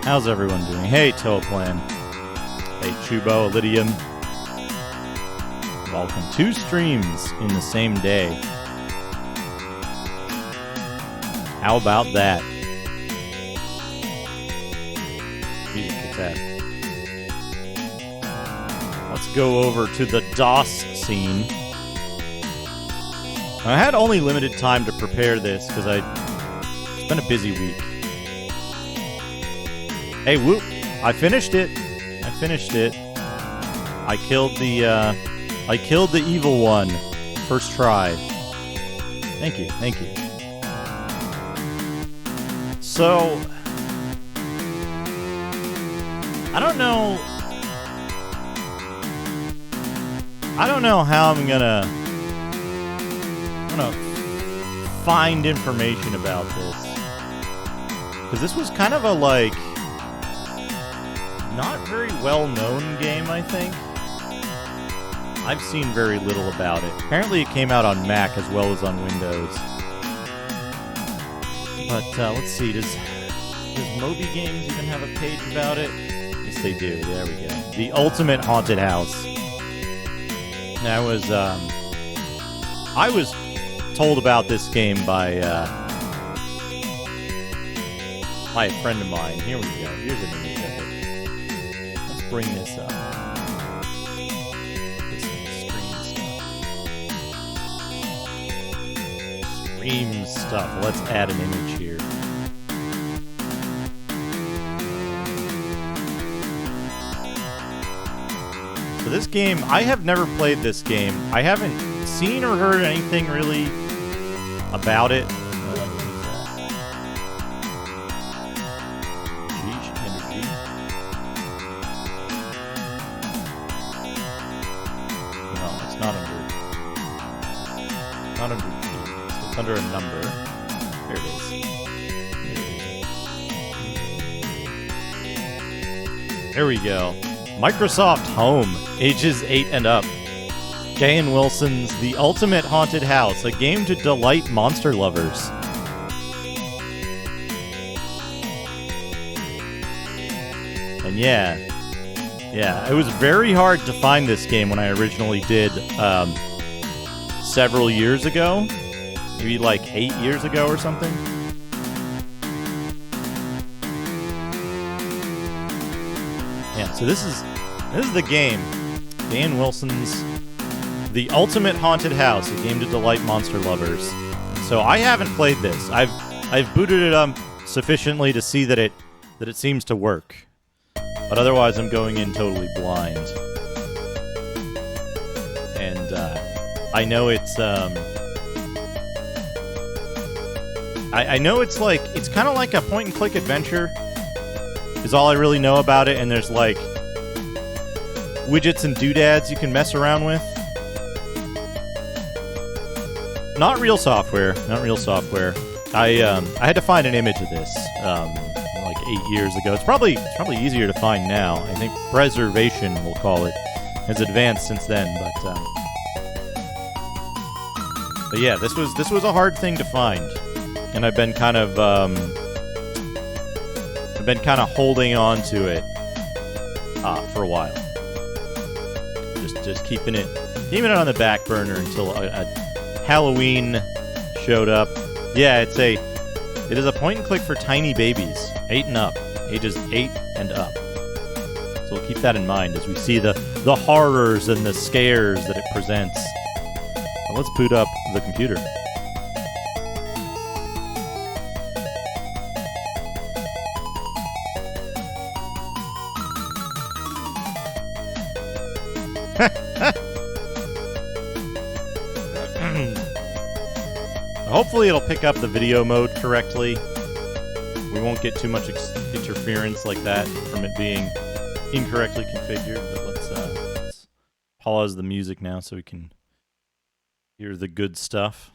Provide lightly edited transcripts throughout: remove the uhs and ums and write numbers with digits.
How's everyone doing? Hey, Toaplan. Hey, Chubo, Elydium. Welcome. 2 streams in the same day. How about that? Jesus, get that. Let's go over to the DOS scene. I had only limited time to prepare this because it's been a busy week. Hey, whoop! I finished it. I killed the evil one. First try. Thank you. So, I don't know how I'm gonna find information about this, because this was kind of a not very well-known game, I think. I've seen very little about it. Apparently it came out on Mac as well as on Windows. But let's see, does Moby Games even have a page about it? Yes, they do. There we go. The Ultimate Haunted House. I was told about this game by a friend of mine. Here we go. Here's an image of it. Let's bring this up. This stream stuff. Let's add an image here. So this game, I have never played this game. I haven't seen or heard anything really about it. No, it's not under G. So it's under a number. There it is. There we go. Microsoft Home, ages 8 and up. Gahan Wilson's The Ultimate Haunted House, a game to delight monster lovers. And yeah, it was very hard to find this game when I originally did several years ago. Maybe like 8 years ago or something. Yeah, so this is the game. Dan Wilson's The Ultimate Haunted House, a game to delight monster lovers. So I haven't played this. I've booted it up sufficiently to see that it seems to work. But otherwise I'm going in totally blind. And I know it's I know it's kind of like a point and click adventure. Is all I really know about it, and there's like widgets and doodads you can mess around with. Not real software. I had to find an image of this like 8 years ago. It's probably easier to find now. I think preservation, we'll call it, has advanced since then. But yeah, this was a hard thing to find, and I've been kind of holding on to it for a while. Just keeping it on the back burner until a Halloween showed up. Yeah, it is a point and click for tiny babies, 8 and up, ages 8 and up. So we'll keep that in mind as we see the horrors and the scares that it presents. Well, let's boot up the computer. Hopefully it'll pick up the video mode correctly. We won't get too much interference like that from it being incorrectly configured. But let's pause the music now so we can hear the good stuff.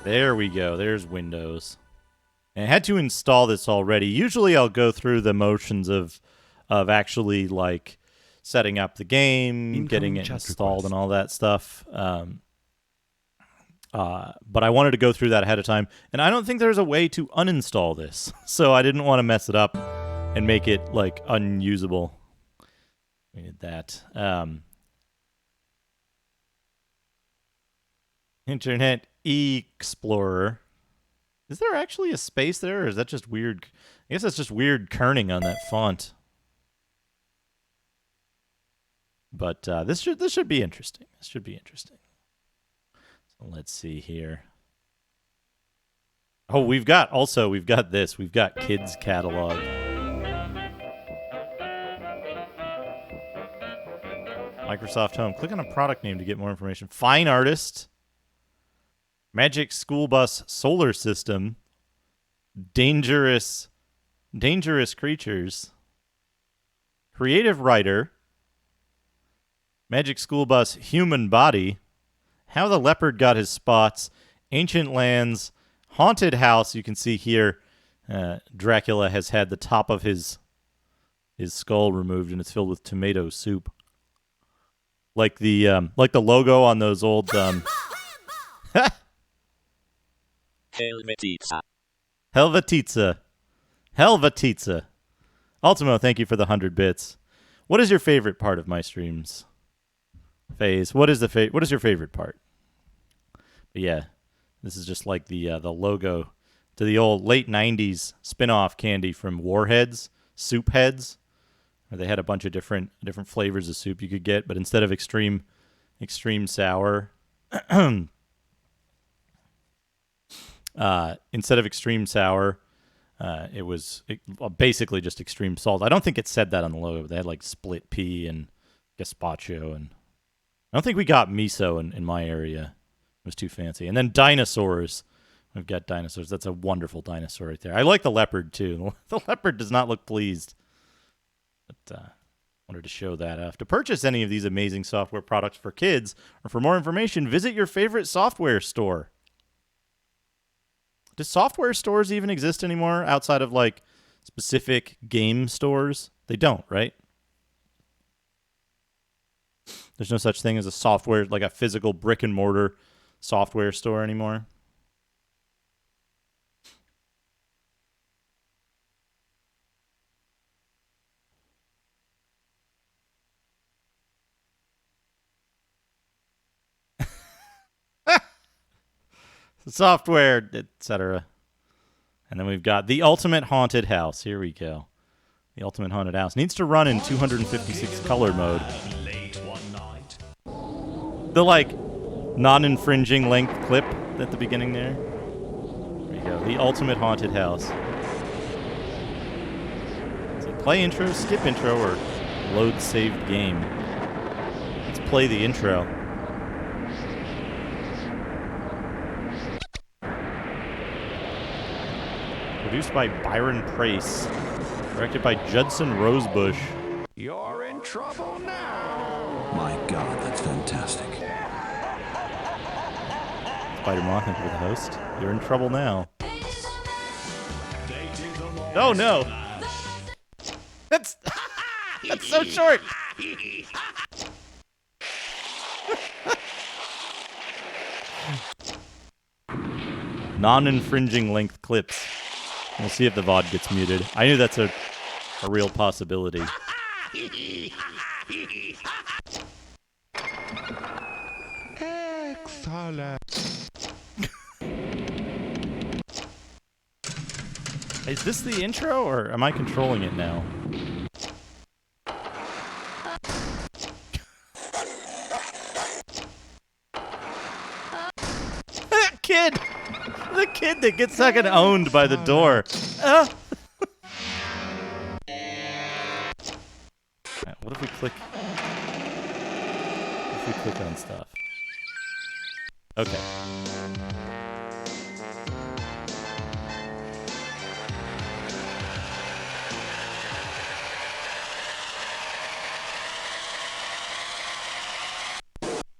There we go. There's Windows. And I had to install this already. Usually I'll go through the motions of actually like setting up the game, getting it installed and all that stuff. But I wanted to go through that ahead of time, and I don't think there's a way to uninstall this, so I didn't want to mess it up and make it like unusable. We did that. Internet Explorer. Is there actually a space there, or is that just weird? I guess that's just weird kerning on that font. But this should be interesting. This should be interesting. So let's see here. Oh, we've got this. We've got kids catalog. Microsoft Home. Click on a product name to get more information. Fine Artist. Magic School Bus Solar System. Dangerous Creatures. Creative Writer. Magic School Bus Human Body. How the Leopard Got His Spots. Ancient Lands. Haunted House. You can see here Dracula has had the top of his skull removed, and it's filled with tomato soup. Like the logo on those old Helvetitza. Ultimo, thank you for the 100 bits. What is your favorite part of my streams? Phase. What is your favorite part? But yeah, this is just like the logo to the old late 90s spin-off candy from Warheads, Soup Heads, where they had a bunch of different flavors of soup you could get, but instead of extreme sour, it was basically just extreme salt. I don't think it said that on the logo, but they had like split pea and gazpacho, and I don't think we got miso in my area. It was too fancy. And then dinosaurs. We've got dinosaurs. That's a wonderful dinosaur right there. I like the leopard too. The leopard does not look pleased. But wanted to show that off. To purchase any of these amazing software products for kids, or for more information, visit your favorite software store. Do software stores even exist anymore outside of like specific game stores? They don't, right? There's no such thing as a software, like a physical brick and mortar software store anymore. Software, etc. And then we've got the Ultimate Haunted House. Here we go. The Ultimate Haunted House needs to run in 256 color mode. The like non-infringing length clip at the beginning there. There you go. The Ultimate Haunted House. So play intro, skip intro, or load saved game. Let's play the intro. Produced by Byron Prace. Directed by Judson Rosebush. You're in trouble now. My God, that's fantastic. Spider-Man, thank you for the host. You're in trouble now. Oh no! That's so short! Non-infringing length clips. We'll see if the VOD gets muted. I knew that's a real possibility. Excellent. Is this the intro, or am I controlling it now? Kid! The kid that gets fucking owned by the door. Right, what if we click? If we click on stuff? Okay.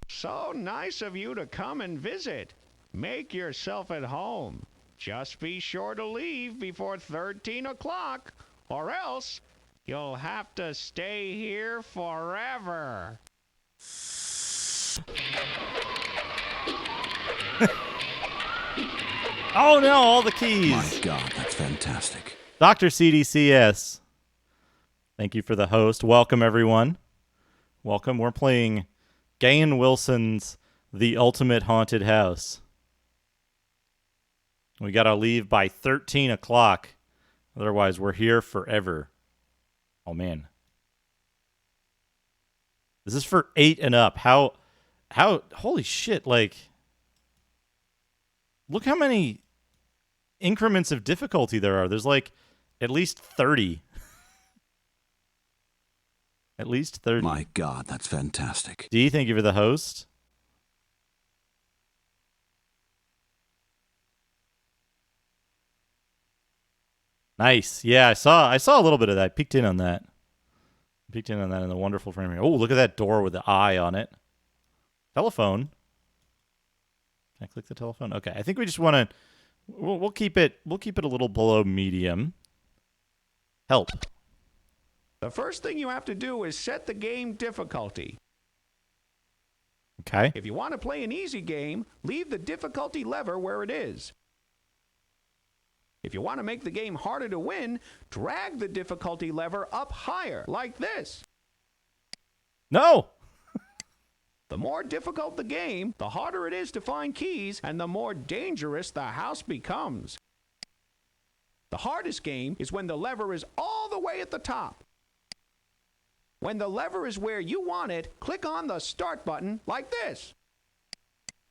So nice of you to come and visit. Make yourself at home. Just be sure to leave before 13 o'clock, or else you'll have to stay here forever. Oh no, all the keys. My God, that's fantastic. Dr. CDCS. Thank you for the host. Welcome, everyone. Welcome. We're playing Gahan Wilson's The Ultimate Haunted House. We got to leave by 13 o'clock. Otherwise, we're here forever. Oh, man. This is for 8 and up. How, holy shit, like, look how many increments of difficulty there are. There's like at least 30. At least 30. My God, that's fantastic. D, thank you for the host. Nice. Yeah, I saw a little bit of that. Peeked in on that. Peeked in on that in the wonderful frame here. Oh, look at that door with the eye on it. Telephone. Can I click the telephone? Okay, I think we just want to. We'll keep it a little below medium. Help. The first thing you have to do is set the game difficulty. Okay. If you want to play an easy game, leave the difficulty lever where it is. If you want to make the game harder to win, drag the difficulty lever up higher, like this. No! The more difficult the game, the harder it is to find keys, and the more dangerous the house becomes. The hardest game is when the lever is all the way at the top. When the lever is where you want it, click on the start button like this.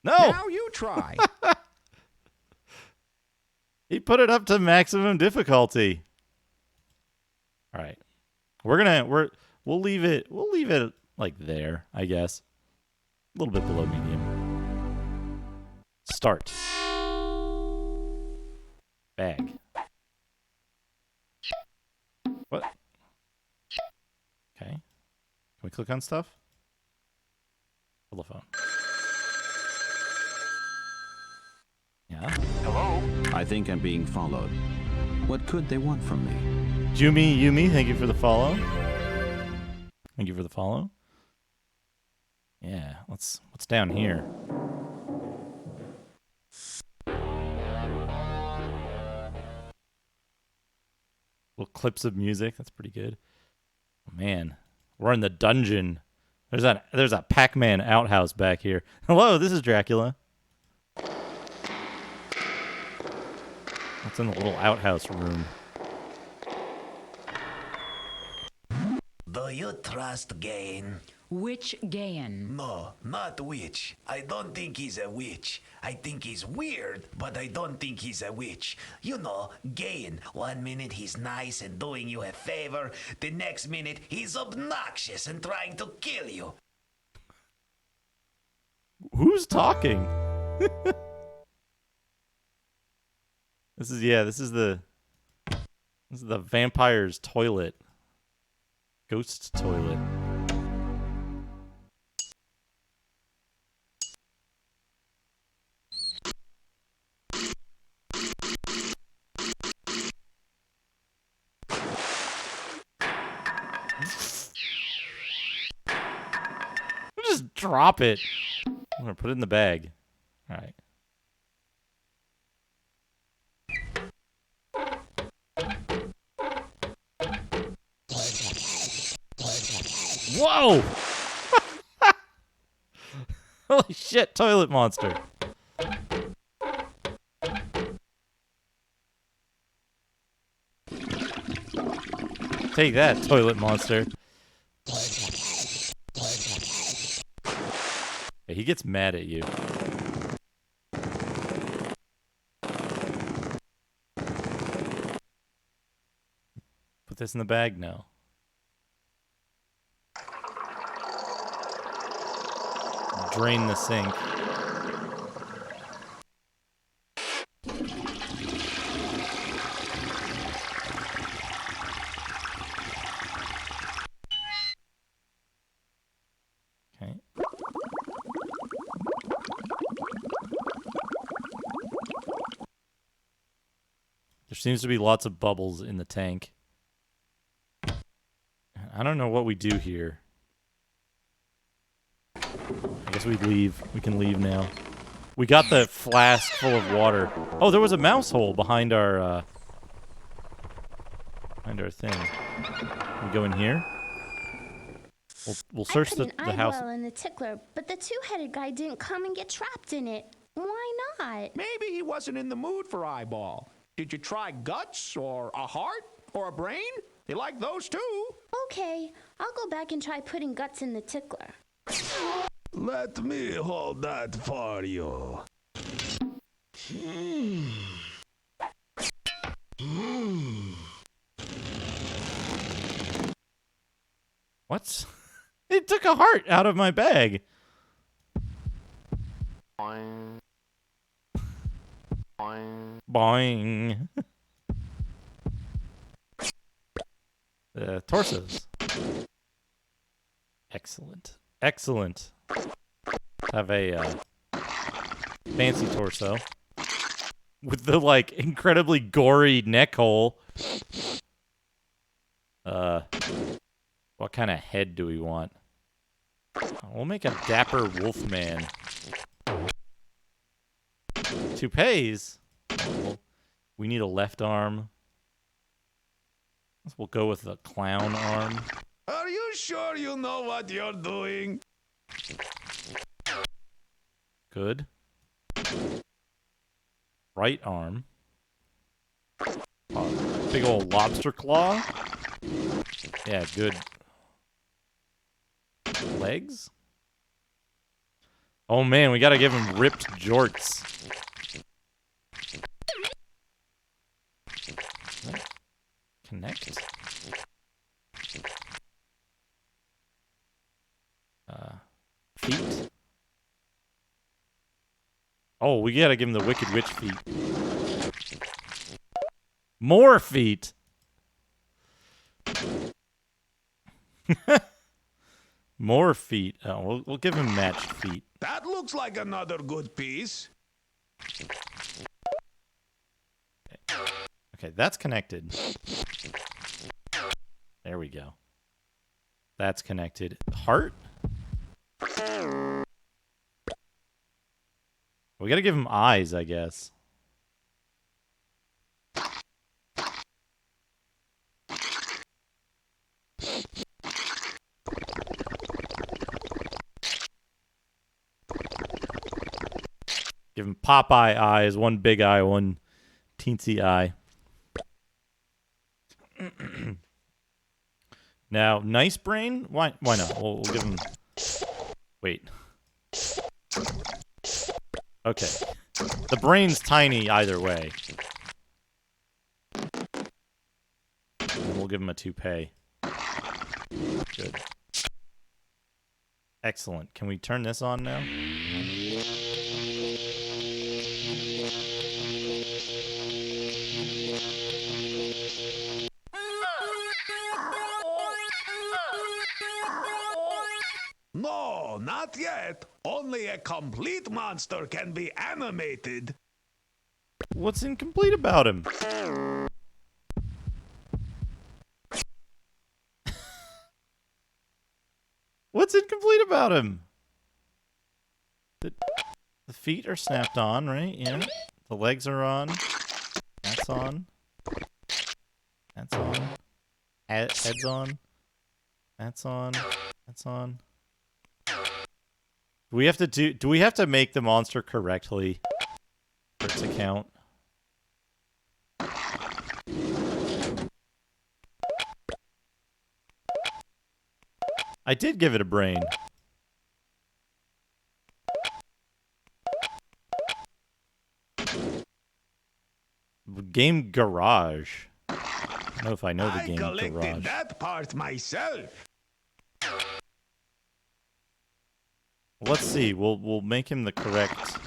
No! Now you try. He put it up to maximum difficulty. All right. We'll leave it like there, I guess. A little bit below medium. Start. Bag. What? Okay. Can we click on stuff? Telephone. Yeah. Hello? I think I'm being followed. What could they want from me? Yumi, thank you for the follow. Thank you for the follow. Yeah, what's down here? Little clips of music, that's pretty good. Oh, man, we're in the dungeon. There's a Pac-Man outhouse back here. Hello, this is Dracula. What's in the little outhouse room? Do you trust Gahan? Which Gahan? No, not witch. I don't think he's a witch. I think he's weird, but I don't think he's a witch. You know, Gahan, 1 minute he's nice and doing you a favor, the next minute he's obnoxious and trying to kill you. Who's talking? This is the vampire's toilet. Ghost toilet. Just drop it. I'm gonna put it in the bag. All right. Whoa! Holy shit, toilet monster. Take that, toilet monster. Yeah, he gets mad at you. Put this in the bag now. Drain the sink. Okay. There seems to be lots of bubbles in the tank. I don't know what we do here. I guess we leave. We can leave now. We got the flask full of water. Oh, there was a mouse hole behind our thing. We go in here. We'll search the house. I put an eye well in the tickler, but the two-headed guy didn't come and get trapped in it. Why not? Maybe he wasn't in the mood for eyeball. Did you try guts or a heart or a brain? You like those too? Okay, I'll go back and try putting guts in the tickler. Let me hold that for you. What? It took a heart out of my bag. Boing. Boing. Torsos. Excellent. Excellent. Have a fancy torso with the like incredibly gory neck hole. What kind of head do we want? We'll make a dapper wolf man. Toupees. We need a left arm. We'll go with the clown arm. Are you sure you know what you're doing? Good. Right arm. Big old lobster claw. Yeah, good. Legs? Oh man, we gotta give him ripped jorts. Connect. Feet. Oh, we gotta give him the Wicked Witch feet. More feet. More feet. Oh, we'll give him matched feet. That looks like another good piece. Okay, that's connected. There we go. That's connected. Heart? We gotta give him eyes, I guess. Give him Popeye eyes, one big eye, one teensy eye. Now, nice brain? Why not? We'll give him... Wait. Okay. The brain's tiny either way. And we'll give him a toupee. Good. Excellent. Can we turn this on now? No, not yet. Only a complete monster can be animated. What's incomplete about him? What's incomplete about him? The feet are snapped on, right? Yeah. The legs are on. That's on. That's on. Head's on. That's on. That's on. Do we have to make the monster correctly for it to count? I did give it a brain. Game Garage. I don't know if I know the game Garage. I collected that part myself. Let's see. We'll make him the correct.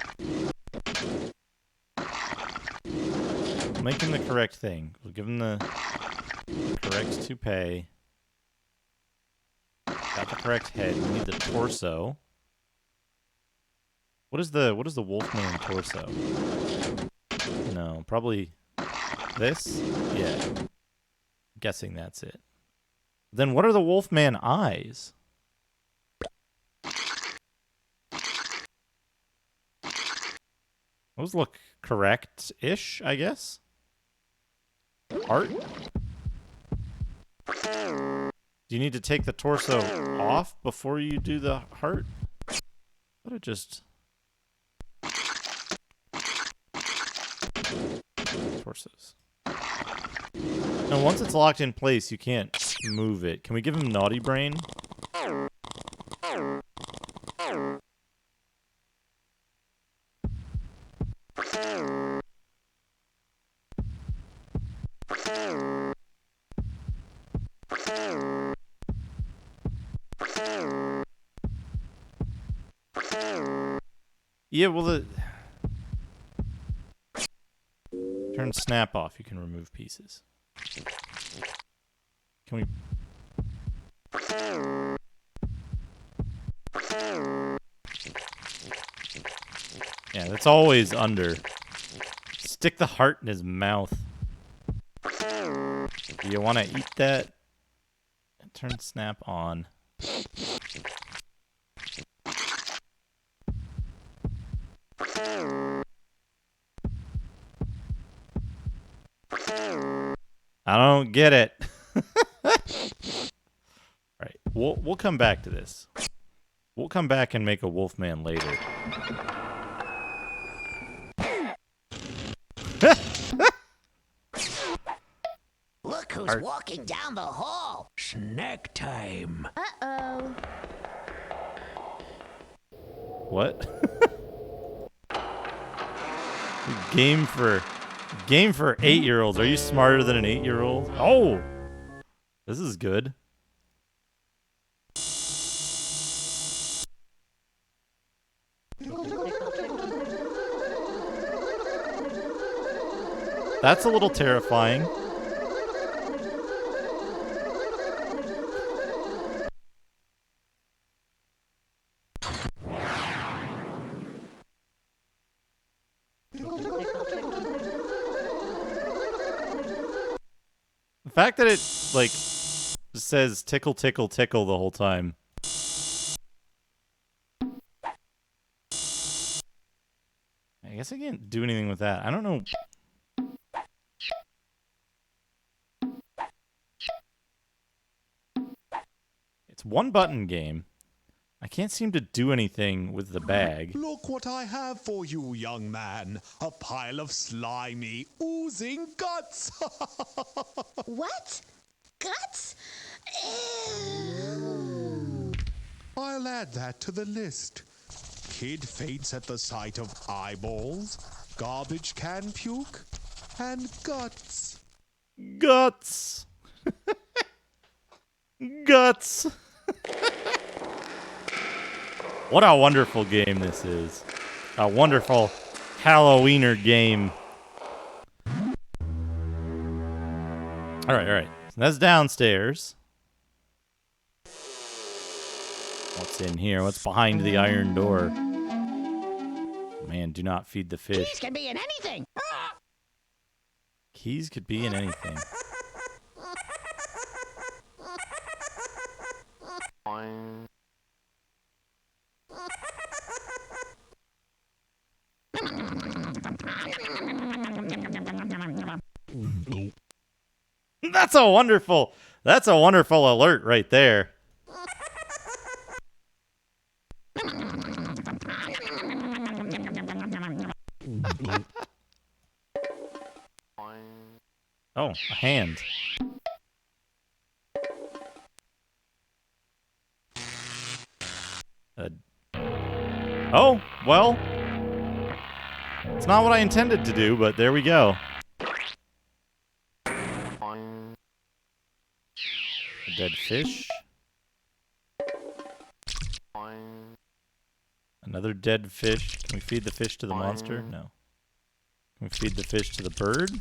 We'll make him the correct thing. We'll give him the correct toupee. Got the correct head. We need the torso. What is the Wolfman torso? No, probably this? Yeah. Guessing that's it. Then what are the Wolfman eyes? Those look correct-ish, I guess. Heart? Do you need to take the torso off before you do the heart? What it just... Torsos. No, once it's locked in place, you can't move it. Can we give him Naughty Brain? Yeah, well, turn snap off. You can remove pieces. Can we... Yeah, that's always under. Stick the heart in his mouth. Do you want to eat that? Turn snap on. I don't get it. Right, we'll come back to this. We'll come back and make a Wolfman later. Look who's walking down the hall. Snack time. Uh-oh. What? Game for 8-year-olds. Are you smarter than an 8-year-old? Oh, this is good. That's a little terrifying. The fact that it, like, says tickle, tickle, tickle the whole time. I guess I can't do anything with that. I don't know. It's one button game. I can't seem to do anything with the bag. Look what I have for you, young man. A pile of slimy, oozing guts. What? Guts? Ew. I'll add that to the list. Kid faints at the sight of eyeballs, garbage can puke, and guts. Guts! Guts! What a wonderful game this is. A wonderful Halloweener game. Alright. So that's downstairs. What's in here? What's behind the iron door? Man, do not feed the fish. Keys can be in anything. Keys could be in anything. That's a wonderful alert right there. Oh, a hand. Oh, well. It's not what I intended to do, but there we go. A dead fish. Another dead fish. Can we feed the fish to the monster? No. Can we feed the fish to the bird?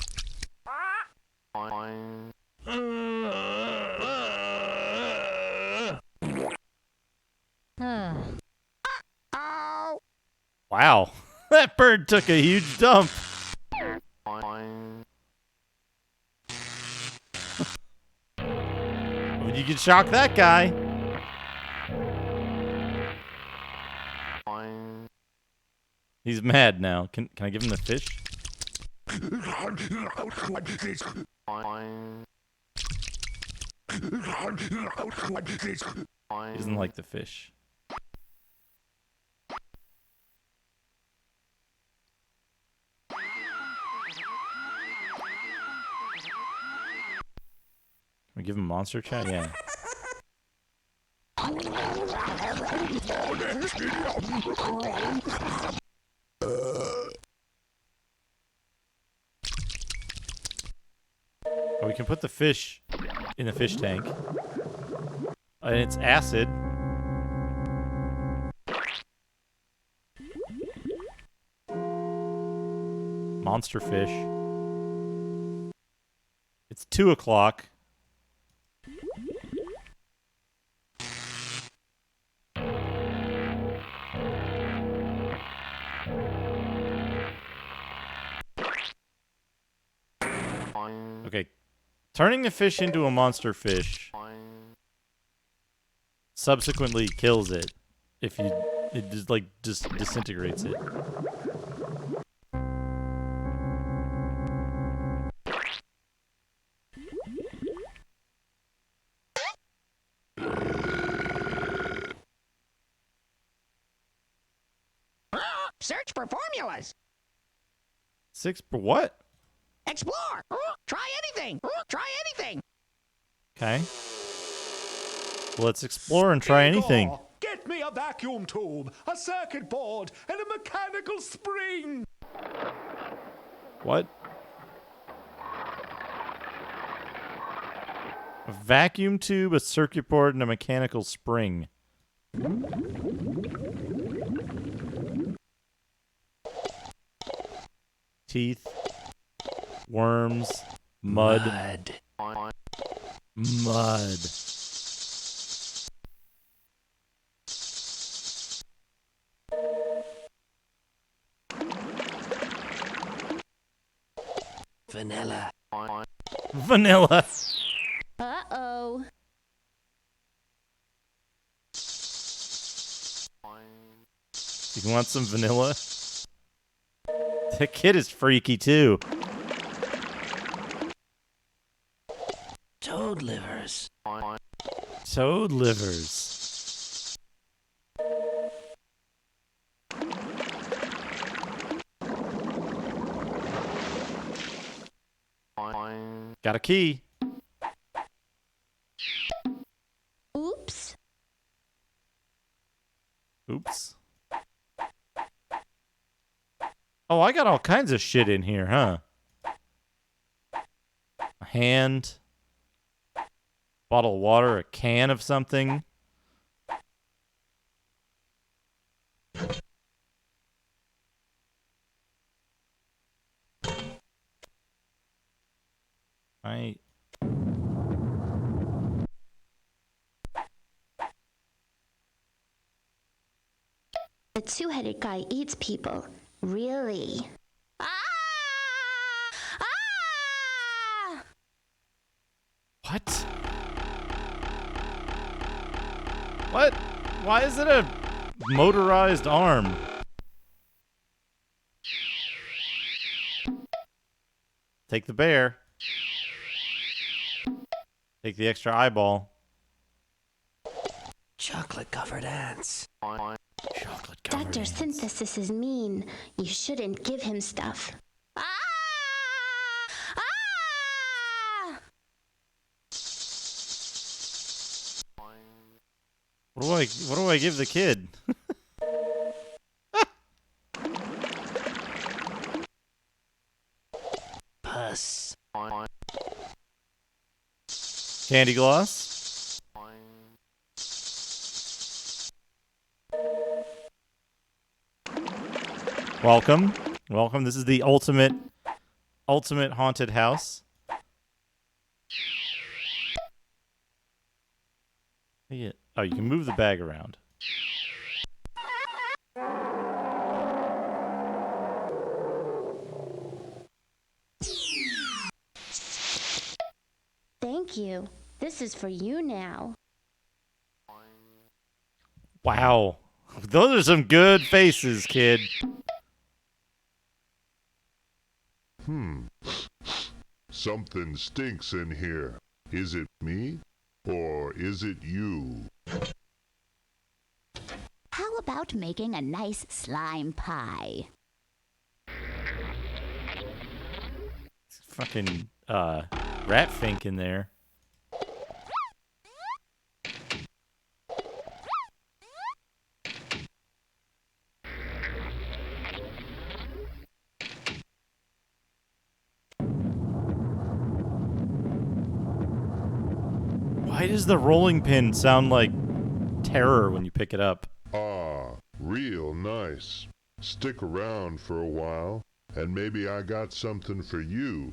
Wow. That bird took a huge dump. You can shock that guy. He's mad now. Can I give him the fish? He doesn't like the fish. Can we give him monster chat? Yeah. Oh, we can put the fish in the fish tank. And it's acid. Monster fish. It's 2 o'clock. Okay. Turning the fish into a monster fish subsequently kills it if it just disintegrates it. Search for formulas. 6 for what? Explore. Try anything. Try anything. Okay. Well, let's explore and try anything. Igor, get me a vacuum tube, a circuit board, and a mechanical spring. What? A vacuum tube, a circuit board, and a mechanical spring. Teeth. Worms. Mud. Mud. Vanilla. Vanilla. Uh-oh. You want some vanilla? The kid is freaky too. Toad livers. Toad livers. Got a key. Oops. Oops. Oh, I got all kinds of shit in here, huh? A hand. Bottle of water, a can of something. The two-headed guy eats people. Really? Ah! Ah! What? What? Why is it a motorized arm? Take the bear. Take the extra eyeball. Chocolate-covered ants. Chocolate covered. Dr. Synthesis is mean. You shouldn't give him stuff. Ah! Ah! What do I give the kid? Puss. Candy gloss? Welcome. Welcome. This is the ultimate haunted house. Yeah. Oh, you can move the bag around. Thank you. This is for you now. Wow. Those are some good faces, kid. Something stinks in here. Is it me? Or is it you? How about making a nice slime pie? Fucking rat fink in there. Why does the rolling pin sound like terror when you pick it up? Ah, real nice. Stick around for a while, and maybe I got something for you.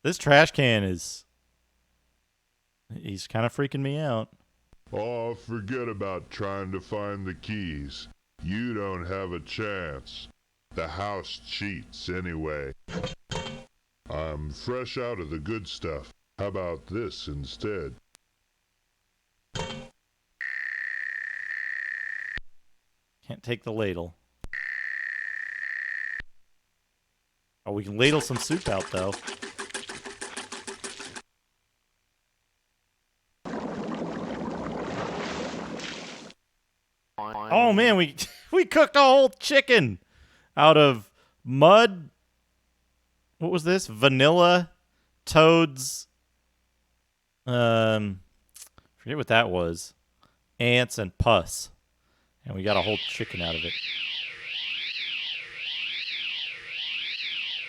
This trash can is... He's kind of freaking me out. Oh, forget about trying to find the keys. You don't have a chance. The house cheats anyway. I'm fresh out of the good stuff. How about this instead? Can't take the ladle. Oh, we can ladle some soup out, though. Oh, man, we cooked a whole chicken out of mud. What was this? Vanilla, toads, forget what that was. Ants and pus. And we got a whole chicken out of it.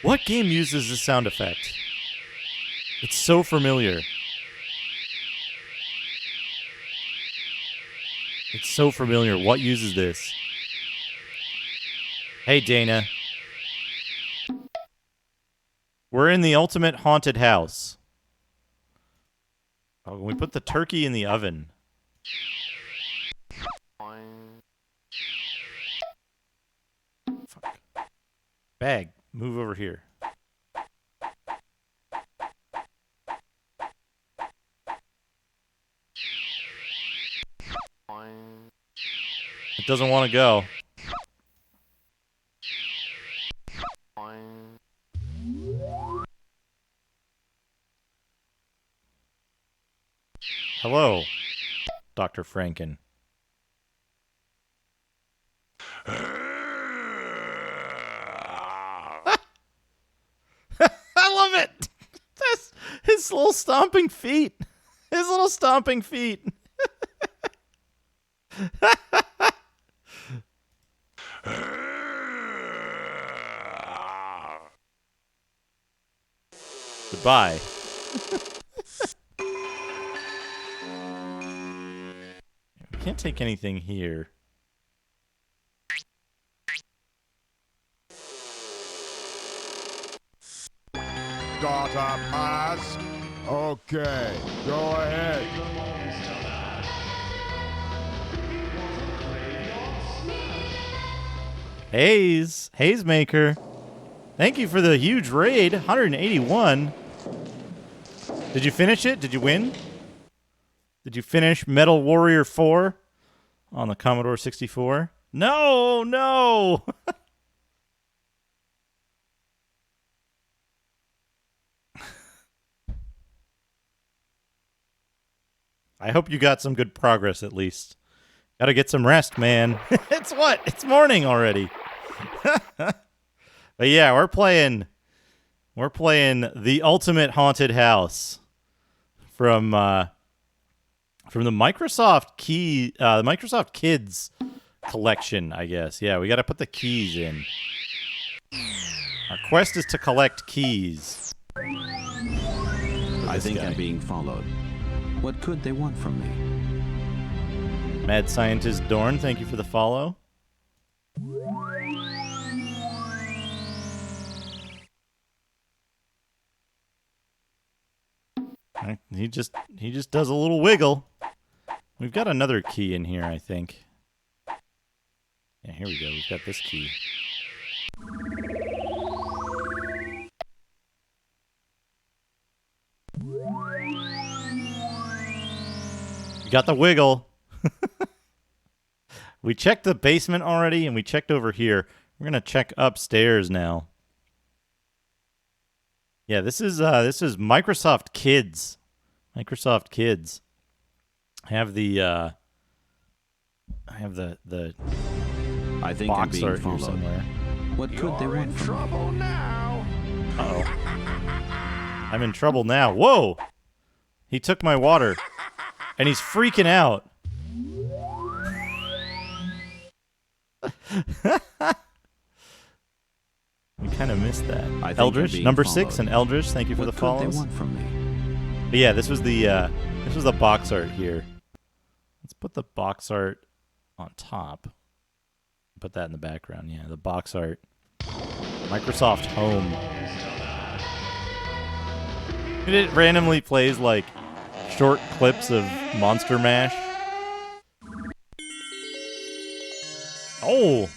What game uses this sound effect? It's so familiar. It's so familiar. What uses this? Hey, Dana. We're in the ultimate haunted house. Oh, we put the turkey in the oven. Fuck. Bag, move over here. It doesn't want to go. Hello, Dr. Franken. I love it. That's his little stomping feet. His little stomping feet. Goodbye. We can't take anything here. Data pass. Okay, go ahead. Haze Maker. Thank you for the huge raid. 181. Did you finish it? Did you win? Did you finish Metal Warrior 4 on the Commodore 64? No, no. I hope you got some good progress at least. Gotta get some rest, man. It's what? It's morning already. But yeah, we're playing the Ultimate Haunted House from the Microsoft the Microsoft Kids collection, I guess. Yeah, we got to put the keys in. Our quest is to collect keys. I think I'm being followed. What could they want from me? Mad Scientist Dorn, thank you for the follow. He just does a little wiggle. We've got another key in here, I think. Yeah, here we go. We've got this key. We got the wiggle. We checked the basement already, and we checked over here. We're gonna check upstairs now. Yeah, this is Microsoft Kids. Microsoft Kids. I have the I think I'm box being art here followed. somewhere. What could they You're want in from me? trouble now. Uh-oh. I'm in trouble now. Whoa! He took my water, and he's freaking out. We kind of missed that. I think Eldritch, I'm being number followed. 6, and Eldritch, thank you for What the could they follows. want from me? But yeah, this was the box art here. Let's put the box art on top. Put that in the background. Yeah, the box art. Microsoft Home. And it randomly plays like short clips of Monster Mash. Oh!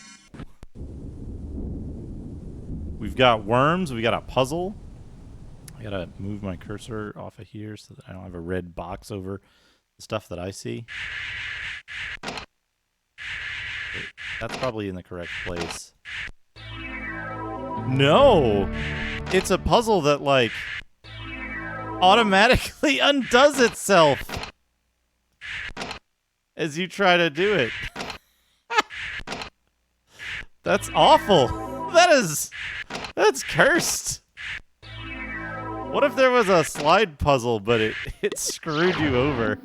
We've got worms. We got a puzzle. I gotta move my cursor off of here so that I don't have a red box over the stuff that I see. That's probably in the correct place. No! It's a puzzle that, like, automatically undoes itself as you try to do it. That's awful. That's cursed. What if there was a slide puzzle, but it screwed you over?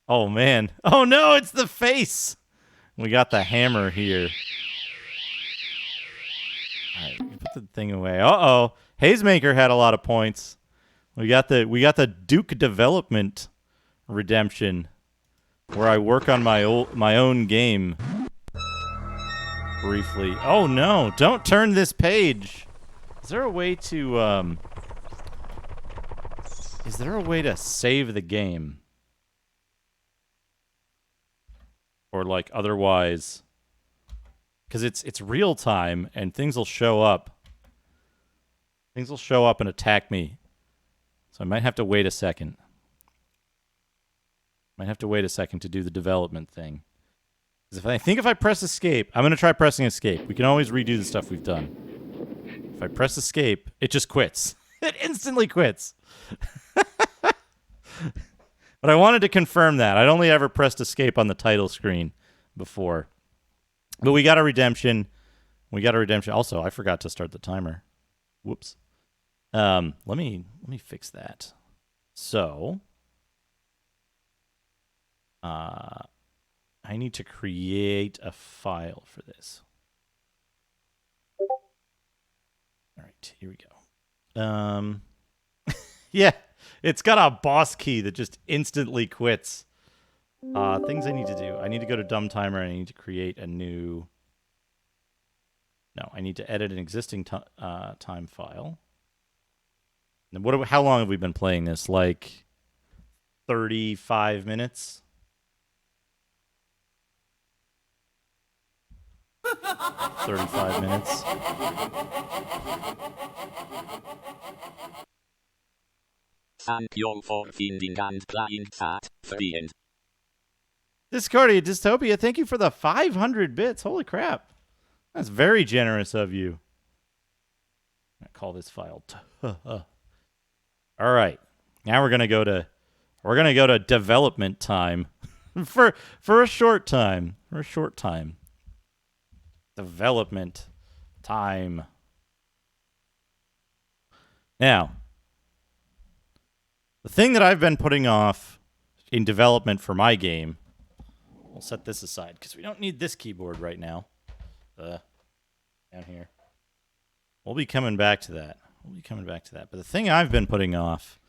Oh, man. Oh, no, it's the face. We got the hammer here. All right, put the thing away. Uh-oh. Hazemaker had a lot of points. We got the Duke Development redemption, where I work on my own game. Briefly. Oh no! Don't turn this page. Is there a way to save the game? Or like otherwise, because it's real time and things will show up. Things will show up and attack me. So I might have to wait a second. Might have to wait a second to do the development thing. Because if I press escape, I'm going to try pressing escape. We can always redo the stuff we've done. If I press escape, it just quits. It instantly quits. But I wanted to confirm that. I'd only ever pressed escape on the title screen before. But we got a redemption. Also, I forgot to start the timer. Whoops. Let me fix that. So, I need to create a file for this. All right, here we go. Yeah, it's got a boss key that just instantly quits. Things I need to do. I need to go to dumb timer and I need to create a new... No, I need to edit an existing time file. And how long have we been playing this? Like 35 minutes? 35 minutes. Thank you for finding and playing that. The end. Discordia Dystopia, thank you for the 500 bits. Holy crap. That's very generous of you. I'm going to call this file. All right. Now we're going to go to development time for a short time. Development time. Now, the thing that I've been putting off in development for my game, we'll set this aside because we don't need this keyboard right now. Down here. We'll be coming back to that. But the thing I've been putting off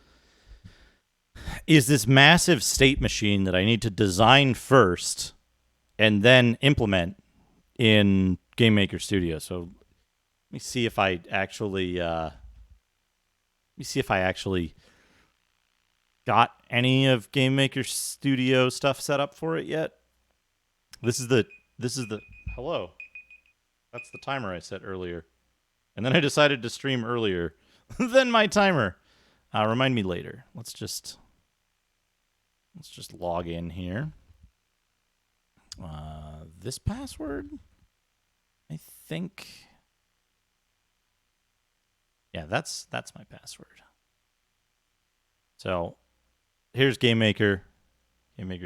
is this massive state machine that I need to design first and then implement in Game Maker Studio. So let me see if I actually got any of Game Maker Studio stuff set up for it yet. This is the hello. That's the timer I set earlier. And then I decided to stream earlier than my timer. Remind me later. Let's just log in here. This password? I think. Yeah, that's my password. So here's Game Maker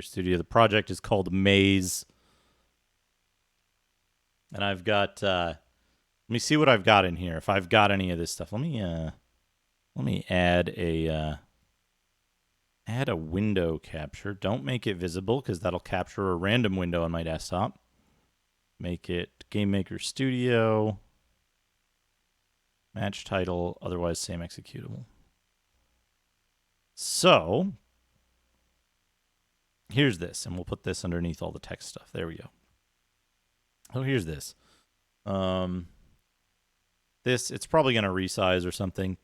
Studio. The project is called Maze. And I've got let me see what I've got in here. If I've got any of this stuff. Let me add a window capture. Don't make it visible because that'll capture a random window on my desktop. Make it Game Maker Studio. Match title, otherwise same executable. So, here's this, and we'll put this underneath all the text stuff. There we go. Oh, here's this. It's probably going to resize or something.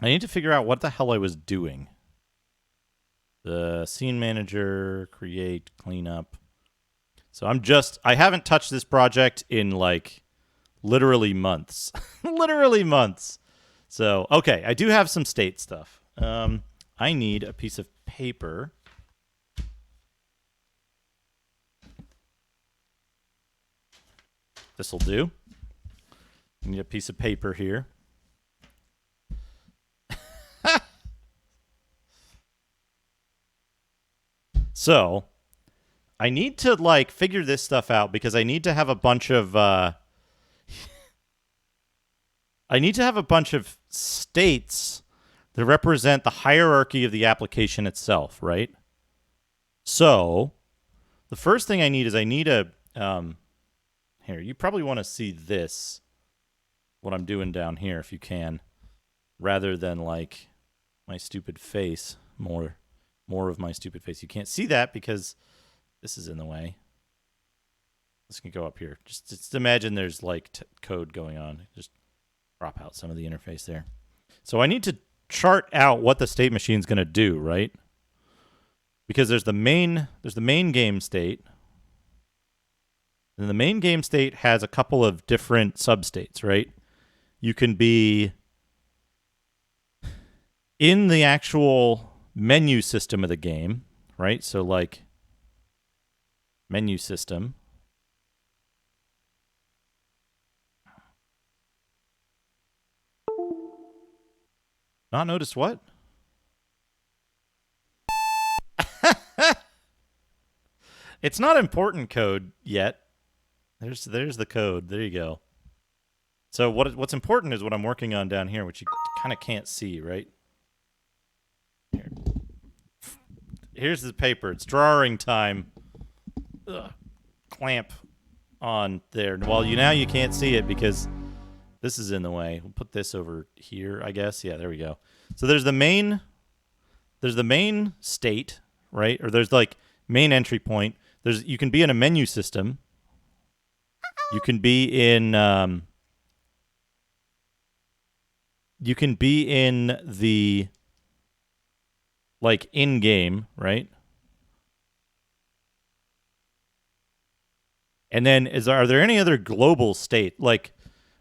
I need to figure out what the hell I was doing. The scene manager, create, clean up. So I haven't touched this project in like literally months. Literally months. So, okay, I do have some state stuff. I need a piece of paper. This will do. I need a piece of paper here. So, I need to like figure this stuff out because I need to have a bunch of states that represent the hierarchy of the application itself, right? So, the first thing I need is a here, you probably want to see this, what I'm doing down here if you can, rather than like my stupid face, more of my stupid face. You can't see that because this is in the way. This can go up here. Just imagine there's like code going on. Just crop out some of the interface there. So I need to chart out what the state machine's going to do, right? Because there's the main game state. And the main game state has a couple of different substates, right? You can be in the actual menu system of the game, right? So like menu system. Not noticed what? It's not important code yet. There's the code. There you go. So what's important is what I'm working on down here, which you kind of can't see, right? Here's the paper. It's drawing time. Ugh. Clamp on there. Well, now you can't see it because this is in the way. We'll put this over here, I guess. Yeah, there we go. So there's the main state, right? Or there's like main entry point. You can be in a menu system. You can be in the like in-game, right? And then are there any other global state? Like,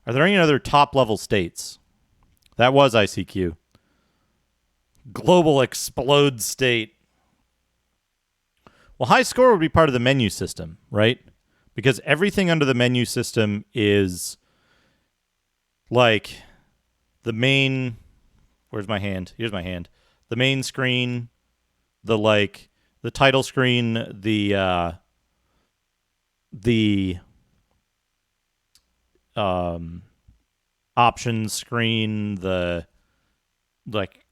are there any other top-level states? That was ICQ. Global explode state. Well, high score would be part of the menu system, right? Because everything under the menu system is like the main... Where's my hand? Here's my hand. The main screen, the title screen, the options screen, the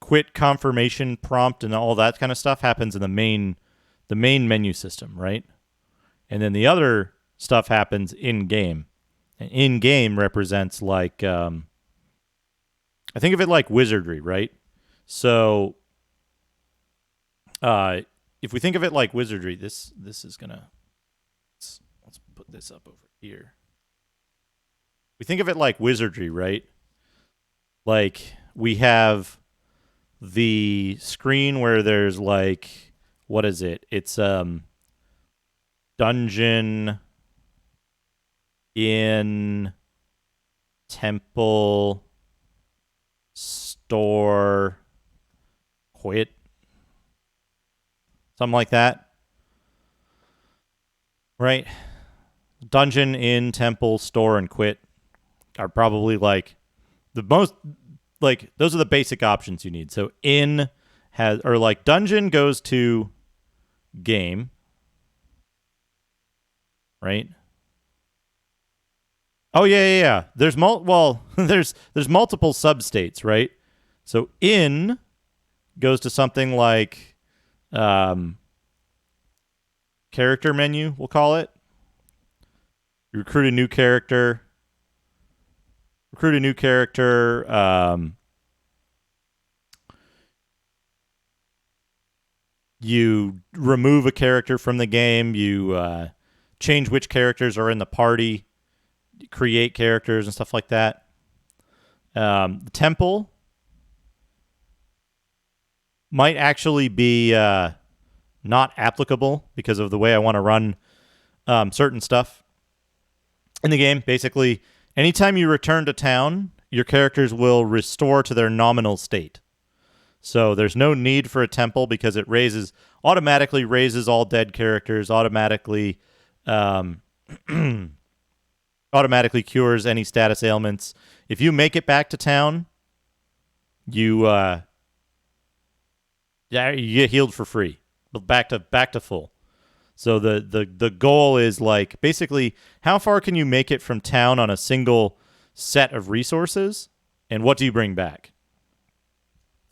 quit confirmation prompt and all that kind of stuff happens in the main menu system, right? And then the other stuff happens in game. And in game represents like I think of it like wizardry, right? So if we think of it like wizardry, this is gonna let's put this up over here. We think of it like wizardry, right? Like we have the screen where there's like, what is it? It's dungeon, inn, temple, store, quit, something like that, right? dungeon, inn, temple, store, and quit are probably like the most, like, those are the basic options you need. So inn has, or like dungeon goes to game, right? Oh yeah. There's there's multiple substates, right? So inn goes to something like character menu, we'll call it. You recruit a new character. You remove a character from the game. You change which characters are in the party. Create characters and stuff like that. The temple might actually be not applicable because of the way I want to run certain stuff in the game. Basically, anytime you return to town, your characters will restore to their nominal state. So there's no need for a temple because it automatically raises all dead characters, automatically cures any status ailments. If you make it back to town, you get healed for free, but back to full. So the goal is like basically how far can you make it from town on a single set of resources, and what do you bring back?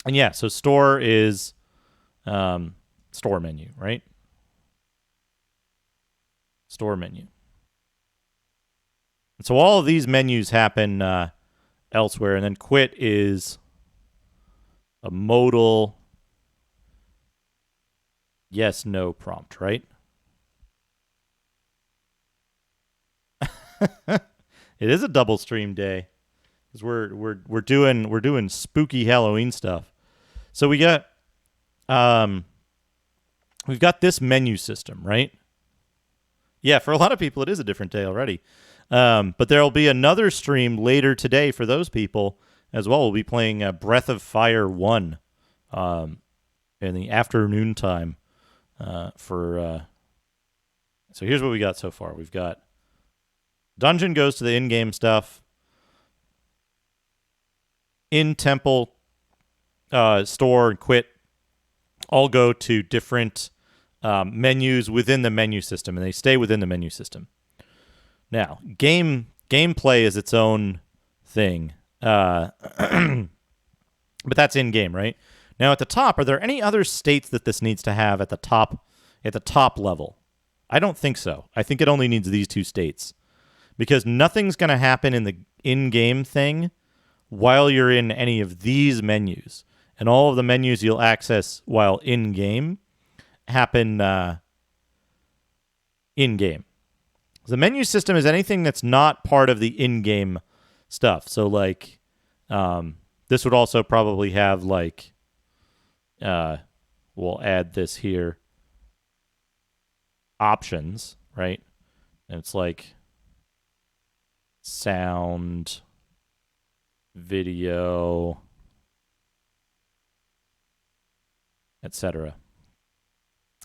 And yeah, so store is store menu, right? Store menu. And so all of these menus happen elsewhere, and then quit is a modal yes/no prompt, right? It is a double stream day because we're doing spooky Halloween stuff. So we've got this menu system, right? Yeah, for a lot of people it is a different day already. But there'll be another stream later today for those people as well. We'll be playing Breath of Fire 1 in the afternoon time. So here's what we got so far. We've got dungeon goes to the in-game stuff. In temple, store, and quit all go to different menus within the menu system, and they stay within the menu system. Now, gameplay is its own thing, but that's in-game, right? Now, at the top, are there any other states that this needs to have at the top level? I don't think so. I think it only needs these two states, because nothing's going to happen in the in-game thing while you're in any of these menus. And all of the menus you'll access while in-game happen in-game. The menu system is anything that's not part of the in-game stuff. So, like, this would also probably have, like, we'll add this here, options, right? And it's like sound, video, etc.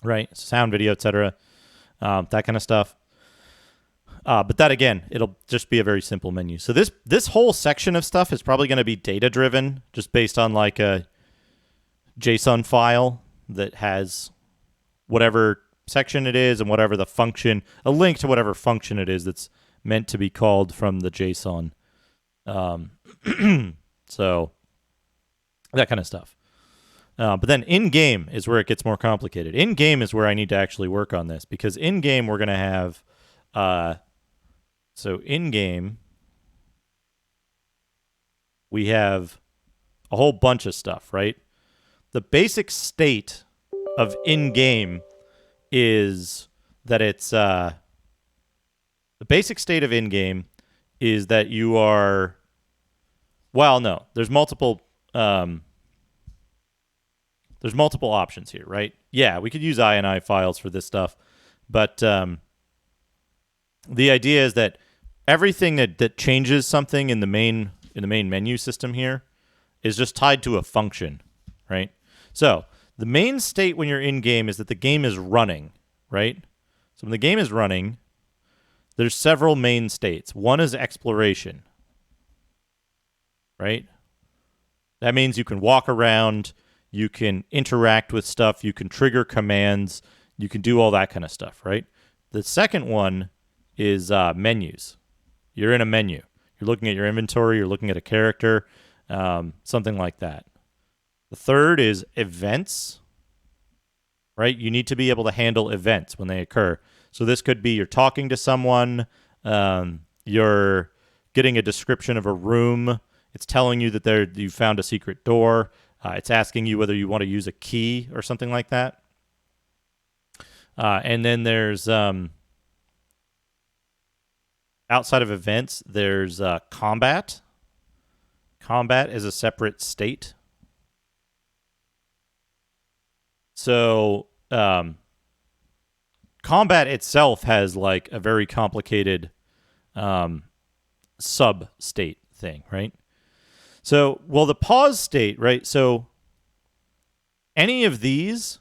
Right? Sound, video, etc. That kind of stuff. But that, again, it'll just be a very simple menu. So this whole section of stuff is probably going to be data-driven, just based on like a JSON file that has whatever section it is and whatever the function, a link to whatever function it is that's meant to be called from the JSON. So that kind of stuff. But then in-game is where it gets more complicated. In-game is where I need to actually work on this, because in-game we're going to have... so in-game, we have a whole bunch of stuff, right? The basic state of in-game is that it's... the basic state of in-game is that you are... Well, no. There's multiple options here, right? Yeah, we could use INI files for this stuff, but the idea is that everything that changes something in the main menu system here is just tied to a function, right? So the main state when you're in game is that the game is running, right? So when the game is running, there's several main states. One is exploration, right? That means you can walk around, you can interact with stuff, you can trigger commands, you can do all that kind of stuff, right? The second one is menus. You're in a menu. You're looking at your inventory, you're looking at a character, something like that. The third is events, right? You need to be able to handle events when they occur. So this could be you're talking to someone, you're getting a description of a room, it's telling you that you found a secret door, it's asking you whether you want to use a key or something like that. And then there's, outside of events, there's combat. Combat is a separate state. So, combat itself has like a very complicated sub-state thing, right? So, well, the pause state, right? So, any of these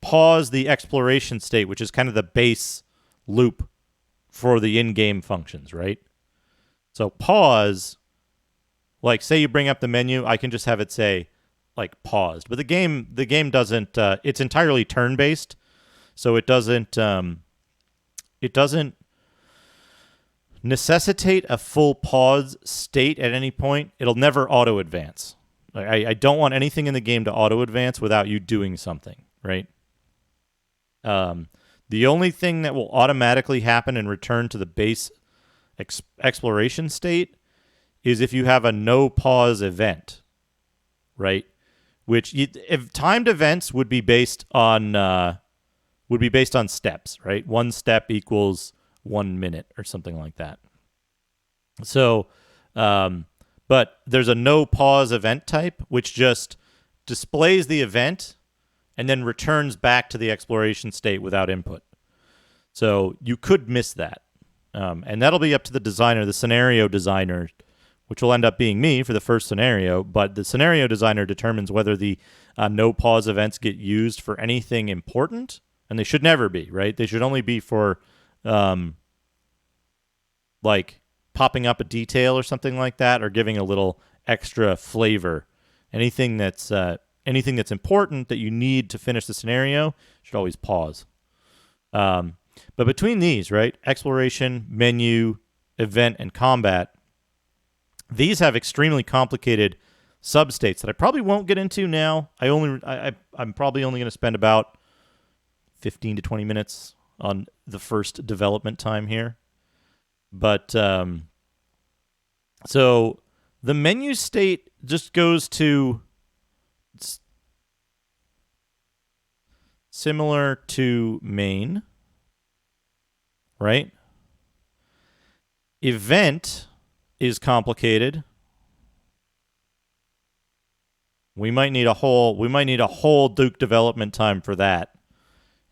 pause the exploration state, which is kind of the base loop for the in-game functions, right? So, pause, like, say you bring up the menu, I can just have it say, like, paused. But the game doesn't, it's entirely turn-based, so it doesn't necessitate a full pause state at any point. It'll never auto-advance. I don't want anything in the game to auto-advance without you doing something, right? The only thing that will automatically happen and return to the base exploration state is if you have a no-pause event, right? Which, if timed events would be based on steps, right? 1 step equals 1 minute or something like that. So, but there's a no pause event type, which just displays the event and then returns back to the exploration state without input. So you could miss that. And that'll be up to the designer, the scenario designer, which will end up being me for the first scenario. But the scenario designer determines whether the no pause events get used for anything important. And they should never be, right? They should only be for, like, popping up a detail or something like that, or giving a little extra flavor. Anything that's important that you need to finish the scenario should always pause. But between these, right, exploration, menu, event, and combat, these have extremely complicated substates that I probably won't get into now. I'm probably only going to spend about 15 to 20 minutes on the first development time here. But, so the menu state just goes to similar to main, right? Event is complicated. We might need a whole Duke development time for that.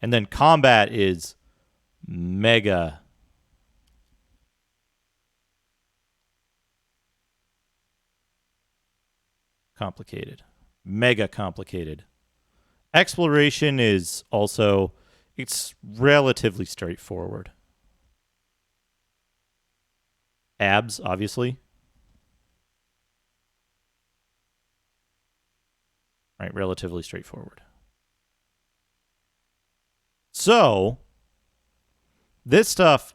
And then combat is mega complicated. Mega complicated. Exploration is also, it's relatively straightforward. Abs, obviously. Right, relatively straightforward. So, this stuff,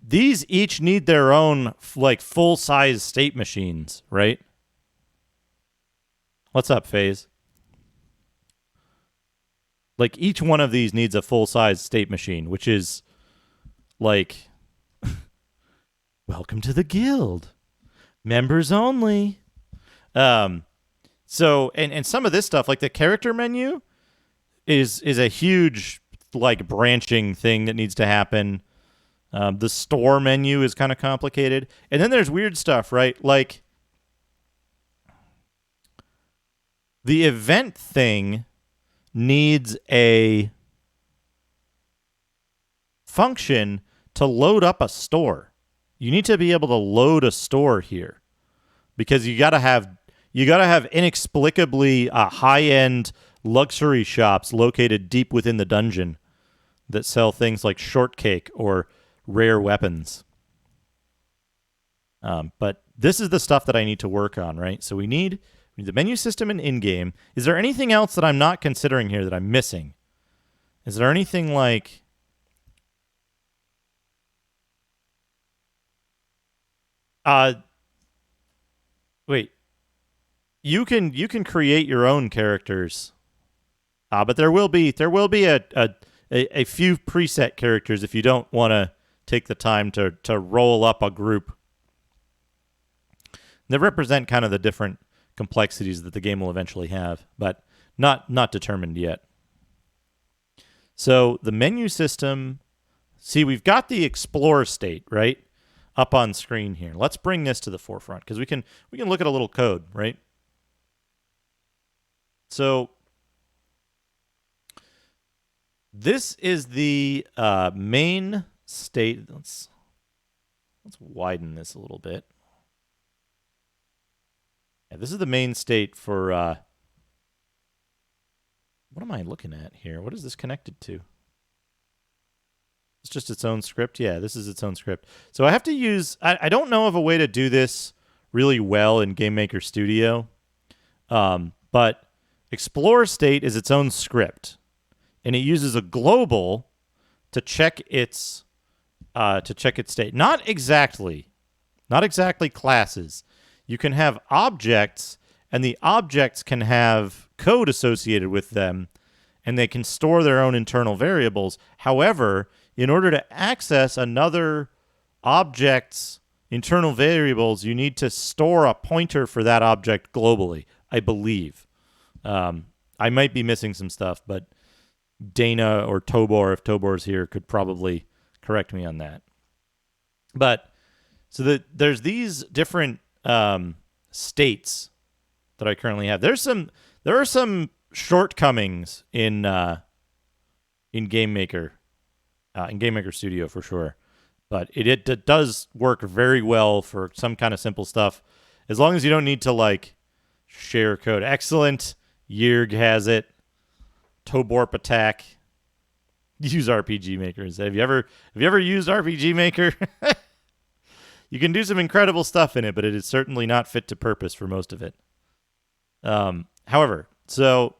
these each need their own, like, full-size state machines, right? What's up, FaZe? Like, each one of these needs a full-size state machine, which is, like, welcome to the guild. Members only. So, and some of this stuff, like the character menu, is a huge, like, branching thing that needs to happen. The store menu is kind of complicated. And then there's weird stuff, right? Like, the event thing needs a function to load up a store. You need to be able to load a store here, because you gotta have inexplicably high-end luxury shops located deep within the dungeon that sell things like shortcake or rare weapons. But this is the stuff that I need to work on, right? So we need the menu system and in-game. Is there anything else that I'm not considering here that I'm missing? Is there anything like... Wait. You can create your own characters. But there will be a few preset characters if you don't want to take the time to roll up a group. They represent kind of the different complexities that the game will eventually have, but not determined yet. So the menu system, see, we've got the explore state, right, up on screen here. Let's bring this to the forefront because we can look at a little code, right? So this is the main state. Let's widen this a little bit. Yeah, this is the main state for... what am I looking at here? What is this connected to? It's just its own script? Yeah, this is its own script. So I have to use... I don't know of a way to do this really well in GameMaker Studio. But Explore State is its own script. And it uses a global to check its state. Not exactly classes. You can have objects, and the objects can have code associated with them, and they can store their own internal variables. However, in order to access another object's internal variables, you need to store a pointer for that object globally, I believe. I might be missing some stuff, but Dana or Tobor, if Tobor's here, could probably correct me on that. But so there's these different states that I currently have. There are some shortcomings in GameMaker, in GameMaker Studio for sure, but it does work very well for some kind of simple stuff, as long as you don't need to like share code. Excellent. Yerg has it. Toborp attack. Use RPG Maker. Have you ever used RPG Maker? You can do some incredible stuff in it, but it is certainly not fit to purpose for most of it. However, so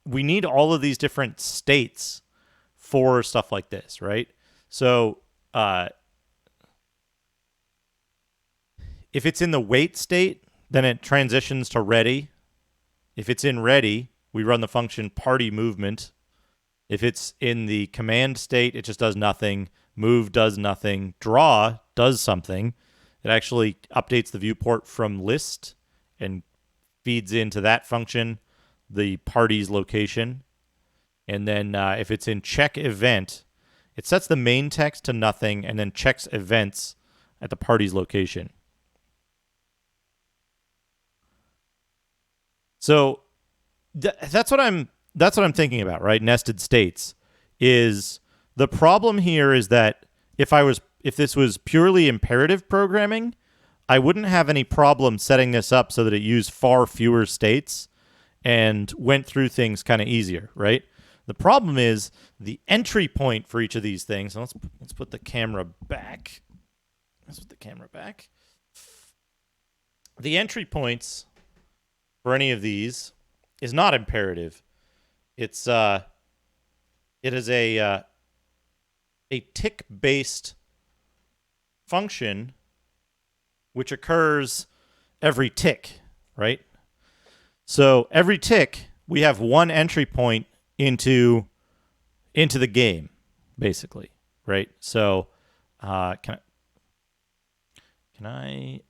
we need all of these different states for stuff like this, right? So if it's in the wait state, then it transitions to ready. If it's in ready, we run the function party movement. If it's in the command state, it just does nothing. Move does nothing. Draw does something. It actually updates the viewport from list and feeds into that function the party's location. And then if it's in check event, it sets the main text to nothing and then checks events at the party's location. So that's what I'm thinking about, right? Nested states is the problem here is that if this was purely imperative programming, I wouldn't have any problem setting this up so that it used far fewer states and went through things kind of easier, right? The problem is the entry point for each of these things. So let's put the camera back. Let's put the camera back. The entry points for any of these is not imperative. It is a tick-based function which occurs every tick, right? So every tick, we have one entry point into the game, basically, right? So can I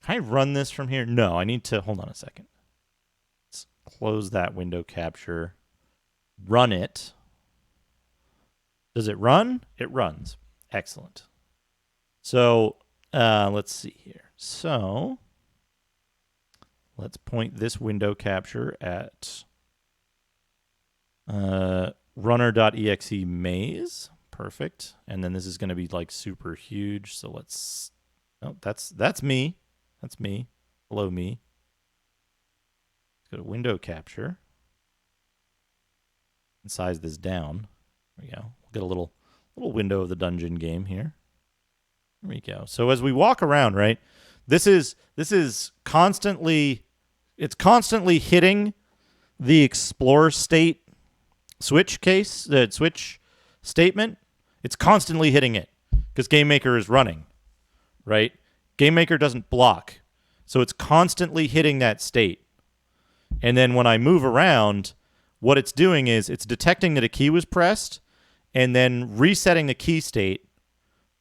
run this from here? No, I need to hold on a second. Let's close that window capture. Run it. Does it run? It runs. Excellent. So let's see here. So let's point this window capture at runner.exe maze. Perfect. And then this is going to be like super huge. So let's... Oh, that's me. That's me. Hello, me. Let's go to window capture and size this down. There we go. We'll get a little window of the dungeon game here. Here we go. So as we walk around, right, this is constantly hitting the explore state switch case, the switch statement. It's constantly hitting it because GameMaker is running, right? GameMaker doesn't block, so it's constantly hitting that state. And then when I move around, what it's doing is it's detecting that a key was pressed and then resetting the key state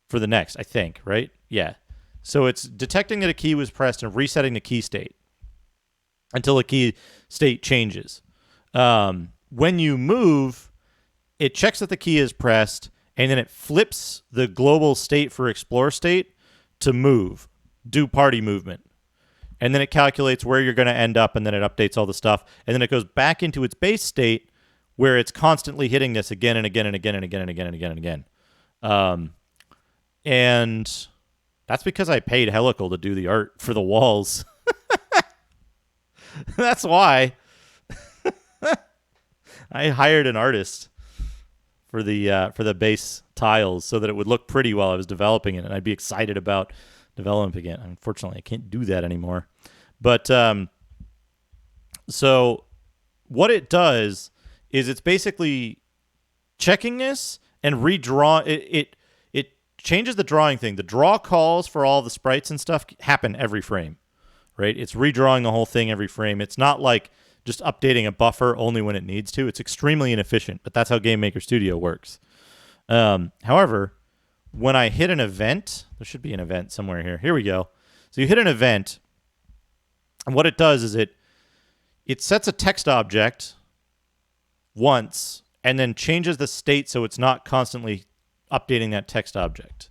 for the next, I think, right? Yeah. So it's detecting that a key was pressed and resetting the key state until the key state changes. When you move, it checks that the key is pressed, and then it flips the global state for explore state to move, do party movement. And then it calculates where you're going to end up, and then it updates all the stuff. And then it goes back into its base state where it's constantly hitting this again and again and again and again and again and again and again. And that's because I paid Helical to do the art for the walls. That's why. I hired an artist for the base tiles so that it would look pretty while I was developing it, and I'd be excited about developing it. Unfortunately, I can't do that anymore. But so what it does is it's basically checking this and redraw it. It changes the drawing thing. The draw calls for all the sprites and stuff happen every frame, right? It's redrawing the whole thing every frame. It's not like just updating a buffer only when it needs to. It's extremely inefficient, but that's how GameMaker Studio works. However, when I hit an event, there should be an event somewhere here. Here we go. So you hit an event, and what it does is it sets a text object once and then changes the state so it's not constantly updating that text object.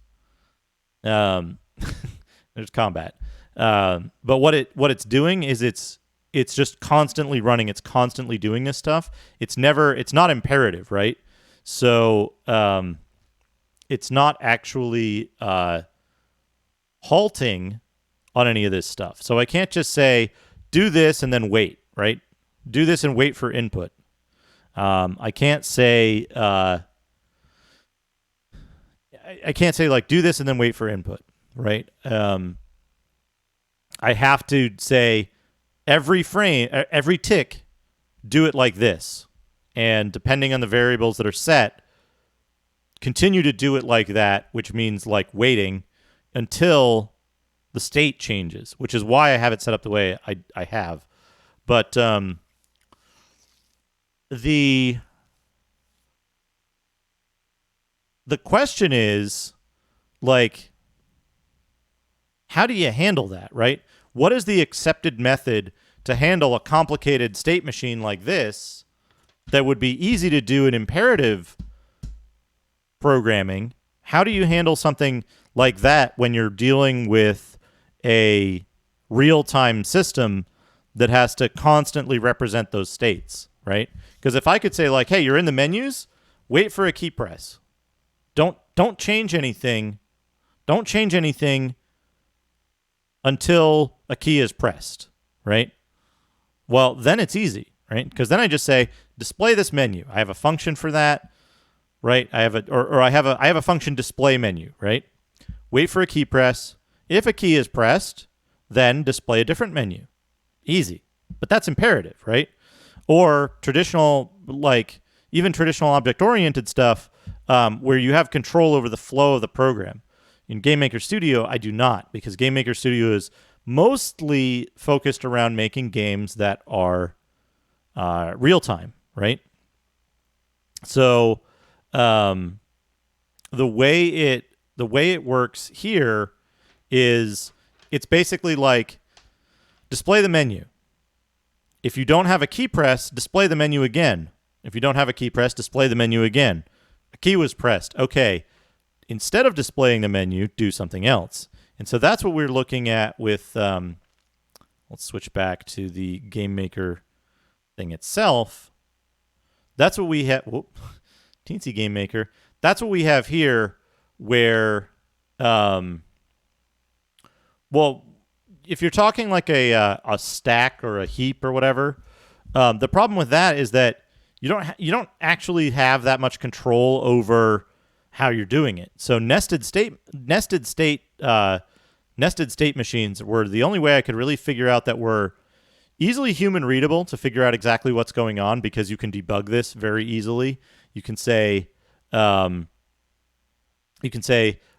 There's combat. But what it's doing is it's just constantly running. It's constantly doing this stuff. It's not imperative, right? So it's not actually halting on any of this stuff. So I can't just say, do this and then wait, right? Do this and wait for input. I can't say, I can't say like, do this and then wait for input, right? I have to say, every frame, every tick, do it like this. And depending on the variables that are set, continue to do it like that, which means like waiting until the state changes, which is why I have it set up the way I have. But the question is, like, how do you handle that, right? What is the accepted method to handle a complicated state machine like this that would be easy to do in imperative programming? How do you handle something like that when you're dealing with a real-time system that has to constantly represent those states, right? Because if I could say, like, hey, you're in the menus, wait for a key press. Don't change anything. Don't change anything until a key is pressed, right? Well, then it's easy, right? Because then I just say, display this menu. I have a function for that, right? I have a function display menu, right? Wait for a key press. If a key is pressed, then display a different menu. Easy. But that's imperative, right? Or traditional, like even traditional object-oriented stuff where you have control over the flow of the program. In GameMaker Studio, I do not, because GameMaker Studio is mostly focused around making games that are real-time, right? So the way it works here is it's basically like display the menu. If you don't have a key press, display the menu again. If you don't have a key press, display the menu again. A key was pressed. Okay. Instead of displaying the menu, do something else. And so that's what we're looking at with, let's switch back to the GameMaker thing itself. That's what we have, Teensy GameMaker. That's what we have here where, well, if you're talking like a stack or a heap or whatever, the problem with that is that you don't actually have that much control over how you're doing it. So nested state machines were the only way I could really figure out that were easily human readable to figure out exactly what's going on, because you can debug this very easily. You can say,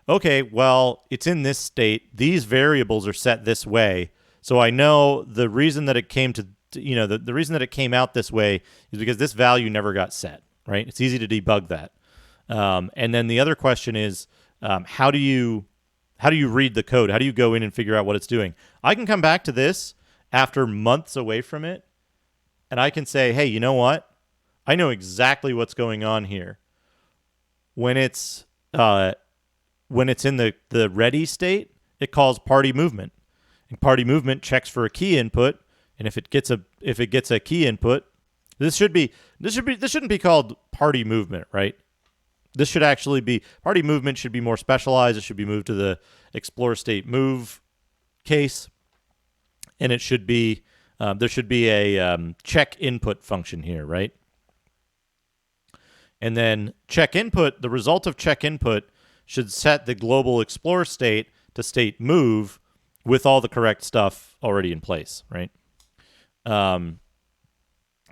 okay, well, it's in this state. These variables are set this way. So I know the reason that it came to, the reason that it came out this way is because this value never got set, right? It's easy to debug that. And then the other question is, how do you read the code? How do you go in and figure out what it's doing? I can come back to this after months away from it, and I can say, hey, you know what? I know exactly what's going on here. When it's in the ready state, it calls party movement. And party movement checks for a key input, and if it gets a key input, this shouldn't be called party movement, right? This should actually be party movement. Should be more specialized. It should be moved to the explore state move case, and it should be there should be a check input function here, right? And then check input. The result of check input should set the global explore state to state move with all the correct stuff already in place, right?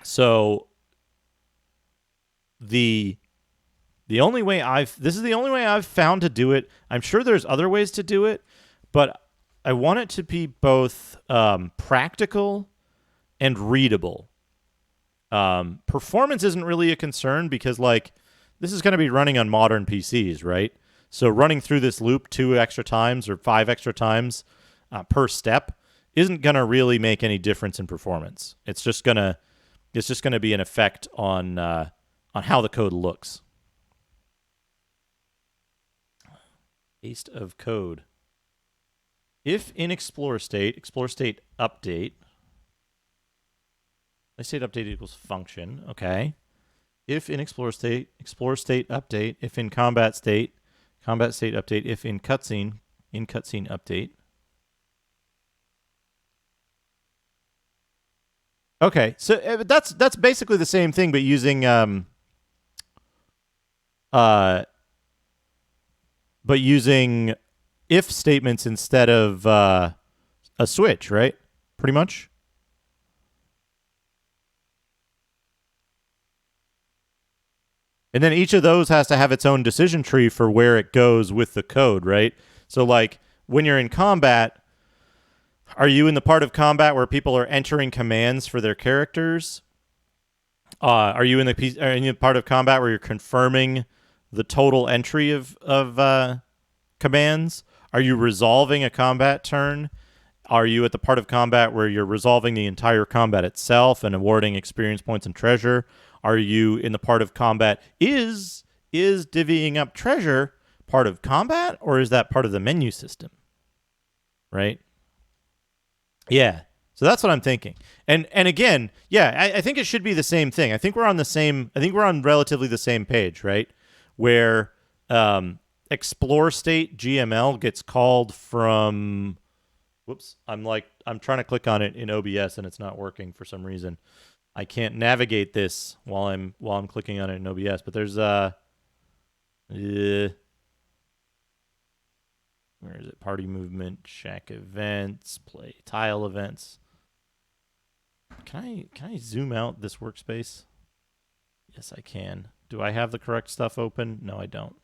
So the only way this is the only way I've found to do it. I'm sure there's other ways to do it, but I want it to be both practical and readable. Performance isn't really a concern because, like, this is going to be running on modern PCs, right? So running through this loop 2 extra times or 5 extra times per step isn't going to really make any difference in performance. It's just going to be an effect on how the code looks. Paste of code. If in explore state update, I state update equals function. Okay. If in explore state update. If in combat state update. If in cutscene update. Okay, so that's basically the same thing, but using if statements instead of a switch, right? Pretty much. And then each of those has to have its own decision tree for where it goes with the code, right? So, like, when you're in combat, are you in the part of combat where people are entering commands for their characters? Are you in the part of combat where you're confirming the total entry of commands? Are you resolving a combat turn? Are you at the part of combat where you're resolving the entire combat itself and awarding experience points and treasure? Are you in the part of combat? Is divvying up treasure part of combat, or is that part of the menu system? Right? Yeah. So that's what I'm thinking. And again, yeah, I think it should be the same thing. I think we're on relatively the same page, right? Where explore state GML gets called from, whoops, I'm trying to click on it in OBS and it's not working for some reason. I can't navigate this while I'm clicking on it in OBS, but there's where is it? Party movement, shack events, play tile events. Can I zoom out this workspace? Yes, I can. Do I have the correct stuff open? No, I don't.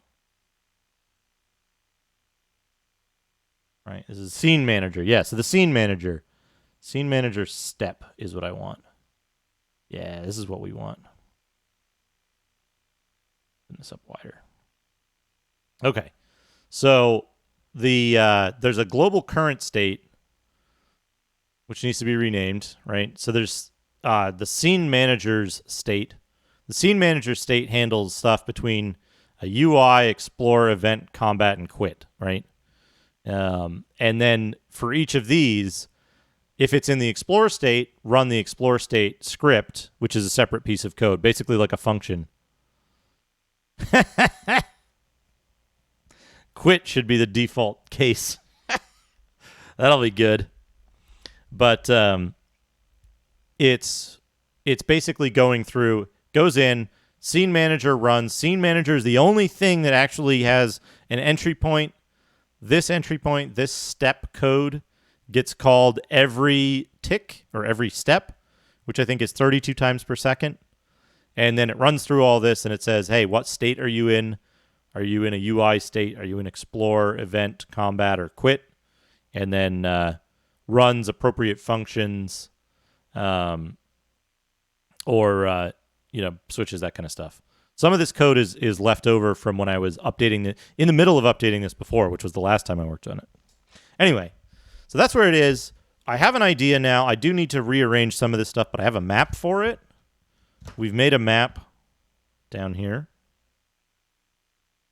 All right, this is scene manager. Yeah, so the scene manager step is what I want. Yeah, this is what we want. Put this up wider. Okay, so there's a global current state which needs to be renamed, right? So there's the scene manager's state. The scene manager state handles stuff between a UI, explore, event, combat, and quit, right? And then for each of these, if it's in the explore state, run the explore state script, which is a separate piece of code, basically like a function. Quit should be the default case. That'll be good. But it's basically going through Goes in, scene manager runs. Scene manager is the only thing that actually has an entry point. This entry point, this step code gets called every tick or every step, which I think is 32 times per second. And then it runs through all this and it says, hey, what state are you in? Are you in a UI state? Are you in Explore, Event, Combat, or Quit? And then runs appropriate functions or switches, that kind of stuff. Some of this code is left over from when I was in the middle of updating this before, which was the last time I worked on it. Anyway, so that's where it is. I have an idea now. I do need to rearrange some of this stuff, but I have a map for it. We've made a map down here.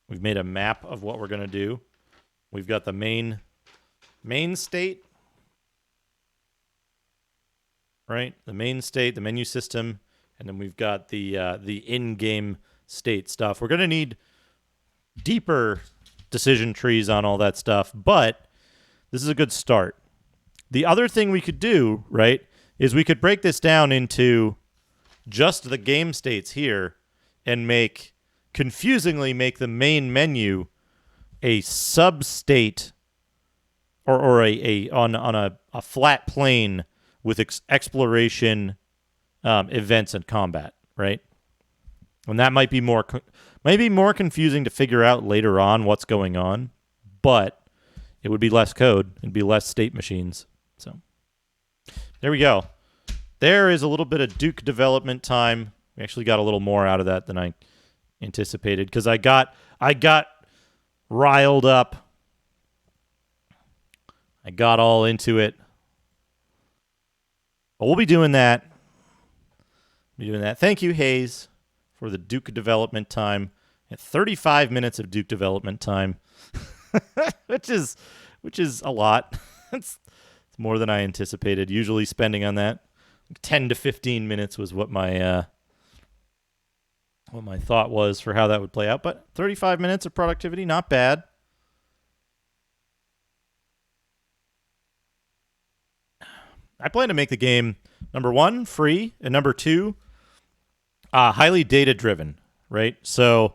We've made a map of what we're going to do. We've got the main state, right? The main state, the menu system, and then we've got the in-game state stuff. We're going to need deeper decision trees on all that stuff, but this is a good start. The other thing we could do, right, is we could break this down into just the game states here and confusingly make the main menu a sub-state or on a flat plane with exploration, events, and combat, right? And that might be more confusing to figure out later on what's going on, but it would be less code. It'd be less state machines. So there we go. There is a little bit of Duke development time. We actually got a little more out of that than I anticipated because I got riled up. I got all into it. But we'll be doing that. Thank you, Hayes, for the Duke development time. At 35 minutes of Duke development time, which is a lot. It's more than I anticipated. Usually spending on that 10 to 15 minutes was what my thought was for how that would play out. But 35 minutes of productivity, not bad. I plan to make the game, number one, free, and number two, highly data-driven, right? So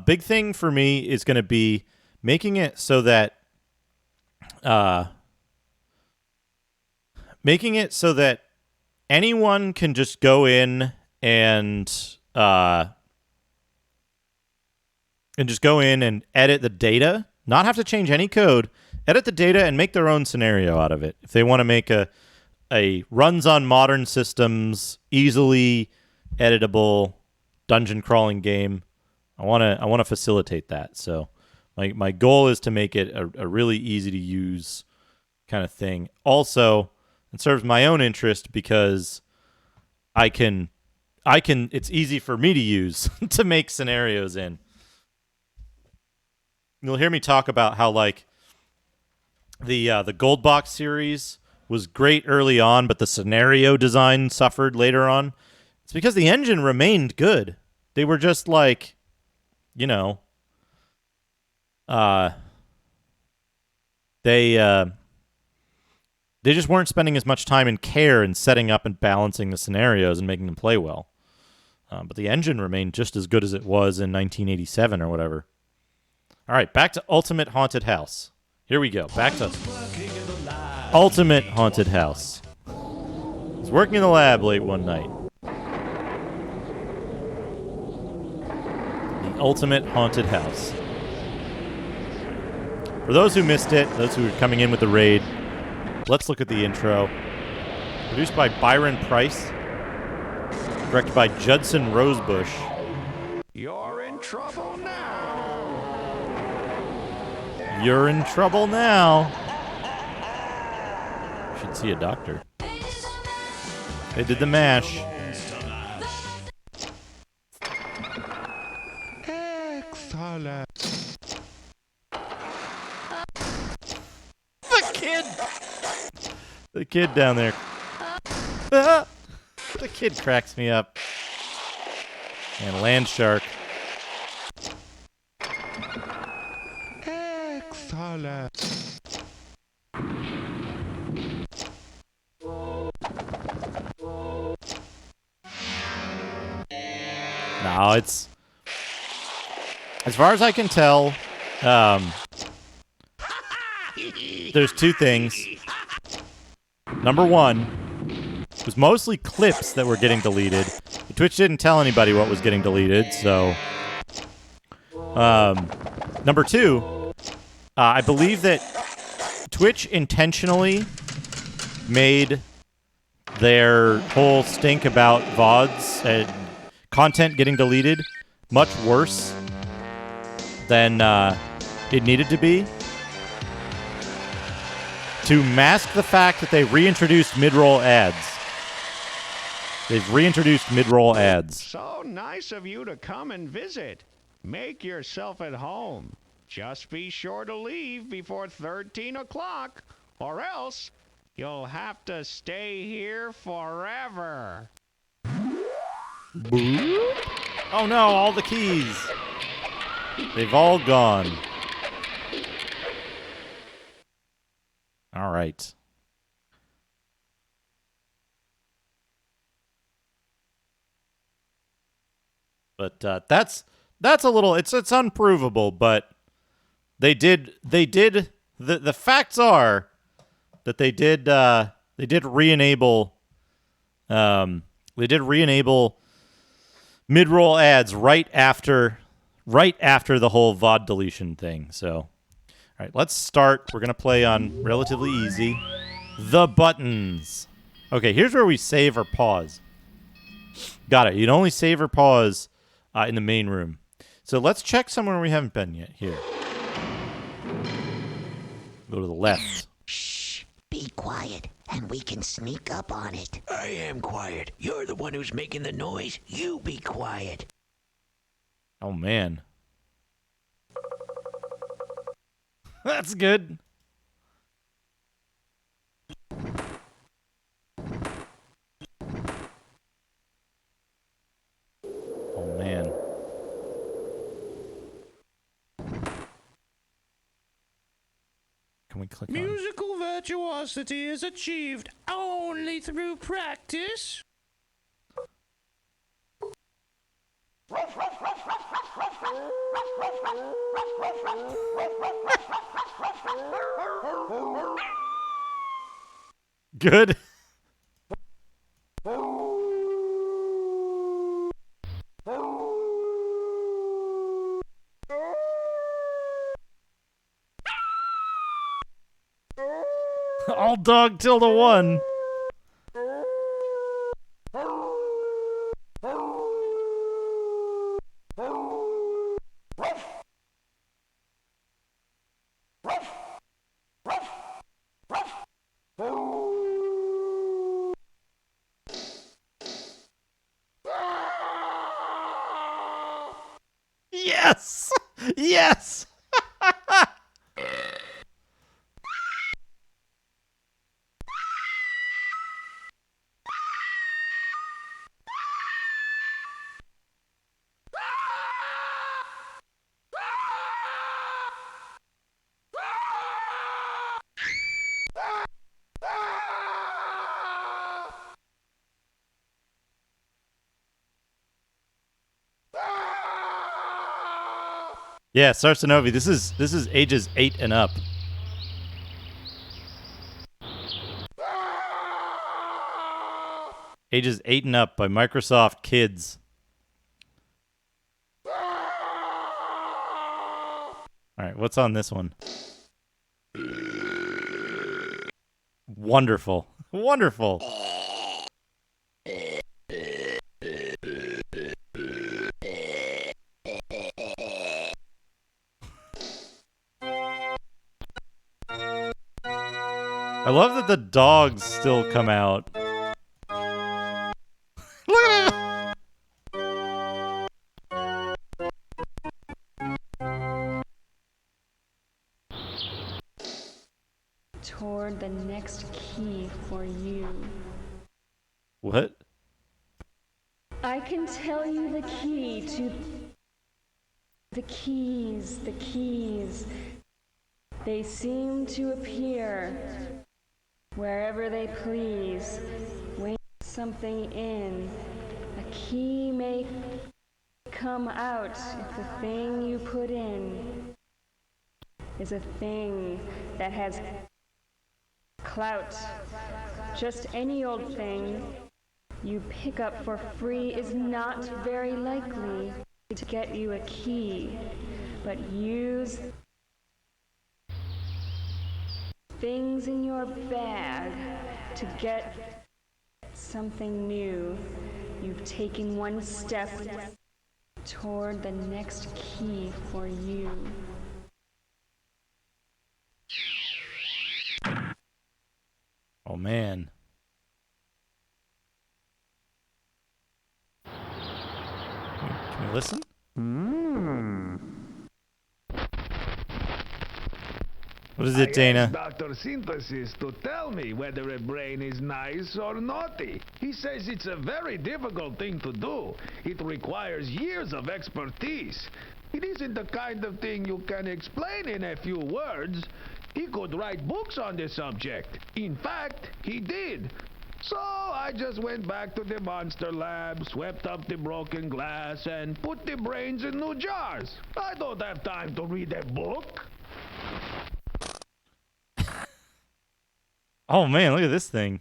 big thing for me is going to be making it so that anyone can just go in and edit the data, not have to change any code, edit the data and make their own scenario out of it. If they want to make a runs on modern systems, easily editable dungeon crawling game, I want to facilitate that. So my goal is to make it a really easy to use kind of thing. Also, it serves my own interest because it's easy for me to use to make scenarios in. You'll hear me talk about how like the Gold Box series was great early on, but the scenario design suffered later on. It's because the engine remained good. They were just like, they just weren't spending as much time and care in setting up and balancing the scenarios and making them play well. But the engine remained just as good as it was in 1987 or whatever. All right, back to Ultimate Haunted House. Here we go. Back to Ultimate Haunted House. I was working in the lab late one night. The Ultimate Haunted House. For those who missed it, those who are coming in with the raid, let's look at the intro. Produced by Byron Price. Directed by Judson Rosebush. You're in trouble now. You're in trouble now. Should see a doctor. They did the mash. Excellent. The kid down there. Ah! The kid cracks me up. And Land Shark. Excellent. No, it's... As far as I can tell, there's two things. Number one, it was mostly clips that were getting deleted. Twitch didn't tell anybody what was getting deleted, so... number two, I believe that Twitch intentionally made their whole stink about VODs and content getting deleted much worse than it needed to be, to mask the fact that they reintroduced mid-roll ads. They've reintroduced mid-roll ads. So nice of you to come and visit. Make yourself at home. Just be sure to leave before 13 o'clock, or else you'll have to stay here forever. Oh no, all the keys. They've all gone. All right. But that's a little, it's unprovable, but they did the facts are that they did re-enable mid-roll ads right after the whole VOD deletion thing. So, all right, let's start. We're going to play on relatively easy. The buttons. Okay, here's where we save or pause. Got it. You can only save or pause in the main room. So let's check somewhere we haven't been yet. Here. Go to the left. Shh. Be quiet, and we can sneak up on it. I am quiet. You're the one who's making the noise. You be quiet. Oh, man. That's good. Oh, man. Can we click on? Musical virtuosity is achieved only through practice. Good. All dog till the one. Yes! Yes! Yeah, Sarsanovi, this is ages 8 and up. Ages 8 and up by Microsoft Kids. Alright, what's on this one? Wonderful. Wonderful. I love that the dogs still come out. Look at it! Toward the next key for you. What? I can tell you the key to... The keys. They seem to appear wherever they please. Wait something in. A key may come out if the thing you put in is a thing that has clout. Just any old thing you pick up for free is not very likely to get you a key, but use things in your bag to get something new. You've taken one step toward the next key for you. Oh, man. Can we listen? What is it, Dana? Dr. Synthesis to tell me whether a brain is nice or naughty. He says it's a very difficult thing to do. It requires years of expertise. It isn't the kind of thing you can explain in a few words. He could write books on the subject. In fact, he did. So I just went back to the monster lab, swept up the broken glass, and put the brains in new jars. I don't have time to read a book. Oh, man, look at this thing.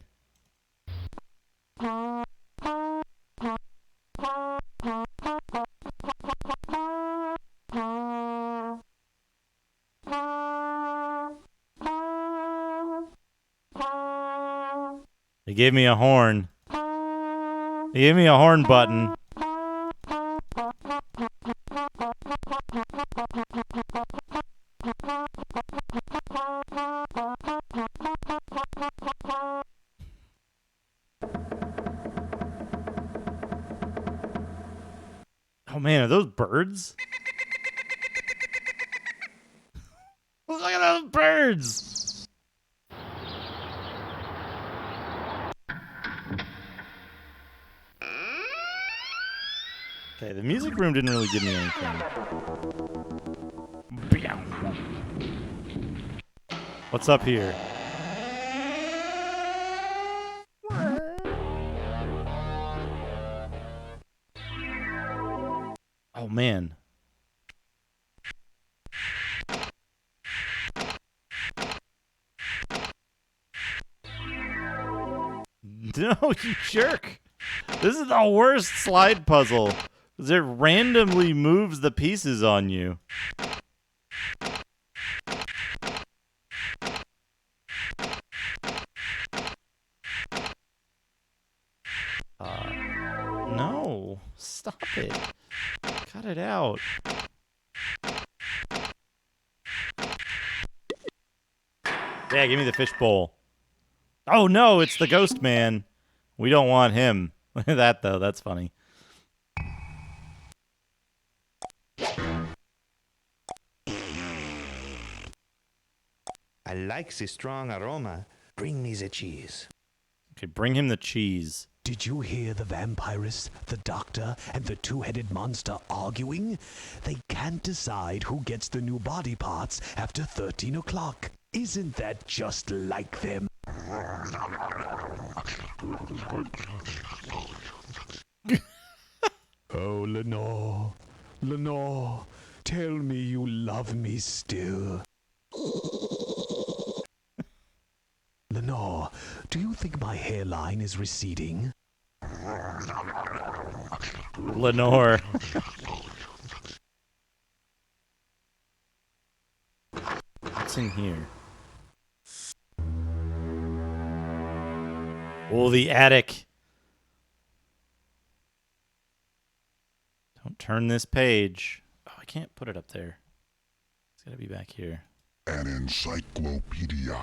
They gave me a horn. They gave me a horn button. Oh man, are those birds? Look at those birds! Okay, the music room didn't really give me anything. What's up here? Oh man. No, you jerk. This is the worst slide puzzle. Because it randomly moves the pieces on you. No. Stop it. Cut it out. Yeah, give me the fishbowl. Oh no, it's the ghost man. We don't want him. Look at that though, that's funny. I like the strong aroma. Bring me the cheese. Okay, bring him the cheese. Did you hear the vampirist, the doctor, and the two-headed monster arguing? They can't decide who gets the new body parts after 13 o'clock. Isn't that just like them? Oh, Lenore, tell me you love me still. Lenore, do you think my hairline is receding? Lenore. What's in here? Oh, the attic. Don't turn this page. Oh, I can't put it up there. It's gotta be back here. An encyclopedia.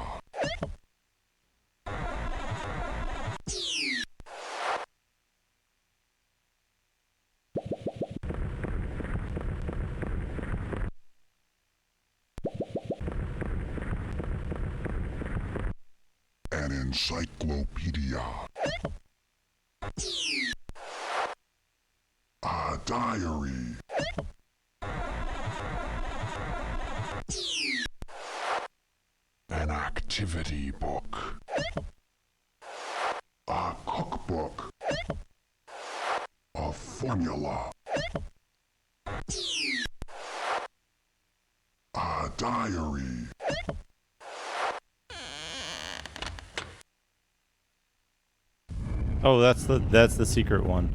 An encyclopedia. A diary. An activity book. A cookbook. A formula. diary. Oh, that's the secret one.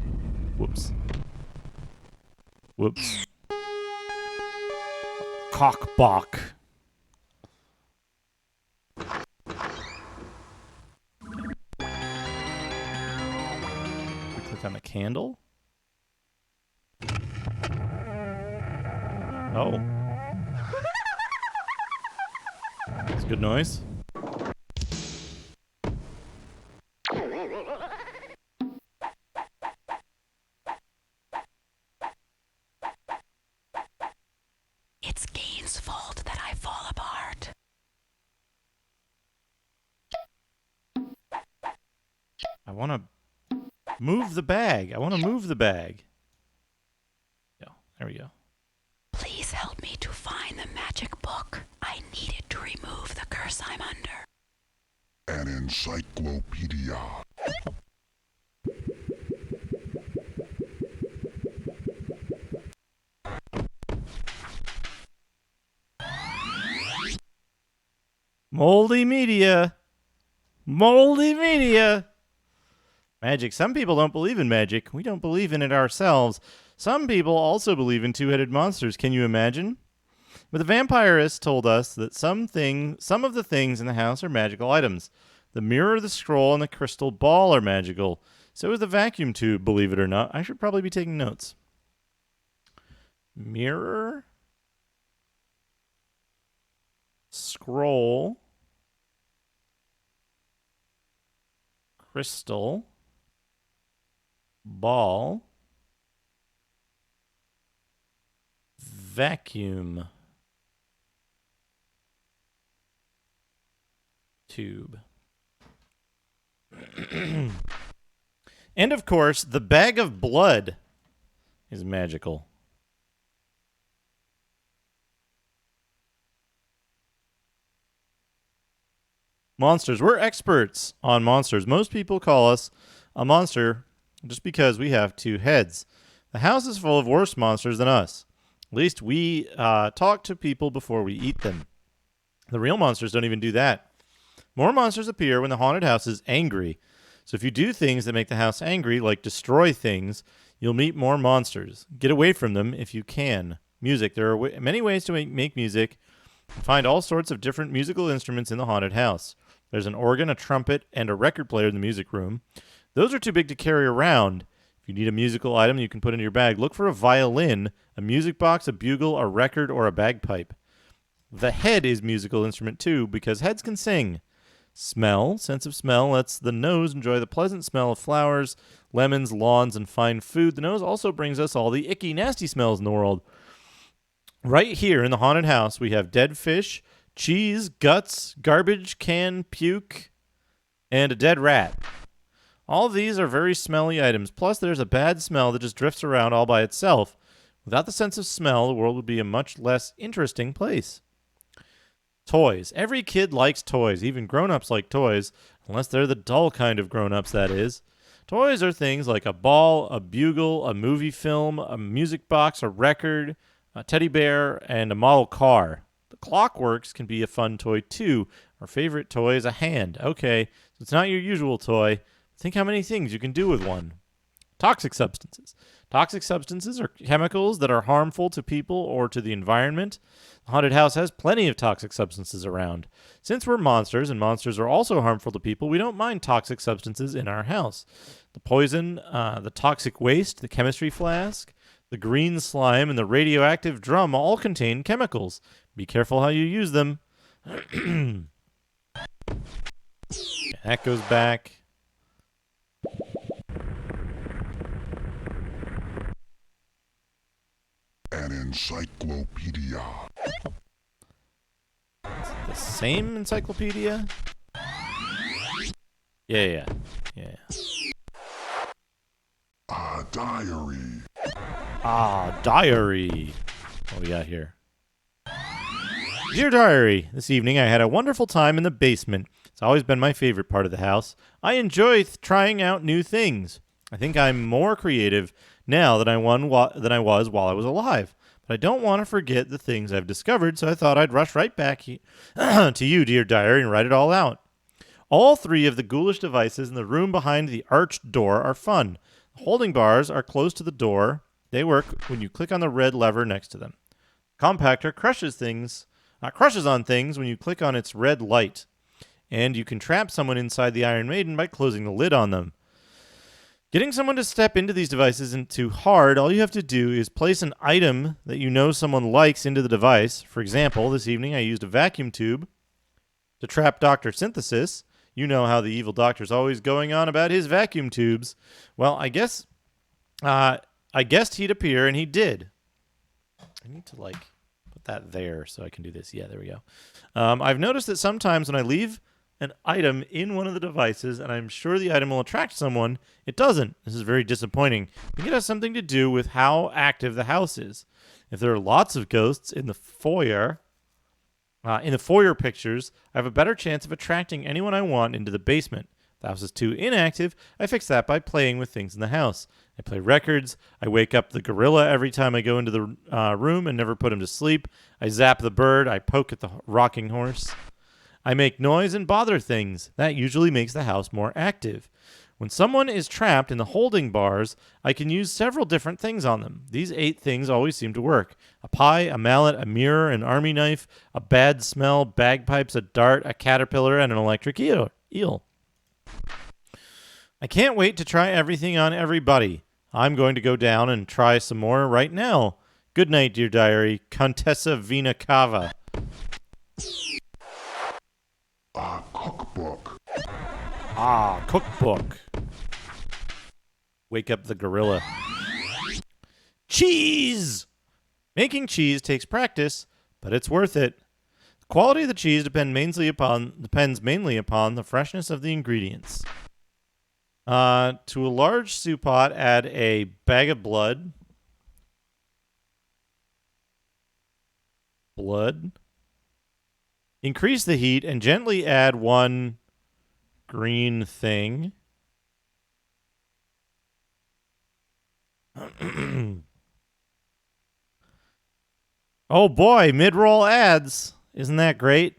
Whoops. Whoops. Cockbach. Click on the candle. Oh. That's a good noise. It's Gahan's fault that I fall apart. I want to move the bag. I want to move the bag. Yeah, there we go. Please help me to find the magic book. I need it to remove the curse I'm under. An encyclopedia. Moldy media. Moldy media. Magic. Some people don't believe in magic. We don't believe in it ourselves. Some people also believe in two-headed monsters. Can you imagine? But the vampirist told us that some of the things in the house are magical items. The mirror, the scroll, and the crystal ball are magical. So is the vacuum tube, believe it or not. I should probably be taking notes. Mirror. Scroll. Crystal. Ball. Vacuum. Tube. And of course, the bag of blood is magical. Monsters. We're experts on monsters. Most people call us a monster just because we have two heads. The house is full of worse monsters than us. At least we talk to people before we eat them. The real monsters don't even do that. More monsters appear when the haunted house is angry. So if you do things that make the house angry, like destroy things, you'll meet more monsters. Get away from them if you can. Music. There are many ways to make music. Find all sorts of different musical instruments in the haunted house. There's an organ, a trumpet, and a record player in the music room. Those are too big to carry around. If you need a musical item you can put in your bag, look for a violin, a music box, a bugle, a record, or a bagpipe. The head is musical instrument too, because heads can sing. Smell. Sense of smell lets the nose enjoy the pleasant smell of flowers, lemons, lawns, and fine food. The nose also brings us all the icky, nasty smells in the world. Right here in the haunted house, we have dead fish, cheese, guts, garbage, can, puke, and a dead rat. All of these are very smelly items. Plus, there's a bad smell that just drifts around all by itself. Without the sense of smell, the world would be a much less interesting place. Toys. Every kid likes toys. Even grown-ups like toys, unless they're the dull kind of grown-ups, that is. Toys are things like a ball, a bugle, a movie film, a music box, a record, a teddy bear, and a model car. The Clockworks can be a fun toy, too. Our favorite toy is a hand. Okay, so it's not your usual toy. Think how many things you can do with one. Toxic substances. Toxic substances are chemicals that are harmful to people or to the environment. The haunted house has plenty of toxic substances around. Since we're monsters, and monsters are also harmful to people, we don't mind toxic substances in our house. The poison, the toxic waste, the chemistry flask, the green slime, and the radioactive drum all contain chemicals. Be careful how you use them. That goes back. An encyclopedia. The same encyclopedia? Yeah. A diary. Diary. What we got here? Dear Diary, this evening I had a wonderful time in the basement. It's always been my favorite part of the house. I enjoy trying out new things. I think I'm more creative now than I was while I was alive. but I don't want to forget the things I've discovered, so I thought I'd rush right back to you, dear diary, and write it all out. All 3 of the ghoulish devices in the room behind the arched door are fun. The holding bars are close to the door. They work when you click on the red lever next to them. Compactor crushes on things when you click on its red light. And you can trap someone inside the Iron Maiden by closing the lid on them. Getting someone to step into these devices isn't too hard. All you have to do is place an item that you know someone likes into the device. For example, this evening I used a vacuum tube to trap Dr. Synthesis. You know how the evil doctor's always going on about his vacuum tubes. Well, I guessed he'd appear, and he did. I need to, put that there so I can do this. Yeah, there we go. I've noticed that sometimes when I leave an item in one of the devices, and I'm sure the item will attract someone, it doesn't. This is very disappointing. I think it has something to do with how active the house is. If there are lots of ghosts in the foyer pictures, I have a better chance of attracting anyone I want into the basement. If the house is too inactive, I fix that by playing with things in the house. I play records. I wake up the gorilla every time I go into the room and never put him to sleep. I zap the bird. I poke at the rocking horse. I make noise and bother things. That usually makes the house more active. When someone is trapped in the holding bars, I can use several different things on them. These 8 things always seem to work. A pie, a mallet, a mirror, an army knife, a bad smell, bagpipes, a dart, a caterpillar, and an electric eel. I can't wait to try everything on everybody. I'm going to go down and try some more right now. Good night, dear diary. Contessa Vina Cava. Cookbook. Cookbook. Wake up the gorilla. Cheese! Making cheese takes practice, but it's worth it. The quality of the cheese depends mainly upon the freshness of the ingredients. To a large stew pot, add a bag of blood. Increase the heat and gently add 1 green thing. Oh boy, mid-roll ads. Isn't that great?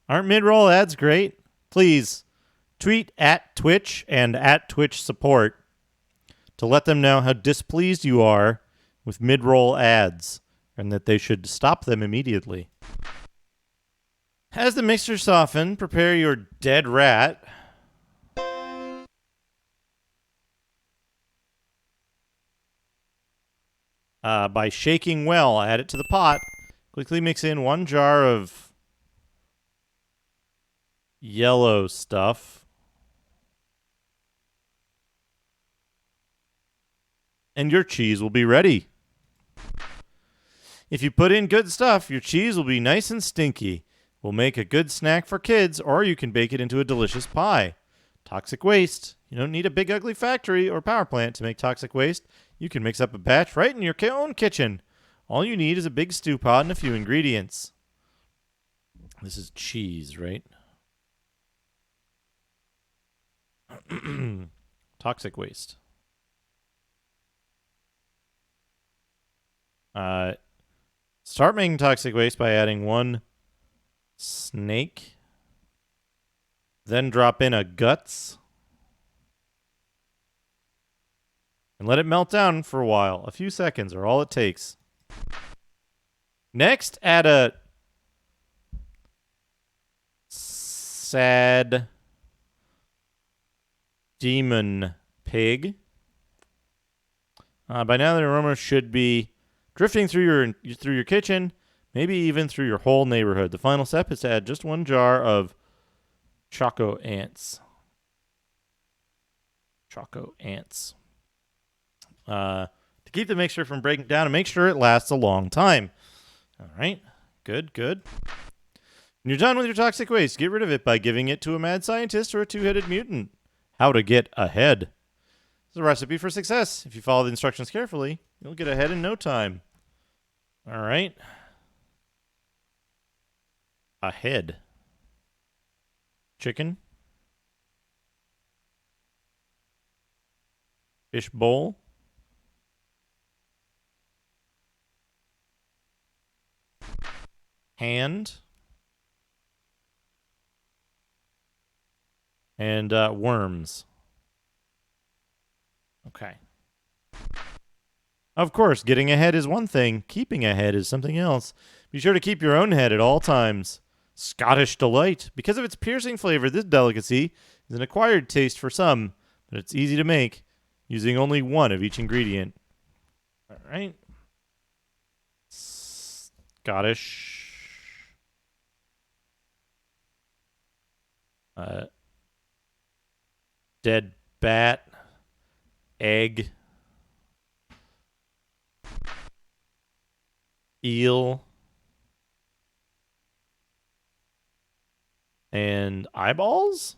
Aren't mid-roll ads great? Please tweet at Twitch and at Twitch support to let them know how displeased you are with mid-roll ads and that they should stop them immediately. As the mixture softens, prepare your dead rat. By shaking well, add it to the pot. Quickly mix in 1 jar of yellow stuff. And your cheese will be ready. If you put in good stuff, your cheese will be nice and stinky. Will make a good snack for kids, or you can bake it into a delicious pie. Toxic waste. You don't need a big ugly factory or power plant to make toxic waste. You can mix up a batch right in your own kitchen. All you need is a big stew pot and a few ingredients. This is cheese, right? Toxic waste. Start making toxic waste by adding 1 snake. Then drop in a guts. And let it melt down for a while. A few seconds are all it takes. Next, add a sad demon pig. By now, the aroma should be drifting through your kitchen, maybe even through your whole neighborhood. The final step is to add just 1 jar of Choco Ants. To keep the mixture from breaking down and make sure it lasts a long time. All right. Good. When you're done with your toxic waste, get rid of it by giving it to a mad scientist or a 2-headed mutant. How to get ahead. This is a recipe for success. If you follow the instructions carefully, you'll get ahead in no time. All right. Ahead. Chicken. Fish bowl. hand, and worms. Okay. Of course, getting ahead is one thing. Keeping ahead is something else. Be sure to keep your own head at all times. Scottish Delight. Because of its piercing flavor, this delicacy is an acquired taste for some, but it's easy to make using only one of each ingredient. All right. Scottish. Dead bat. Egg. Eel. And eyeballs?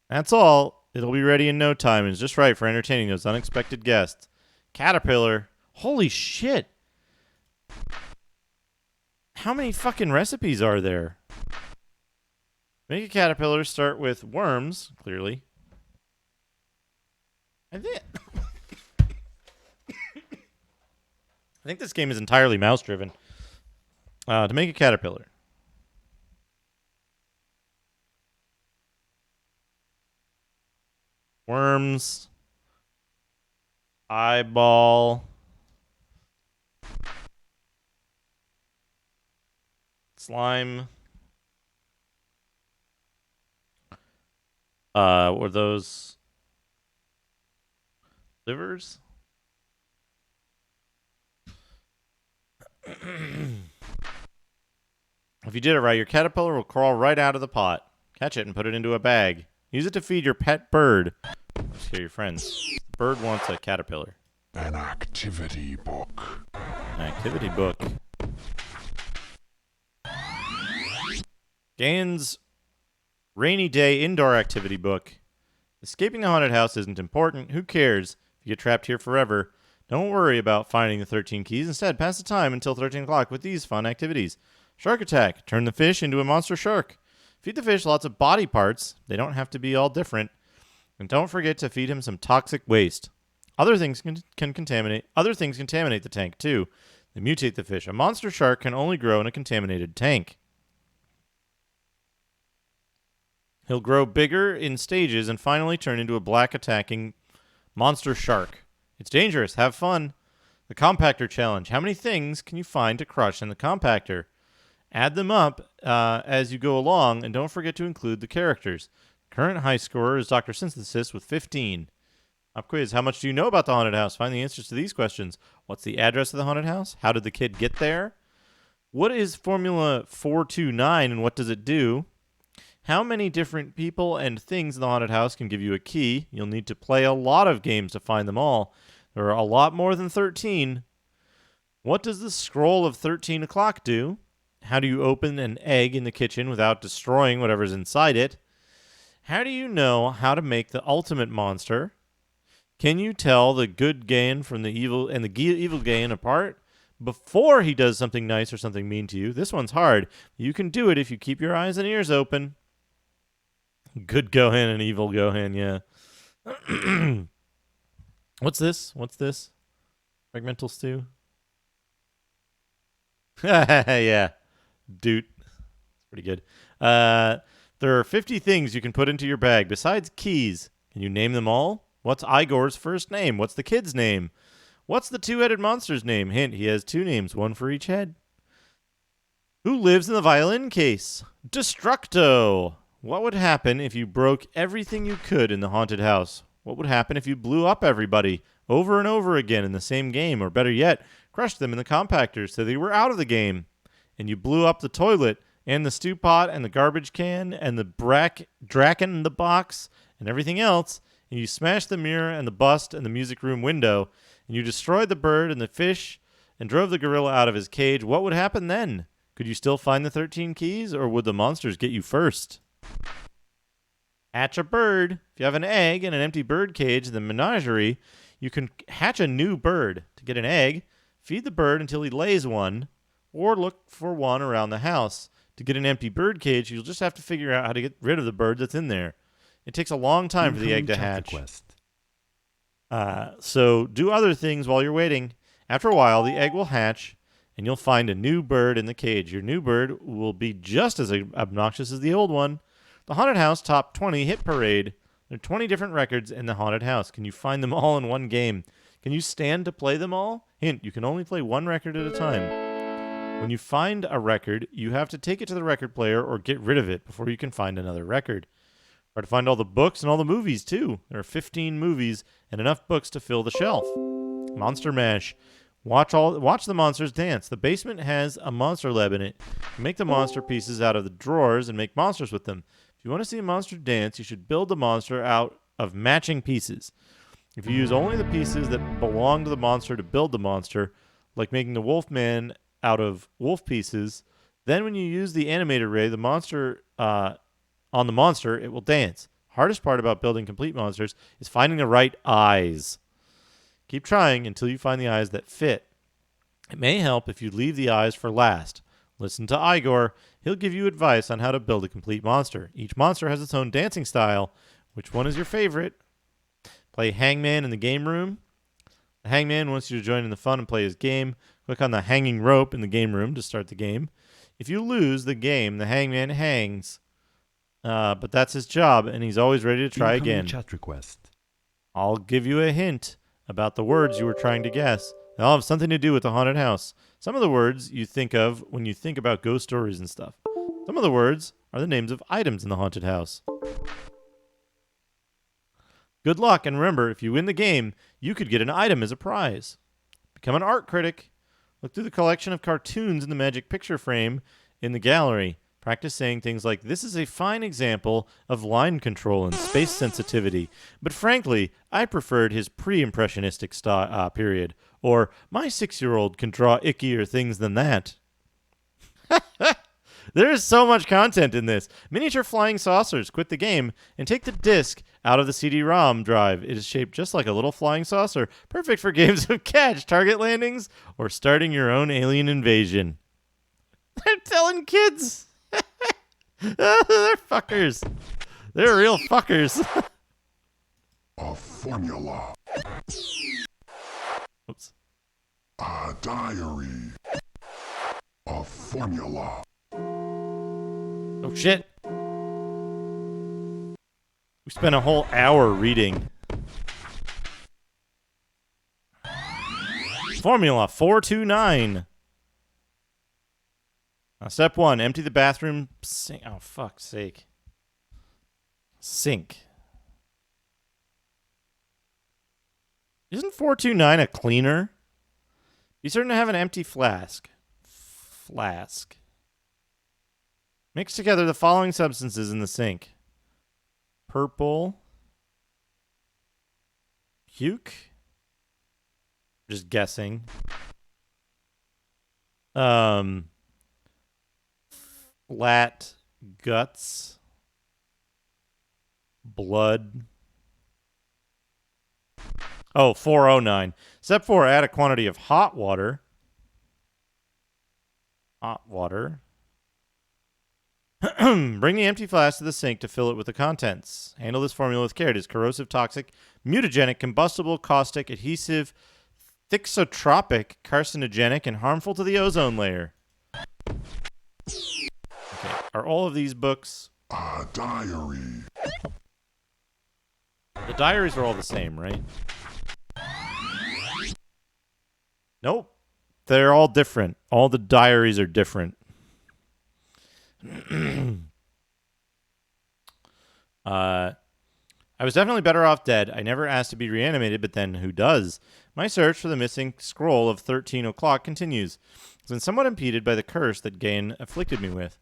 That's all. It'll be ready in no time and is just right for entertaining those unexpected guests. Caterpillar. Holy shit. How many fucking recipes are there? Make a caterpillar start with worms, clearly. I think this game is entirely mouse-driven. To make a caterpillar. Worms. Eyeball. Slime. Were those livers? If you did it right, your caterpillar will crawl right out of the pot. Catch it and put it into a bag. Use it to feed your pet bird. Scare your friends. The bird wants a caterpillar. An activity book. An activity book. Gahan's rainy day indoor activity book. Escaping the haunted house isn't important. Who cares if you get trapped here forever? Don't worry about finding the 13 keys. Instead, pass the time until 13 o'clock with these fun activities. Shark attack. Turn the fish into a monster shark. Feed the fish lots of body parts. They don't have to be all different. And don't forget to feed him some toxic waste. Other things can contaminate. Other things contaminate the tank too. They mutate the fish. A monster shark can only grow in a contaminated tank. He'll grow bigger in stages and finally turn into a black attacking monster shark. It's dangerous. Have fun. The compactor challenge. How many things can you find to crush in the compactor? Add them up as you go along, and don't forget to include the characters. Current high scorer is Dr. Synthesis with 15. Up quiz. How much do you know about the haunted house? Find the answers to these questions. What's the address of the haunted house? How did the kid get there? What is Formula 429 and what does it do? How many different people and things in the haunted house can give you a key? You'll need to play a lot of games to find them all. There are a lot more than 13. What does the scroll of 13 o'clock do? How do you open an egg in the kitchen without destroying whatever's inside it? How do you know how to make the ultimate monster? Can you tell the good Gahan from the evil and the evil Gahan apart before he does something nice or something mean to you? This one's hard. You can do it if you keep your eyes and ears open. Good Gohan and evil Gohan, yeah. What's this? What's this? Fragmental stew? Yeah. Dude. Pretty good. There are 50 things you can put into your bag besides keys. Can you name them all? What's Igor's first name? What's the kid's name? What's the two-headed monster's name? Hint, he has two names, one for each head. Who lives in the violin case? Destructo. What would happen if you broke everything you could in the haunted house? What would happen if you blew up everybody over and over again in the same game? Or better yet, crushed them in the compactors so they were out of the game. And you blew up the toilet and the stew pot and the garbage can and the Draken in the box and everything else. And you smashed the mirror and the bust and the music room window. And you destroyed the bird and the fish and drove the gorilla out of his cage. What would happen then? Could you still find the 13 keys, or would the monsters get you first? Hatch a bird. If you have an egg and an empty bird cage in the menagerie, you can hatch a new bird. To get an egg, feed the bird until he lays one, or look for one around the house. To get an empty bird cage, you'll just have to figure out how to get rid of the bird that's in there. It takes a long time for the egg to hatch. So do other things while you're waiting. After a while, the egg will hatch, and you'll find a new bird in the cage. Your new bird will be just as obnoxious as the old one. The Haunted House Top 20 Hit Parade. There are 20 different records in the Haunted House. Can you find them all in one game? Can you stand to play them all? Hint, you can only play one record at a time. When you find a record, you have to take it to the record player or get rid of it before you can find another record. Try to find all the books and all the movies, too. There are 15 movies and enough books to fill the shelf. Monster Mash. Watch the monsters dance. The basement has a monster lab in it. You make the monster pieces out of the drawers and make monsters with them. If you want to see a monster dance, you should build the monster out of matching pieces. If you use only the pieces that belong to the monster to build the monster, like making the wolf man out of wolf pieces, then when you use the animator ray, the monster on the monster, it will dance. Hardest part about building complete monsters is finding the right eyes. Keep trying until you find the eyes that fit. It may help if you leave the eyes for last. Listen to Igor. He'll give you advice on how to build a complete monster. Each monster has its own dancing style. Which one is your favorite? Play Hangman in the game room. The Hangman wants you to join in the fun and play his game. Click on the hanging rope in the game room to start the game. If you lose the game, the Hangman hangs. But that's his job, and he's always ready to try again. Chat request. I'll give you a hint about the words you were trying to guess. They'll have something to do with the haunted house. Some of the words you think of when you think about ghost stories and stuff. Some of the words are the names of items in the haunted house. Good luck, and remember, if you win the game, you could get an item as a prize. Become an art critic. Look through the collection of cartoons in the magic picture frame in the gallery. Practice saying things like, "This is a fine example of line control and space sensitivity, but frankly, I preferred his pre-impressionistic period," or "My 6-year-old can draw ickier things than that." There is so much content in this. Miniature flying saucers. Quit the game and take the disc out of the CD-ROM drive. It is shaped just like a little flying saucer, perfect for games of catch, target landings, or starting your own alien invasion. They're telling kids. They're fuckers. They're real fuckers. A formula. Oops. A diary. A formula. Oh, shit. We spent a whole hour reading. Formula 429. Step 1, empty the bathroom sink. Oh, fuck's sake. Sink. Isn't 429 a cleaner? Be certain to have an empty flask. Mix together the following substances in the sink. Purple. Puke. Just guessing. Flat guts. Blood. Oh, 409. Step 4, add a quantity of hot water. Bring the empty flask to the sink to fill it with the contents. Handle this formula with care. It is corrosive, toxic, mutagenic, combustible, caustic, adhesive, thixotropic, carcinogenic, and harmful to the ozone layer. Okay, are all of these books... A diary. The diaries are all the same, right? Nope. They're all different. All the diaries are different. I was definitely better off dead. I never asked to be reanimated, but then who does? My search for the missing scroll of 13 o'clock continues. It's been somewhat impeded by the curse that Gahan afflicted me with.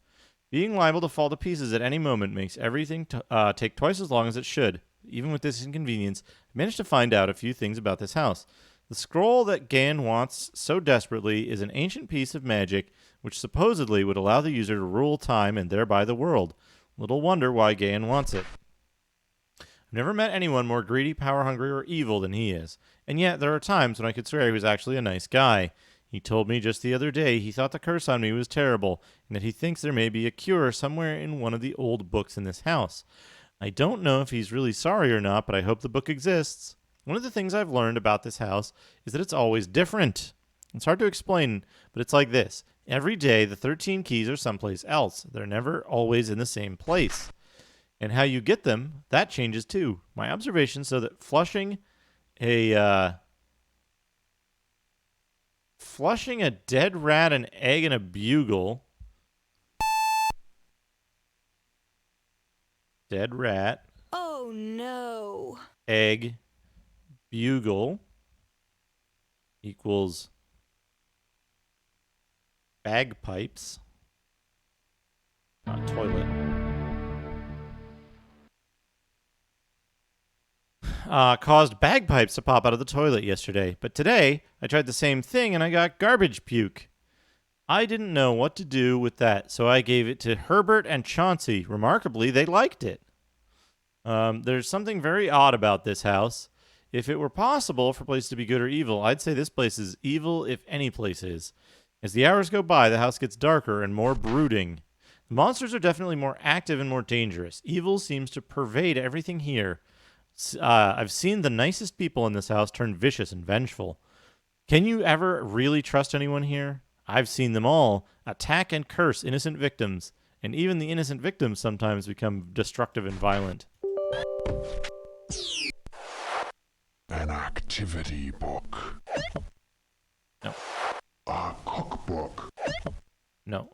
Being liable to fall to pieces at any moment makes everything take twice as long as it should. Even with this inconvenience, I managed to find out a few things about this house. The scroll that Gahan wants so desperately is an ancient piece of magic which supposedly would allow the user to rule time and thereby the world. Little wonder why Gahan wants it. I've never met anyone more greedy, power-hungry, or evil than he is. And yet, there are times when I could swear he was actually a nice guy. He told me just the other day he thought the curse on me was terrible, and that he thinks there may be a cure somewhere in one of the old books in this house. I don't know if he's really sorry or not, but I hope the book exists. One of the things I've learned about this house is that it's always different. It's hard to explain, but it's like this. Every day, the 13 keys are someplace else. They're never always in the same place. And how you get them, that changes too. My observation so that flushing a dead rat, an egg, and a bugle. Dead rat. Oh no. Egg. Bugle. Equals bagpipes. Not toilet. Caused bagpipes to pop out of the toilet yesterday. But today, I tried the same thing and I got garbage puke. I didn't know what to do with that, so I gave it to Herbert and Chauncey. Remarkably, they liked it. There's something very odd about this house. If it were possible for a place to be good or evil, I'd say this place is evil if any place is. As the hours go by, the house gets darker and more brooding. The monsters are definitely more active and more dangerous. Evil seems to pervade everything here. I've seen the nicest people in this house turn vicious and vengeful. Can you ever really trust anyone here? I've seen them all attack and curse innocent victims, and even the innocent victims sometimes become destructive and violent. An activity book. No. A cookbook. No.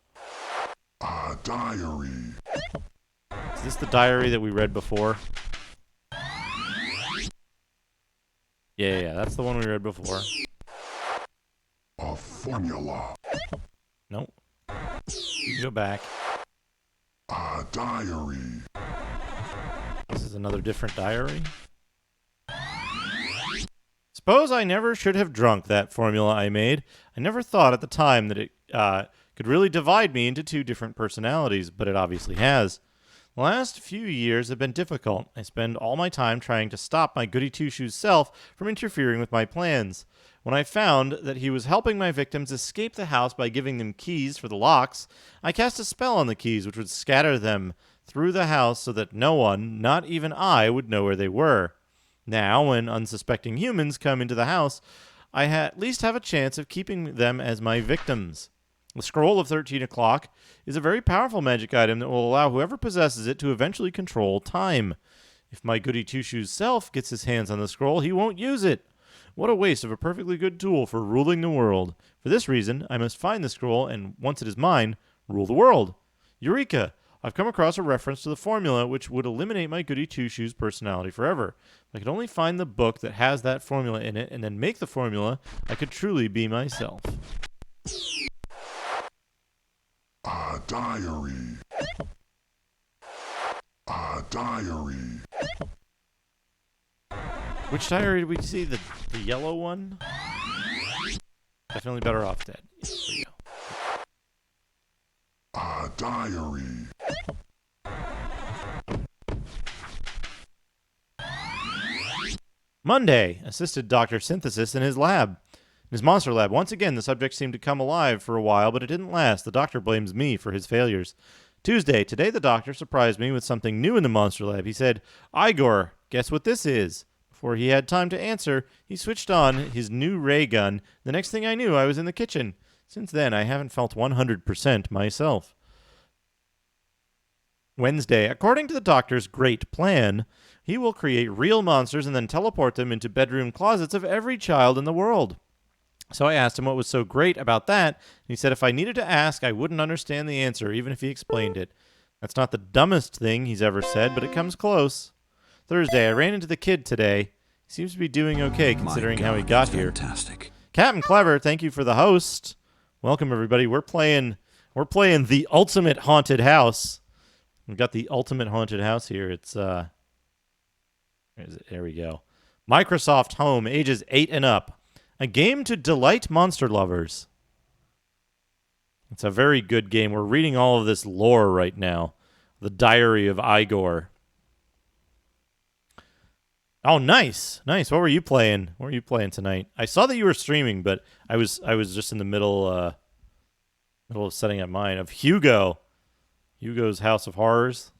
A diary. Is this the diary that we read before? Yeah, that's the one we read before. A formula. Nope. You can go back. A diary. This is another different diary. Suppose I never should have drunk that formula I made. I never thought at the time that it could really divide me into two different personalities, but it obviously has. The last few years have been difficult. I spend all my time trying to stop my goody two-shoes self from interfering with my plans. When I found that he was helping my victims escape the house by giving them keys for the locks, I cast a spell on the keys which would scatter them through the house so that no one, not even I, would know where they were. Now, when unsuspecting humans come into the house, I at least have a chance of keeping them as my victims. The Scroll of 13 O'Clock is a very powerful magic item that will allow whoever possesses it to eventually control time. If my goody two-shoes self gets his hands on the scroll, he won't use it. What a waste of a perfectly good tool for ruling the world. For this reason, I must find the scroll and, once it is mine, rule the world. Eureka! I've come across a reference to the formula which would eliminate my goody two-shoes personality forever. If I could only find the book that has that formula in it and then make the formula, I could truly be myself. A diary. A diary. Which diary did we see? The yellow one? Definitely better off dead. There we go. A diary. Monday, assisted Dr. Synthesis in his lab. In his monster lab, once again, the subject seemed to come alive for a while, but it didn't last. The doctor blames me for his failures. Tuesday, today the doctor surprised me with something new in the monster lab. He said, Igor, guess what this is? Before he had time to answer, he switched on his new ray gun. The next thing I knew, I was in the kitchen. Since then, I haven't felt 100% myself. Wednesday, according to the doctor's great plan, he will create real monsters and then teleport them into bedroom closets of every child in the world. So I asked him what was so great about that, and he said if I needed to ask, I wouldn't understand the answer, even if he explained it. That's not the dumbest thing he's ever said, but it comes close. Thursday, I ran into the kid today. He seems to be doing okay, considering how he got here. Fantastic. Captain Clever, thank you for the host. Welcome, everybody. We're playing the ultimate haunted house. We've got the ultimate haunted house here. It's, where is it? There we go. Microsoft Home, ages 8 and up. A game to delight monster lovers. It's a very good game. We're reading all of this lore right now. The Diary of Igor. Oh, nice. Nice. What were you playing? What were you playing tonight? I saw that you were streaming, but I was just in the middle of setting up mine. Of Hugo's House of Horrors.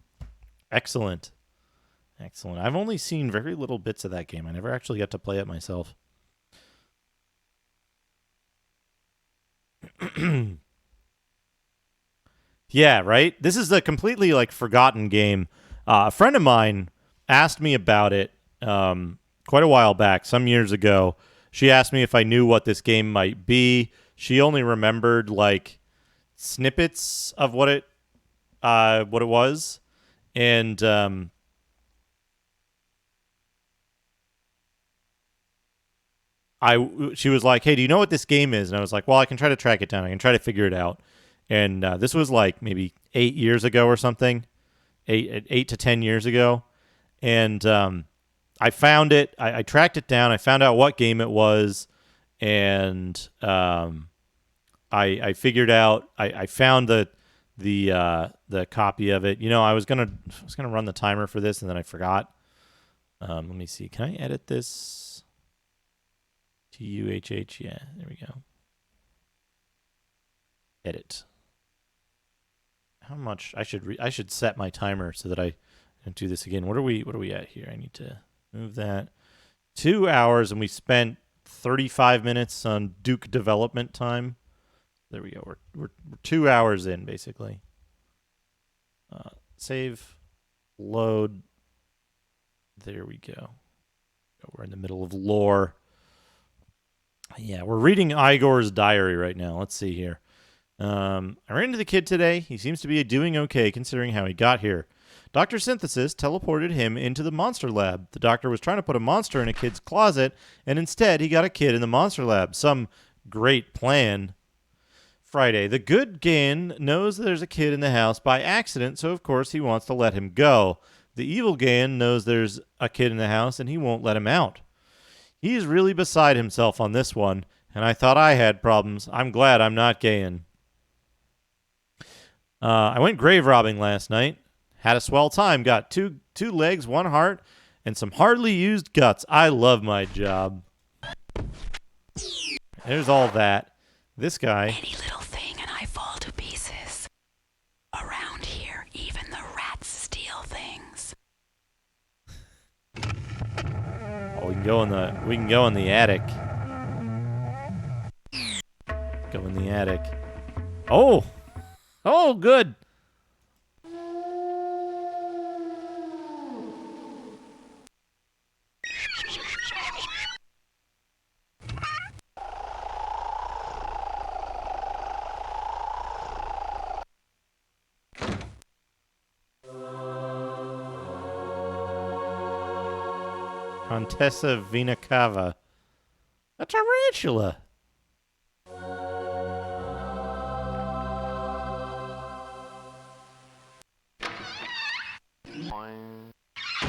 Excellent. Excellent. I've only seen very little bits of that game. I never actually got to play it myself. Yeah, right? This is a completely, like, forgotten game. A friend of mine asked me about it quite a while back, some years ago. She asked me if I knew what this game might be. She only remembered, like, snippets of what it was. And she was like, hey, do you know what this game is? And I was like, well, I can try to track it down. I can try to figure it out. And this was like maybe 8 years ago or something, 8 to 10 years ago. And I found it. I tracked it down. I found out what game it was. And I figured out, I found the copy of it. You know, I was gonna run the timer for this, and then I forgot. Let me see. Can I edit this? TUHH. Yeah, there we go. Edit. How much I should set my timer so that I don't do this again. What are we at here? I need to move that. 2 hours, and we spent 35 minutes on Duke development time. There we go. We're 2 hours in, basically. Save, load. There we go. We're in the middle of lore. Yeah, we're reading Igor's diary right now. Let's see here. I ran into the kid today. He seems to be doing okay considering how he got here. Dr. Synthesis teleported him into the monster lab. The doctor was trying to put a monster in a kid's closet, and instead he got a kid in the monster lab. Some great plan. Friday. The good Gahan knows there's a kid in the house by accident, so of course he wants to let him go. The evil Gahan knows there's a kid in the house, and he won't let him out. He's really beside himself on this one, and I thought I had problems. I'm glad I'm not Gahan. I went grave robbing last night. Had a swell time. Got two legs, 1 heart, and some hardly used guts. I love my job. There's all that. This guy. Any little thing and I fall to pieces. Around here, even the rats steal things. Oh, we can go in the attic. Go in the attic. Oh, good. Contessa Vinacava. A tarantula.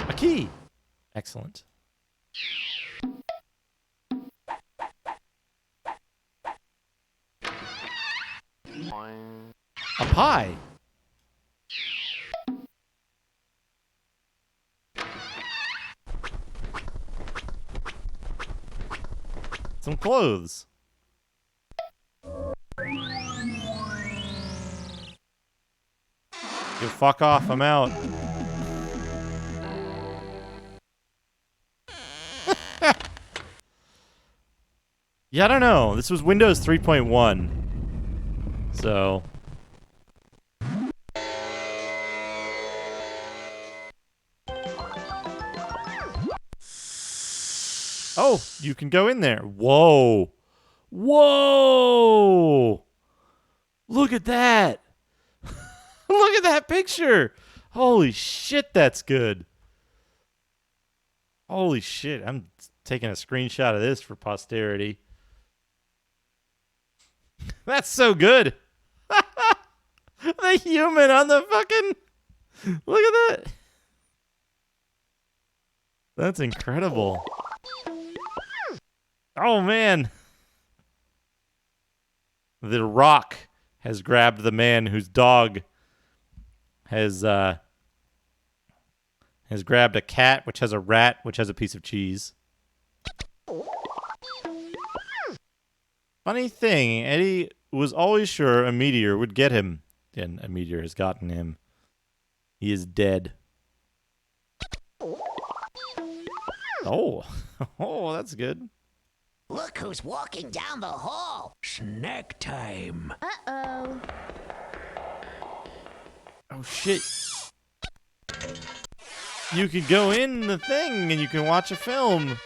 A key. Excellent. A pie. Some clothes. You fuck off, I'm out. Yeah, I don't know. This was Windows 3.1. So. Oh, you can go in there. Whoa. Whoa. Look at that. Look at that picture. Holy shit, that's good. Holy shit. I'm taking a screenshot of this for posterity. That's so good. The human on the fucking... Look at that. That's incredible. Oh, man. The Rock has grabbed the man whose dog has grabbed a cat, which has a rat, which has a piece of cheese. Funny thing, Eddie was always sure a meteor would get him. And a meteor has gotten him. He is dead. Oh, oh, that's good. Look who's walking down the hall. Snack time. Uh-oh. Oh, shit. You could go in the thing and you can watch a film.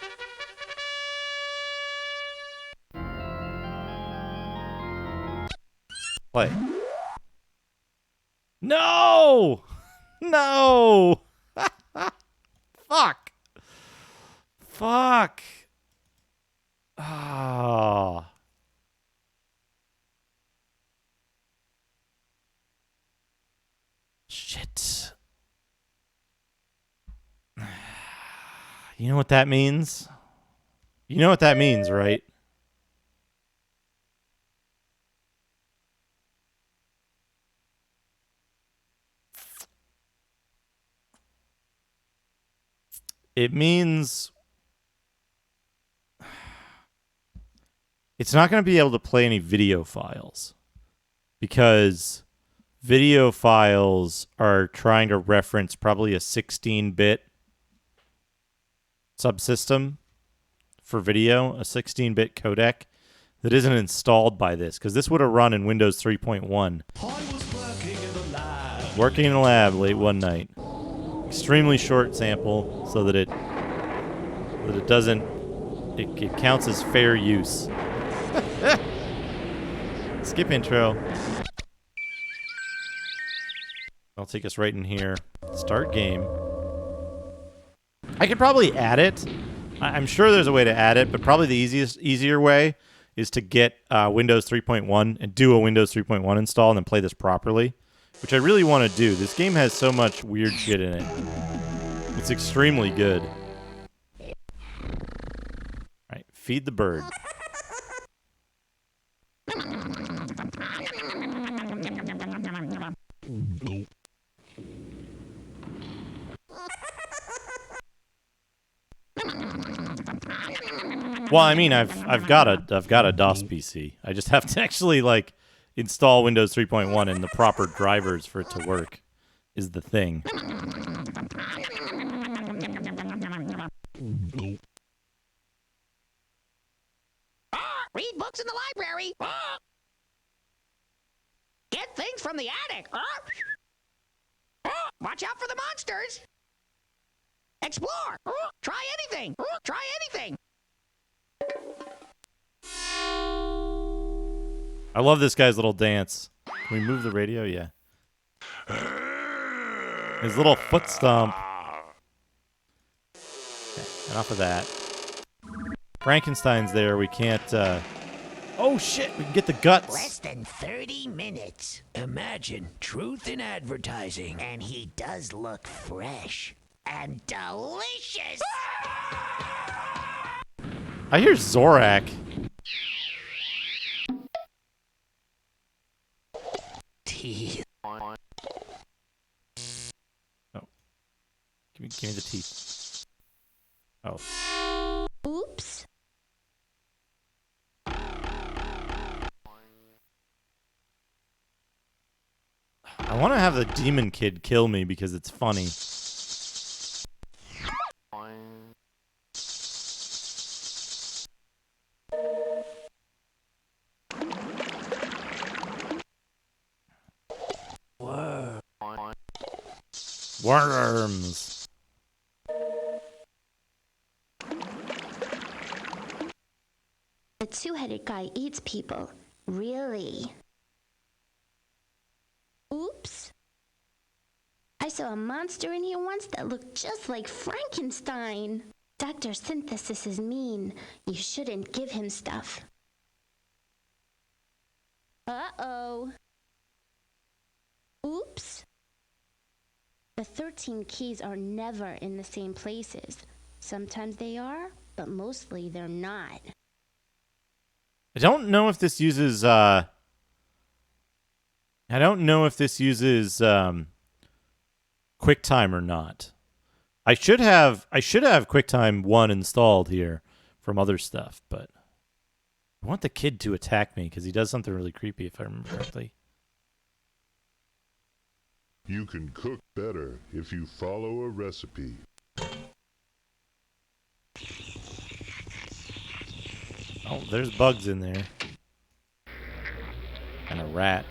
Play. No! No! Fuck. Fuck. Ah. Shit. You know what that means? You know what that means, right? It means it's not going to be able to play any video files because video files are trying to reference probably a 16-bit subsystem for video, a 16-bit codec that isn't installed by this because this would have run in Windows 3.1. Working in a lab late one night. Extremely short sample so that it doesn't it counts as fair use. Skip intro. I'll take us right in here. Start game. I could probably add it. I'm sure there's a way to add it, but probably the easier way is to get Windows 3.1 and do a Windows 3.1 install and then play this properly, which I really want to do. This game has so much weird shit in it. It's extremely good. All right, feed the bird. Well, I mean, I've got a DOS PC. I just have to actually like install Windows 3.1 and the proper drivers for it to work is the thing. Read books in the library. Get things from the attic. Watch out for the monsters. Explore. Try anything. Try anything. I love this guy's little dance. Can we move the radio? Yeah. His little foot stomp. Okay, enough of that. Frankenstein's there. We can't... Oh, shit. We can get the guts. Less than 30 minutes. Imagine truth in advertising. And he does look fresh and delicious. I hear Zorak. Teeth. Oh. Give me the teeth. Oh. Oops. I want to have the demon kid kill me because it's funny. Worms. The two-headed guy eats people. Really? Oops. I saw a monster in here once that looked just like Frankenstein. Dr. Synthesis is mean. You shouldn't give him stuff. Uh-oh. Oops. The 13 keys are never in the same places. Sometimes they are, but mostly they're not. I don't know if this uses QuickTime or not. I should have QuickTime 1 installed here from other stuff, but I want the kid to attack me because he does something really creepy if I remember correctly. You can cook better if you follow a recipe. Oh, there's bugs in there. And a rat.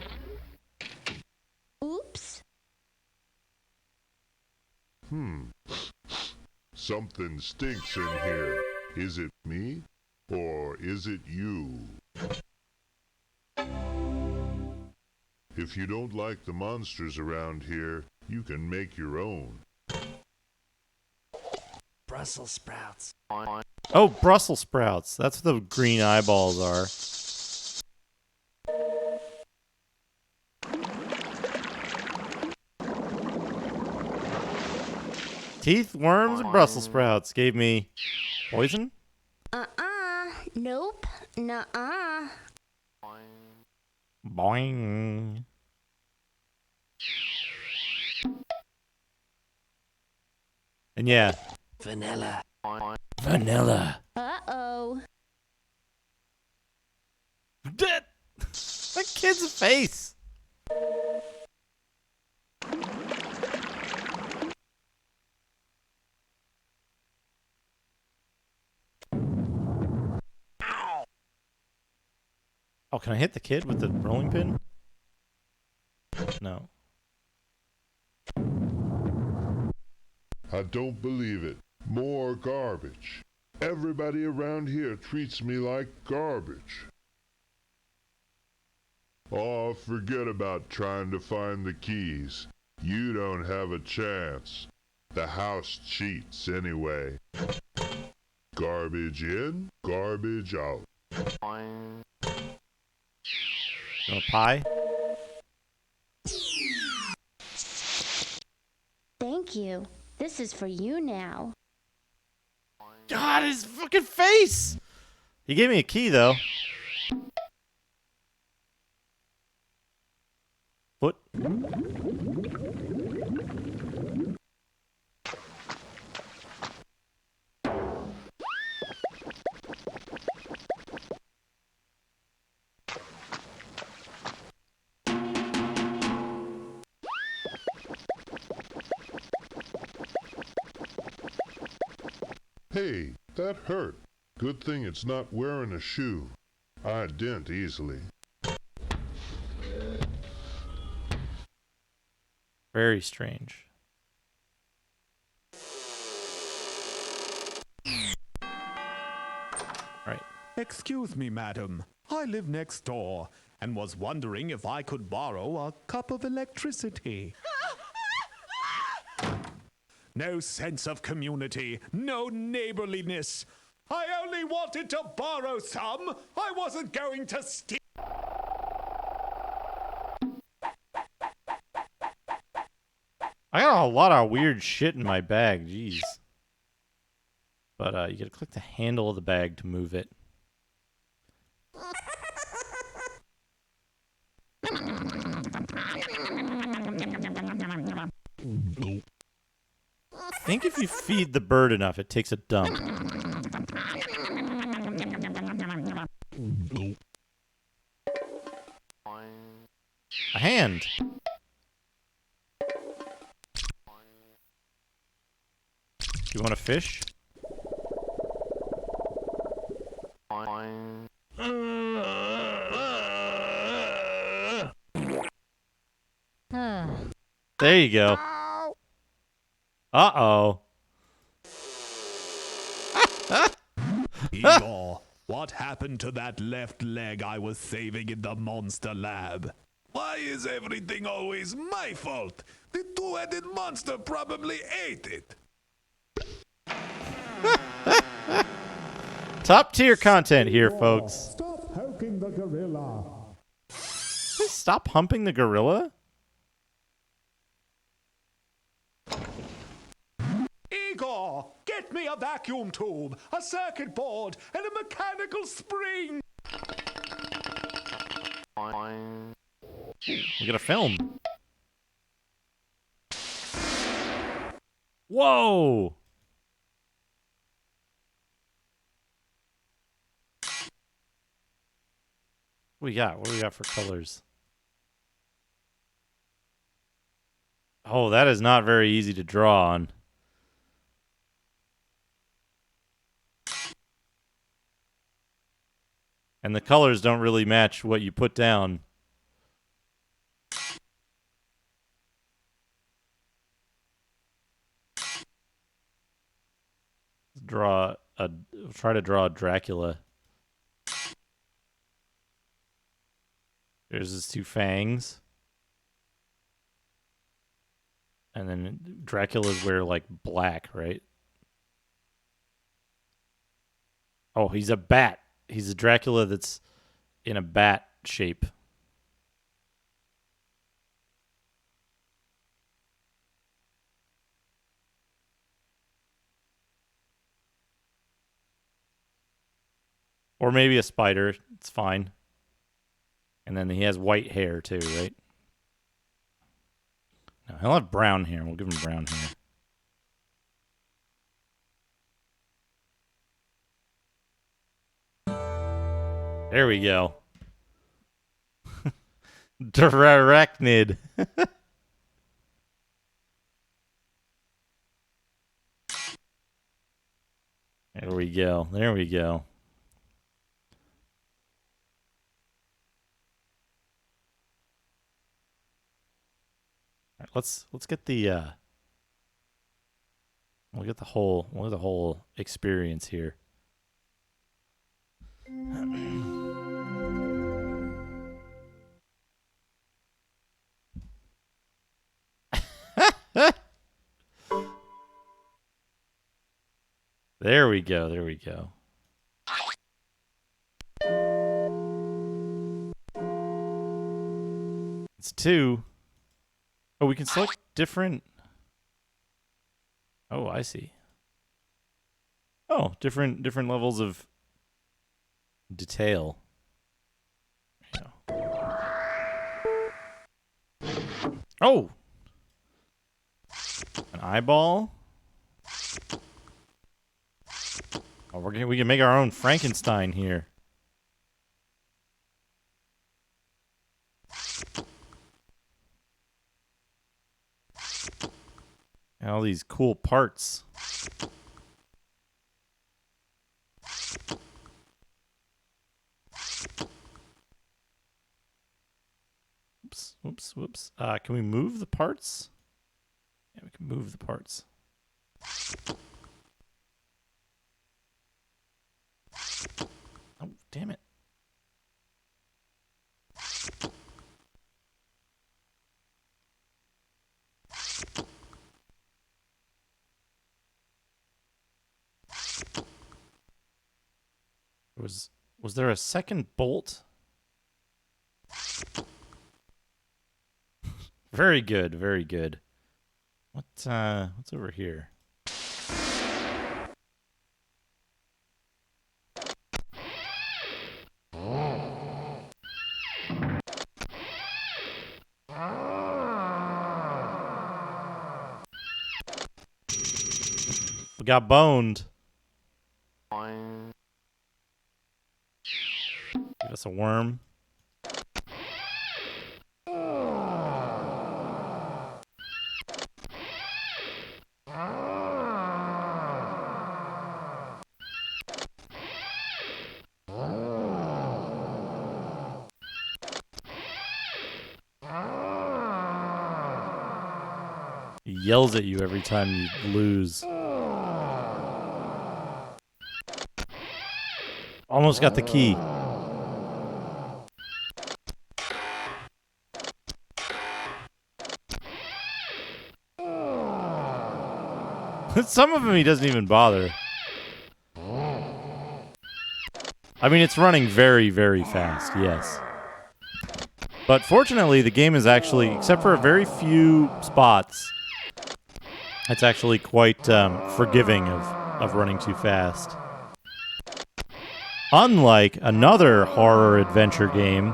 Oops. Something stinks in here. Is it me? Or is it you? If you don't like the monsters around here, you can make your own. Brussels sprouts. Oh, Brussels sprouts. That's what the green eyeballs are. Teeth, worms, and Brussels sprouts gave me poison? Nope. Nuh-uh. Boing. And yeah. Vanilla. Vanilla. Uh-oh. That kid's face. Oh, can I hit the kid with the rolling pin? No. I don't believe it. More garbage. Everybody around here treats me like garbage. Oh, forget about trying to find the keys. You don't have a chance. The house cheats anyway. Garbage in, garbage out. You want a pie? Thank you. This is for you now. God, his fucking face! He gave me a key, though. What? Hey, that hurt. Good thing it's not wearing a shoe. I dent easily. Very strange. Right. Excuse me, madam. I live next door and was wondering if I could borrow a cup of electricity. No sense of community, no neighborliness. I only wanted to borrow some. I wasn't going to steal. I got a lot of weird shit in my bag, jeez. But you gotta click the handle of the bag to move it. I think if you feed the bird enough, it takes a dump. A hand. You want a fish? There you go. Uh-oh. Igor, what happened to that left leg I was saving in the monster lab? Why is everything always my fault? The two-headed monster probably ate it. Top tier content here, folks. Stop poking the gorilla. Please stop humping the gorilla? Igor, get me a vacuum tube, a circuit board, and a mechanical spring. We got a film. Whoa! What do we got? What do we got for colors? Oh, that is not very easy to draw on. And the colors don't really match what you put down. Try to draw a Dracula. There's his two fangs. And then Dracula's wear like black, right? Oh, he's a bat. He's a Dracula that's in a bat shape. Or maybe a spider. It's fine. And then he has white hair too, right? No, he'll have brown hair. We'll give him brown hair. There we go. Arachnid. There we go. There we go. All right, let's get the we'll get the whole experience here. There we go. There we go. It's 2. Oh, we can select different. Oh, I see. Oh, different levels of detail. Oh! An eyeball? Oh, we can make our own Frankenstein here. And all these cool parts. Whoops. Can we move the parts? Yeah, we can move the parts. Oh, damn it. Was there a second bolt? Very good, very good. What's over here? We got boned. Give us a worm. He yells at you every time you lose. Almost got the key. Some of them he doesn't even bother. I mean, it's running very, very fast, yes. But fortunately, the game is actually, except for a very few spots, it's actually quite forgiving of running too fast. Unlike another horror adventure game,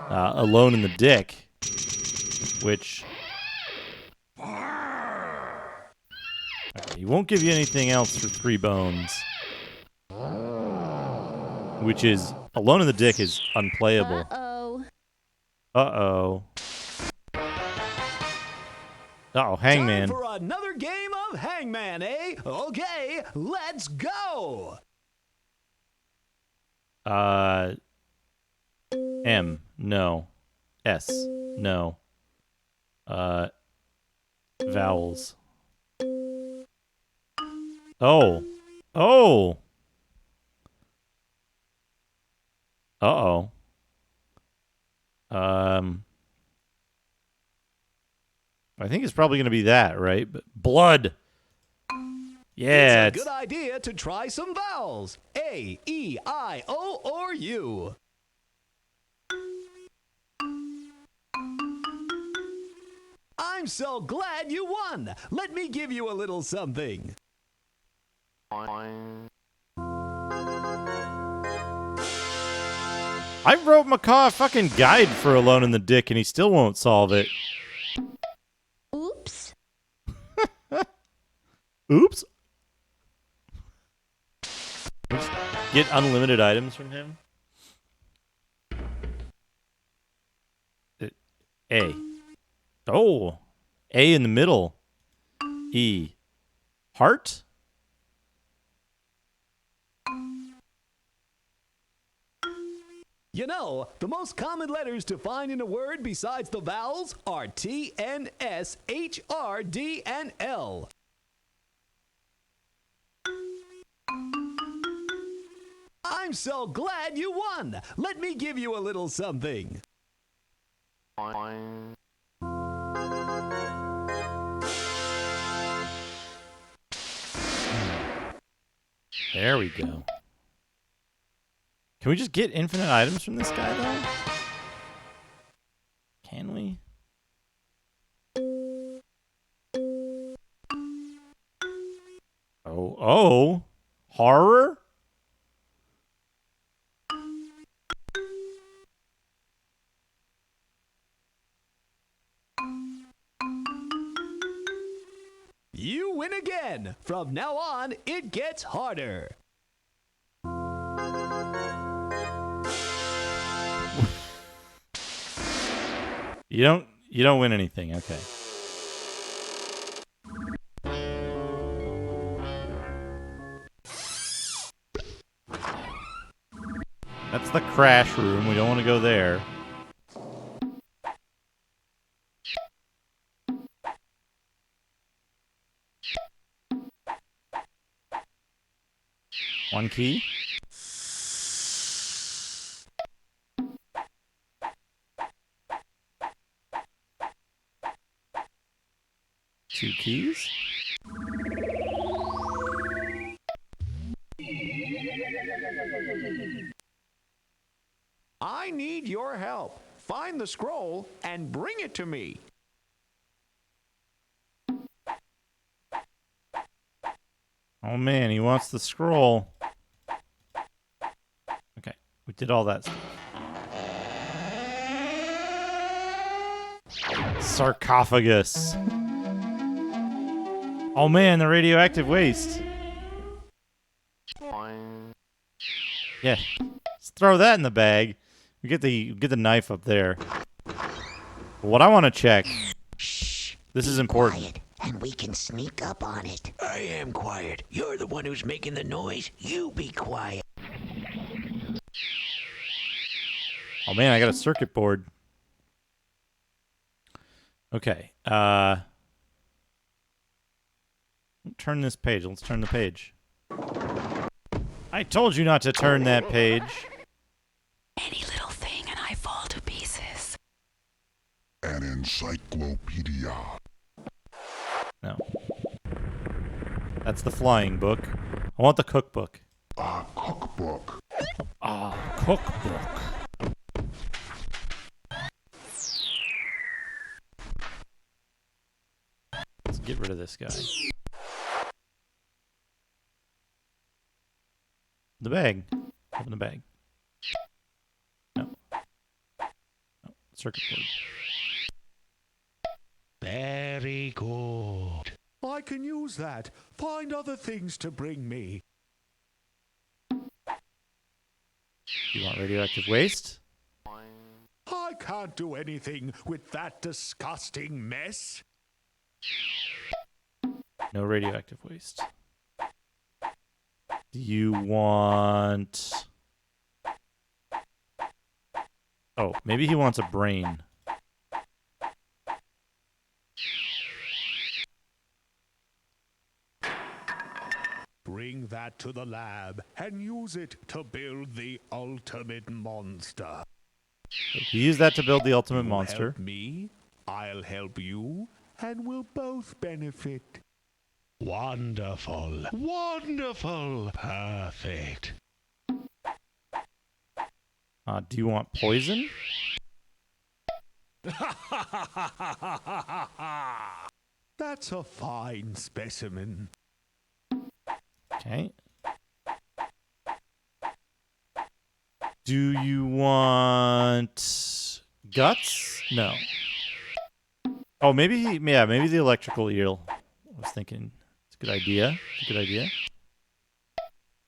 Alone in the Dick, which... Okay, he won't give you anything else for 3 bones. Which is... Alone in the Dick is unplayable. Uh-oh. Uh-oh, Hangman. Time for another game of Hangman, eh? Okay, let's go! M. No. S. No. Vowels. Oh. Oh. Uh-oh. I think it's probably going to be that, right? But blood. Yeah. It's a good idea to try some vowels. A, E, I, O, or U. I'm so glad you won. Let me give you a little something. I wrote Macaw a fucking guide for Alone in the Dick, and he still won't solve it. Oops. Oops. Get unlimited items from him. A. Oh. A in the middle. E. Heart? You know, the most common letters to find in a word besides the vowels are T, N, S, H, R, D, and L. I'm so glad you won. Let me give you a little something. There we go. Can we just get infinite items from this guy, though? Can we? Oh. Horror? You win again. From now on, it gets harder. You don't win anything. Okay. That's the crash room. We don't want to go there. One key. Two keys. I need your help. Find the scroll and bring it to me. Oh man, he wants the scroll. Okay, we did all that stuff. Sarcophagus. Oh man, the radioactive waste. Yeah, let's throw that in the bag. We get the knife up there. What I want to check. Shh. This is important. Quiet, and we can sneak up on it. I am quiet. You're the one who's making the noise. You be quiet. Oh man, I got a circuit board. Okay. Turn this page. Let's turn the page. I told you not to turn that page. Any little thing and I fall to pieces. An encyclopedia. No. That's the flying book. I want the cookbook. A cookbook. Ah, cookbook. Let's get rid of this guy. The bag. Open the bag. No. Circuit board. Very good. I can use that. Find other things to bring me. You want radioactive waste? I can't do anything with that disgusting mess. No radioactive waste. Do you want Oh, maybe he wants a brain. Bring that to the lab and use it to build the ultimate monster. He used that to build the ultimate You monster. Help me, I'll help you, and we'll both benefit. Wonderful. Wonderful. Perfect. Do you want poison? That's a fine specimen. Okay. Do you want guts? No. Oh, maybe maybe the electrical eel. I was thinking it's a good idea. It's a good idea.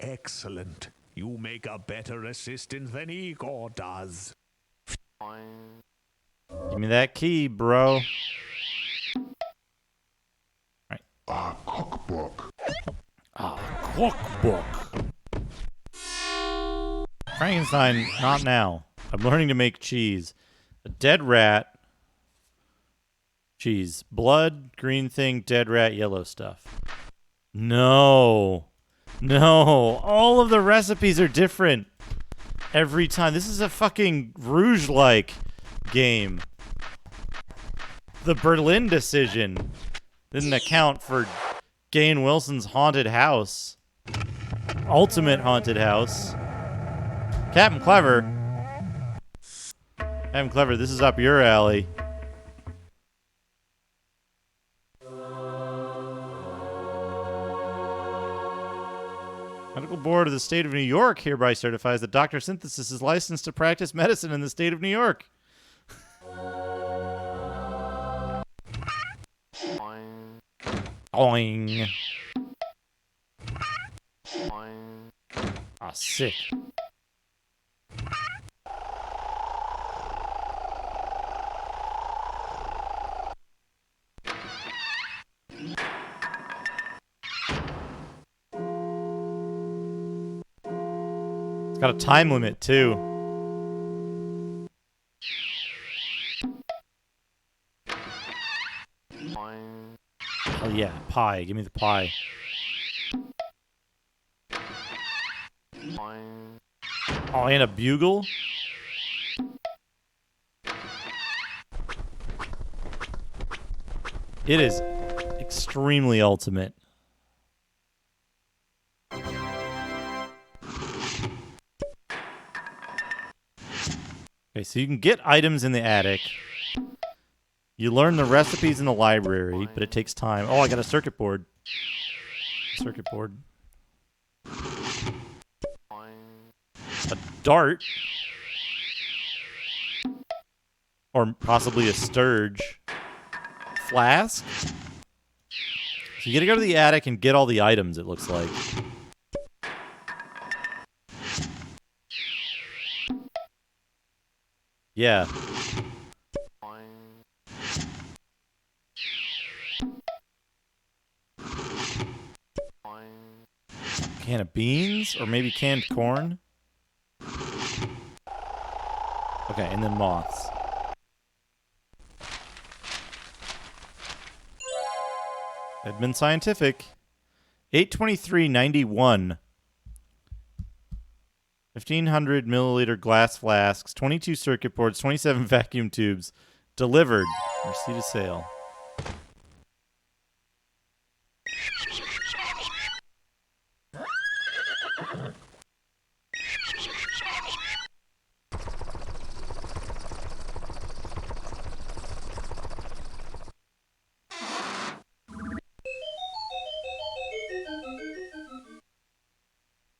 Excellent. You make a better assistant than Igor does. Give me that key, bro. Right. A cookbook. A cookbook. Frankenstein, not now. I'm learning to make cheese. A dead rat. Cheese. Blood, green thing, dead rat, yellow stuff. No. No. All of the recipes are different every time. This is a fucking Rouge-like game. The Berlin decision didn't account for Gahan Wilson's haunted house. Ultimate haunted house. Captain Clever. Captain Clever, this is up your alley. Medical Board of the State of New York hereby certifies that Dr. Synthesis is licensed to practice medicine in the state of New York. Oing. Ah, sick. It's got a time limit, too. Oh, yeah. Pie. Give me the pie. Oh, and a bugle? It is extremely ultimate. Okay, so you can get items in the attic. You learn the recipes in the library, but it takes time. Oh, I got a circuit board. Circuit board. A dart. Or possibly a sturge. Flask. So you gotta go to the attic and get all the items, it looks like. Yeah. Can of beans? Or maybe canned corn? Okay, and then moths. Edmund Scientific. 823.91. 1,500 milliliter glass flasks, 22 circuit boards, 27 vacuum tubes. Delivered. Receipt of sale.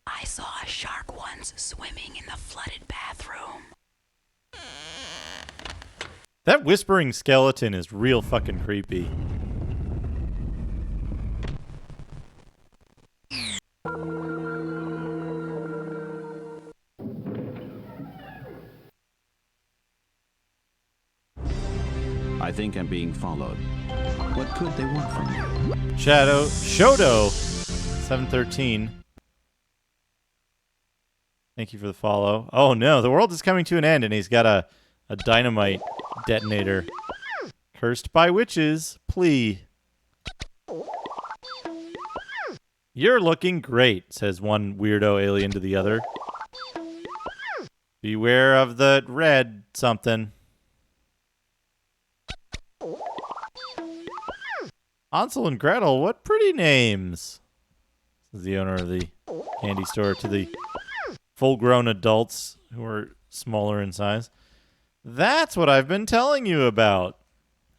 I saw a shark once swimming in the flooded bathroom. That whispering skeleton is real fucking creepy. I think I'm being followed. What could they want from me? Shodo 713. Thank you for the follow. Oh no, the world is coming to an end, and he's got a dynamite detonator. Cursed by witches, plea. You're looking great, says one weirdo alien to the other. Beware of the red something. Hansel and Gretel, what pretty names, says the owner of the candy store to the full-grown adults who are smaller in size. That's what I've been telling you about.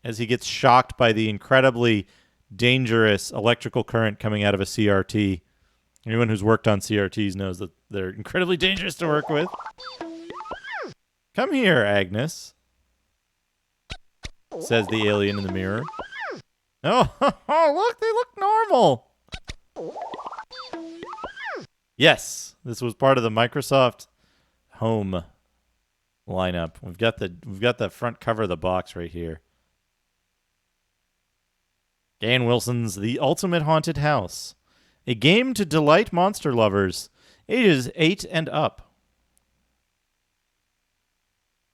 As he gets shocked by the incredibly dangerous electrical current coming out of a CRT. Anyone who's worked on CRTs knows that they're incredibly dangerous to work with. Come here, Agnes, says the alien in the mirror. Oh, look, they look normal. Yes, this was part of the Microsoft Home lineup. We've got the front cover of the box right here. Dan Wilson's The Ultimate Haunted House, a game to delight monster lovers, ages 8 and up.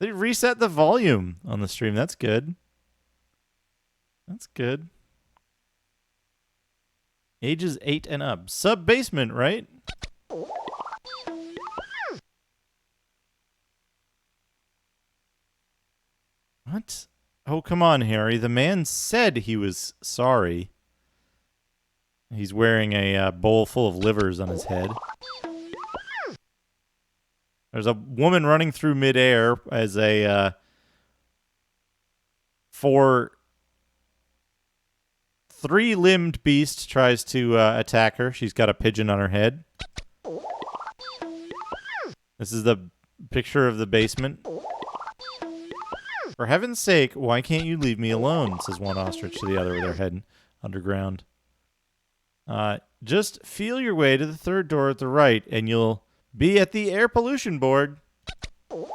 They reset the volume on the stream. That's good. That's good. Ages 8 and up. Sub-basement, right? What? Oh, come on, Harry. The man said he was sorry. He's wearing a bowl full of livers on his head. There's a woman running through midair as a three-limbed beast tries to attack her. She's got a pigeon on her head. This is the picture of the basement. For heaven's sake, why can't you leave me alone, says one ostrich to the other with their head underground. Just feel your way to the third door at the right, and you'll be at the air pollution board. I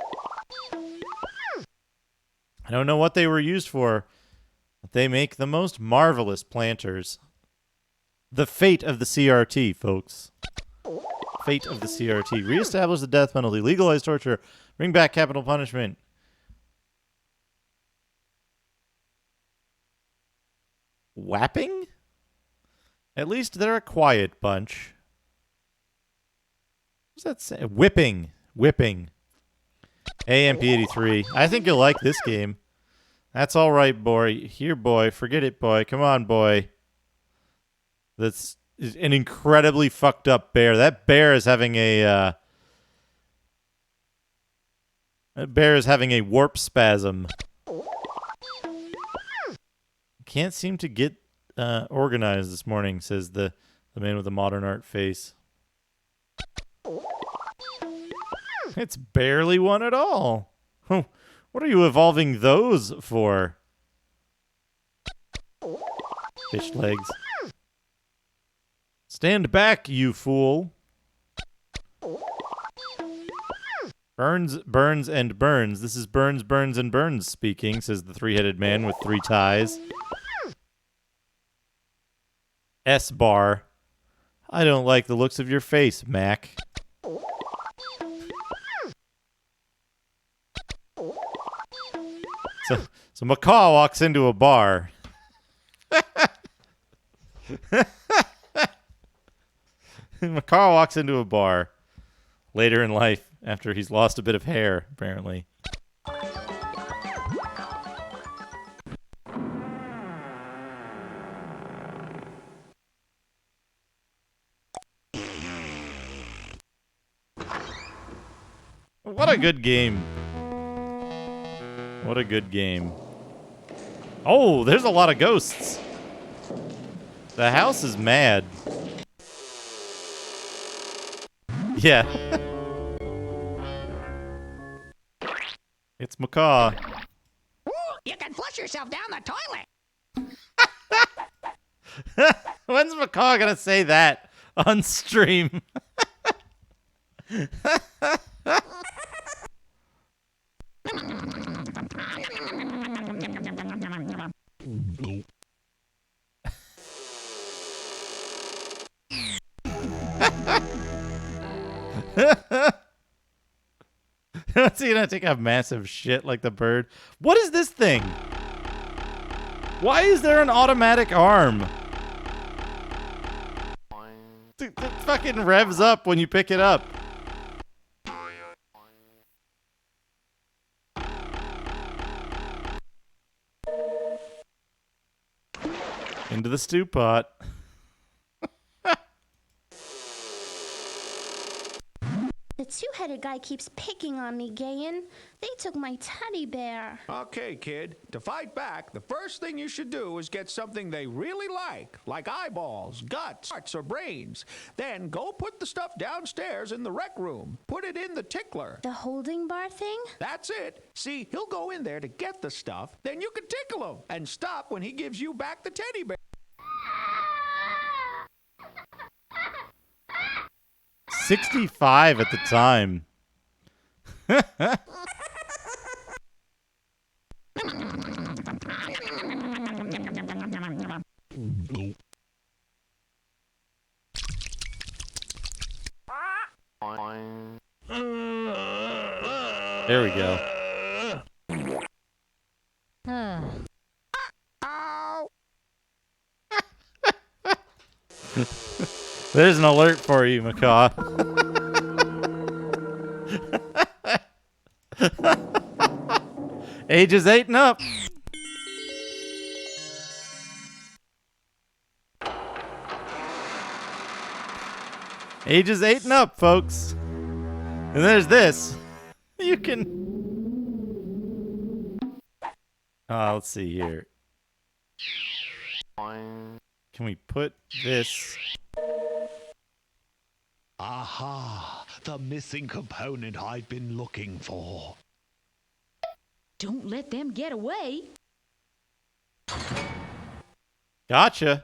don't know what they were used for, but they make the most marvelous planters. The fate of the CRT, folks. Fate of the CRT. Reestablish the death penalty. Legalize torture. Bring back capital punishment. Whapping? At least they're a quiet bunch. What does that say? Whipping. Whipping. AMP83. I think you'll like this game. That's all right, boy. Here, boy. Forget it, boy. Come on, boy. That's an incredibly fucked up bear. That bear is having a warp spasm. Can't seem to get organized this morning, says the man with the modern art face. It's barely one at all. What are you evolving those for? Fish legs. Stand back, you fool. Burns, Burns, and Burns. This is Burns, Burns, and Burns speaking, says the three-headed man with three ties. S-bar. I don't like the looks of your face, Mac. So Macaw walks into a bar. Macaw walks into a bar later in life after he's lost a bit of hair, apparently. What a good game. What a good game. Oh, there's a lot of ghosts. The house is mad. Yeah. It's Macaw. Ooh, you can flush yourself down the toilet. When's Macaw gonna say that on stream? Is he gonna take a massive shit like the bird? What is this thing? Why is there an automatic arm? It fucking revs up when you pick it up. Into the stew pot. The two-headed guy keeps picking on me, Gahan. They took my teddy bear. Okay, kid. To fight back, the first thing you should do is get something they really like eyeballs, guts, hearts, or brains. Then go put the stuff downstairs in the rec room. Put it in the tickler. The holding bar thing? That's it. See, he'll go in there to get the stuff, then you can tickle him and stop when he gives you back the teddy bear. 65 at the time. There we go. There's an alert for you, Macaw. Ages 8 and up. Ages 8 and up, folks. And there's this. You can... let's see here. Can we put this... Aha! The missing component I've been looking for. Don't let them get away. Gotcha.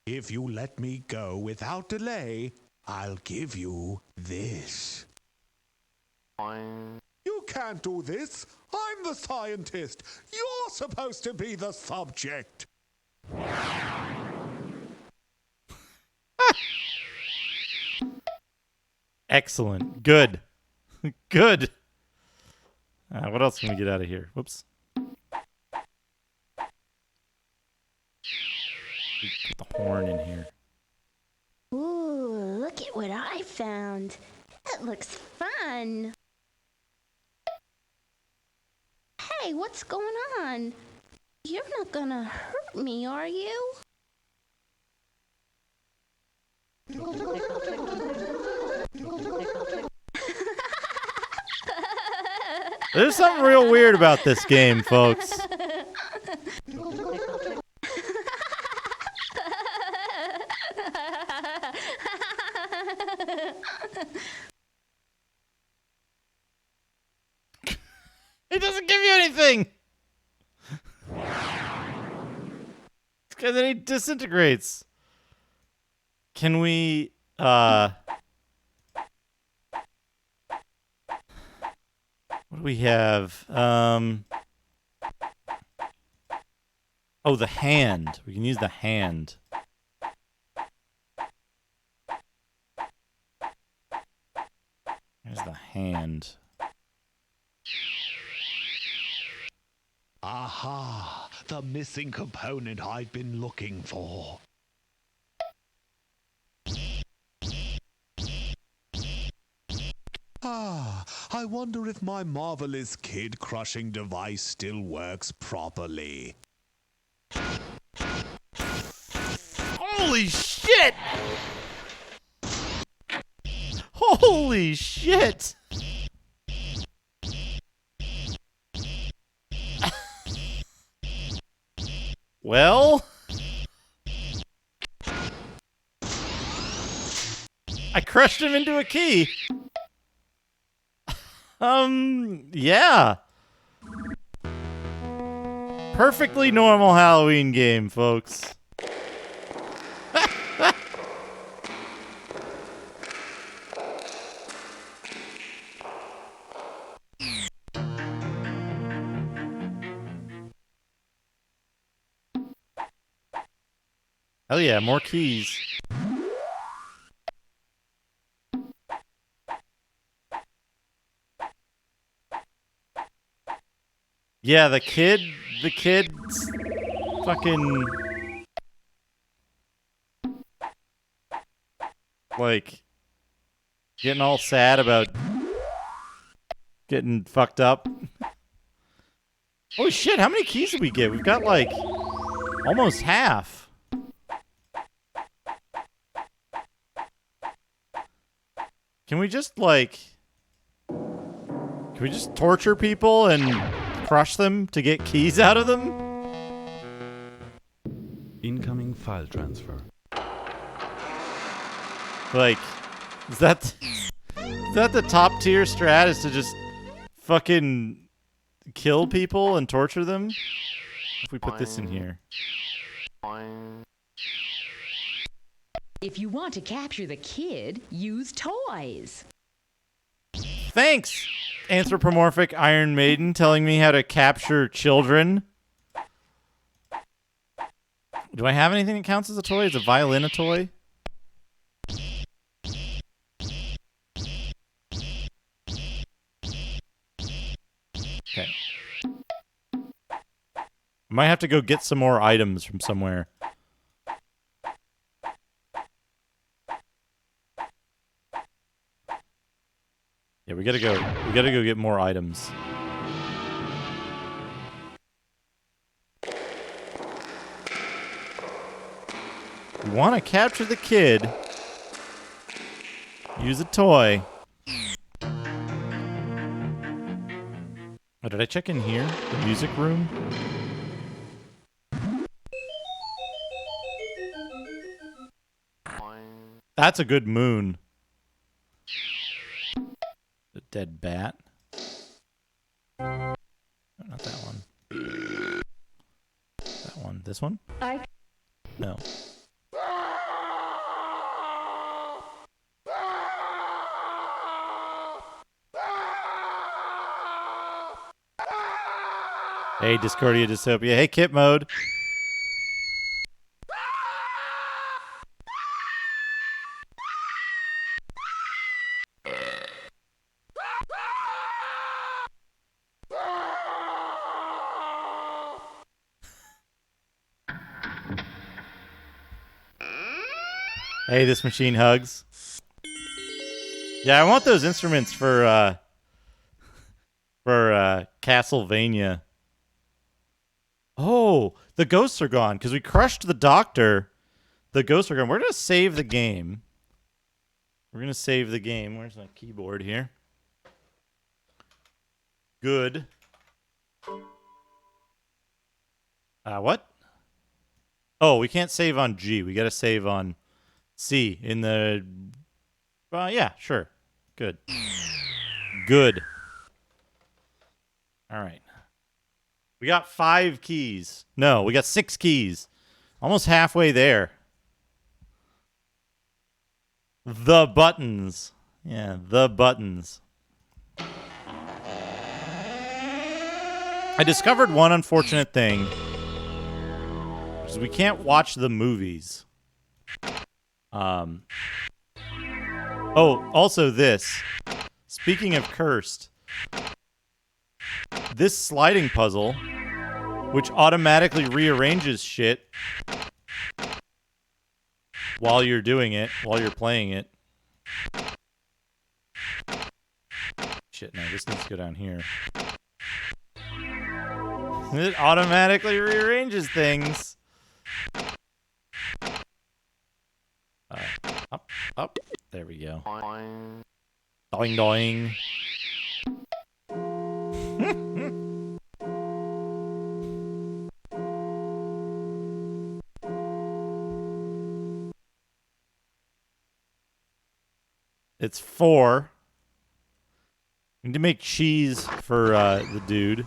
If you let me go without delay, I'll give you this. You can't do this. I'm the scientist. You're supposed to be the subject. Excellent. Good. Good. What else can we get out of here? Whoops. Put the horn in here. Ooh, look at what I found. That looks fun. Hey, what's going on? You're not gonna hurt me, are you? There's something real weird about this game, folks. It doesn't give you anything. Because then he disintegrates. Can we, what do we have? Oh, the hand. We can use the hand. There's the hand. Aha! The missing component I've been looking for. I wonder if my marvelous kid-crushing device still works properly. Holy shit! Holy shit! Well, I crushed him into a key. Yeah. Perfectly normal Halloween game, folks. Hell yeah, more keys. Yeah, the kid's fucking like getting all sad about getting fucked up. Oh shit, how many keys did we get? We've got like almost half. Can we just torture people and crush them to get keys out of them? Incoming file transfer. Like, is that the top tier strat, is to just fucking kill people and torture them? If we put this in here. If you want to capture the kid, use toys. Thanks, anthropomorphic Iron Maiden, telling me how to capture children. Do I have anything that counts as a toy? Is a violin a toy? Okay. Might have to go get some more items from somewhere. Yeah, we gotta go get more items. We want to capture the kid. Use a toy. Oh, did I check in here? The music room? That's a good moon. The dead bat. No, not that one. That one. This one? No. Hey, Discordia Dystopia. Hey, Kit Mode. Hey, this machine hugs. Yeah, I want those instruments for Castlevania. Oh, the ghosts are gone because we crushed the doctor. The ghosts are gone. We're gonna save the game. Where's my keyboard here? Good. What? Oh, we can't save on G. We gotta save on C in the... yeah, sure. Good. Good. All right. We got 5 keys. No, we got 6 keys. Almost halfway there. The buttons. Yeah, the buttons. I discovered one unfortunate thing. Which is we can't watch the movies. Oh, also this. Speaking of cursed, this sliding puzzle, which automatically rearranges shit while you're doing it, while you're playing it. Shit, no, this needs to go down here. It automatically rearranges things. Up. There we go. Doing, doing. It's 4. Need to make cheese for the dude.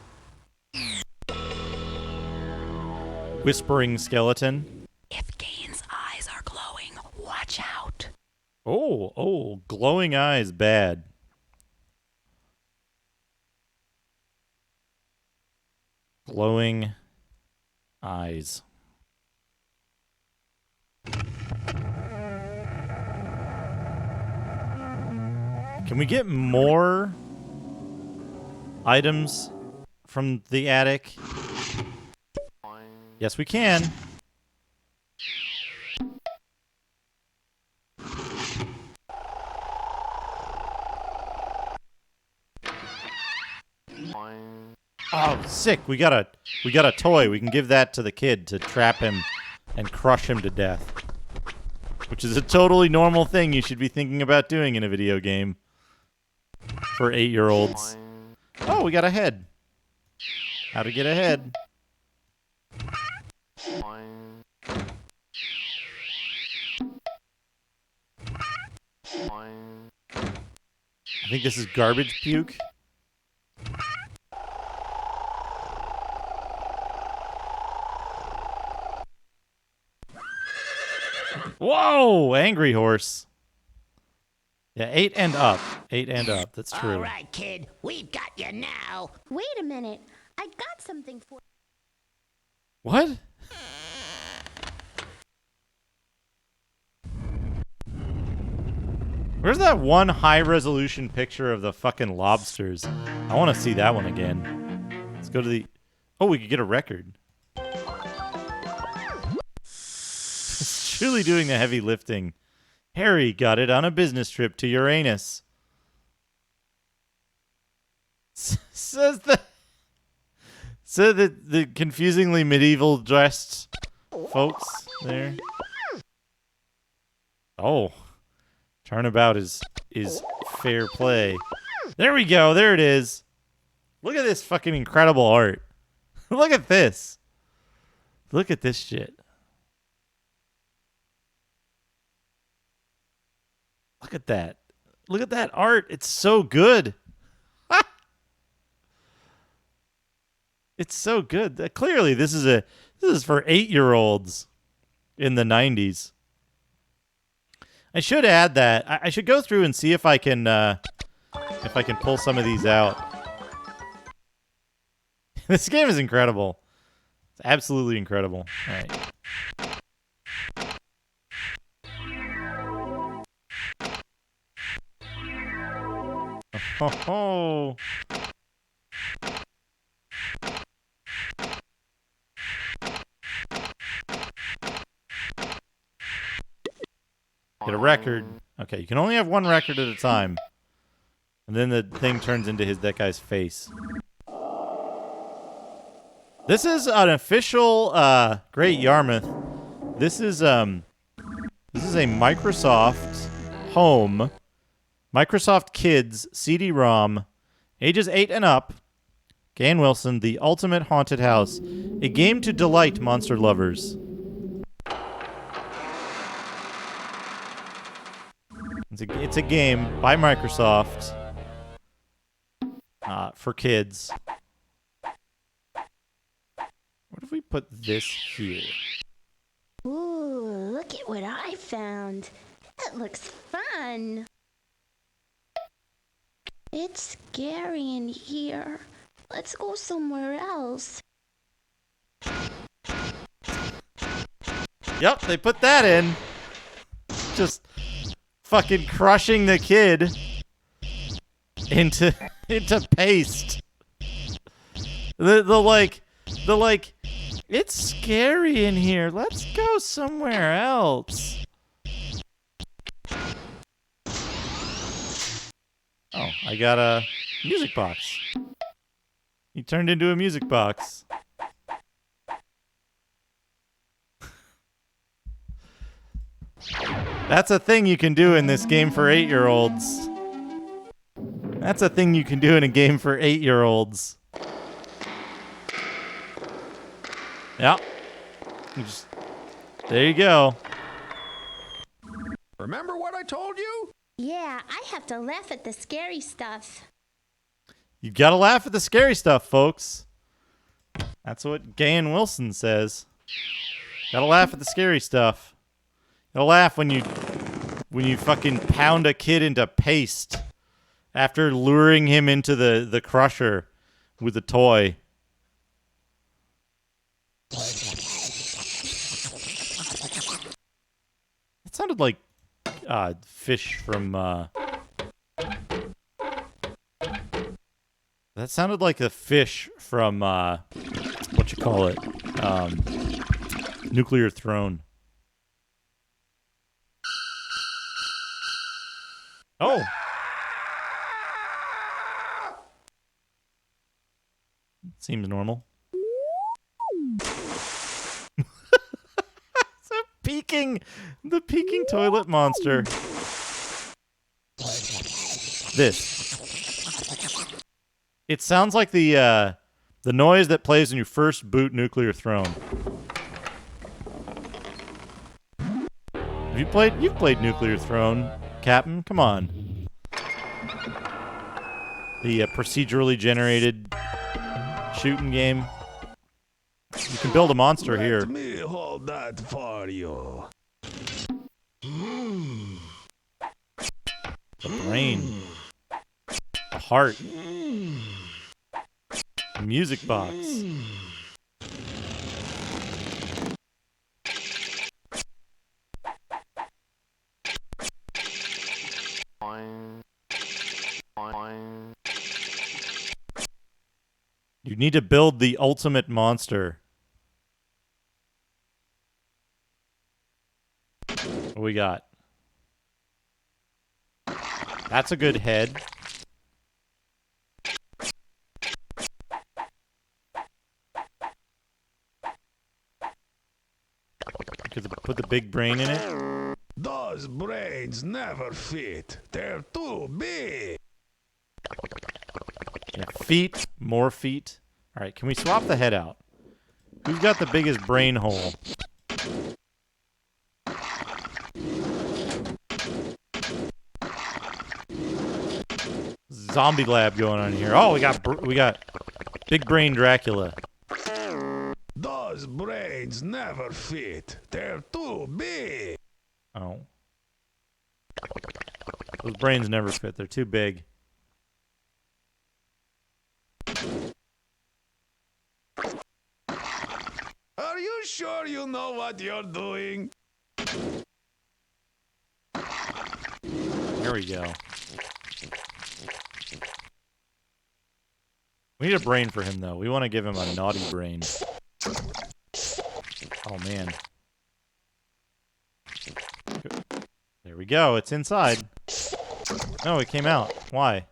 Whispering skeleton. If Gahan's eyes are glowing, watch out. Oh, glowing eyes bad. Glowing eyes. Can we get more items from the attic? Yes, we can. Oh, sick. We got a toy. We can give that to the kid to trap him and crush him to death. Which is a totally normal thing you should be thinking about doing in a video game. For 8-year-olds. Oh, we got a head. How to get a head. I think this is garbage puke. Whoa! Angry horse. Yeah, 8 and up. 8 and up. That's true. All right, kid. We've got you now. Wait a minute. I got something for What? Where's that one high-resolution picture of the fucking lobsters? I want to see that one again. Let's go to the... Oh, we could get a record. It's truly doing the heavy lifting. Harry got it on a business trip to Uranus. Says the confusingly medieval dressed folks there. Oh. Turnabout is fair play. There we go. There it is. Look at this fucking incredible art. Look at this. Look at this shit. Look at that. Look at that art. It's so good. It's so good. Clearly, this is for 8-year-olds in the 90s. I should add that. I should go through and see if I can pull some of these out. This game is incredible. It's absolutely incredible. All right. Oh. Get a record. Okay, you can only have one record at a time. And then the thing turns into that guy's face. This is an official Great Yarmouth. This is a Microsoft Home, Microsoft Kids CD-ROM, ages 8 and up. Gahan Wilson, The Ultimate Haunted House, a game to delight monster lovers. It's a game by Microsoft for kids. What if we put this here? Ooh, look at what I found. That looks fun. It's scary in here. Let's go somewhere else. Yep, they put that in. Just fucking crushing the kid into paste. The like, it's scary in here. Let's go somewhere else. Oh, I got a music box. He turned into a music box. That's a thing you can do in this game for 8-year-olds. That's a thing you can do in a game for 8-year-olds. Yeah. There you go. Remember what I told you? Yeah, I have to laugh at the scary stuff. You gotta laugh at the scary stuff, folks. That's what Gahan Wilson says. Gotta laugh at the scary stuff. Gotta laugh when you fucking pound a kid into paste after luring him into the crusher with a toy. It sounded like fish from That sounded like a fish from what you call it, Nuclear Throne. Oh. Seems normal. The peeking toilet monster. This. It sounds like the noise that plays when you first boot Nuclear Throne. You've played Nuclear Throne, Captain? Come on. The procedurally generated shooting game. You can build a monster here. Let me hold that for you. The brain. The heart. The music box. You need to build the ultimate monster. What we got? That's a good head. Could put the big brain in it. Those brains never fit. They're too big. Yeah, feet, more feet. All right, can we swap the head out? Who's got the biggest brain hole? Zombie lab going on here. Oh, we got big brain Dracula. Those brains never fit. They're too big. Oh. Those brains never fit. They're too big. Are you sure you know what you're doing? Here we go. We need a brain for him, though. We want to give him a naughty brain. Oh, man. There we go. It's inside. No, it came out. Why?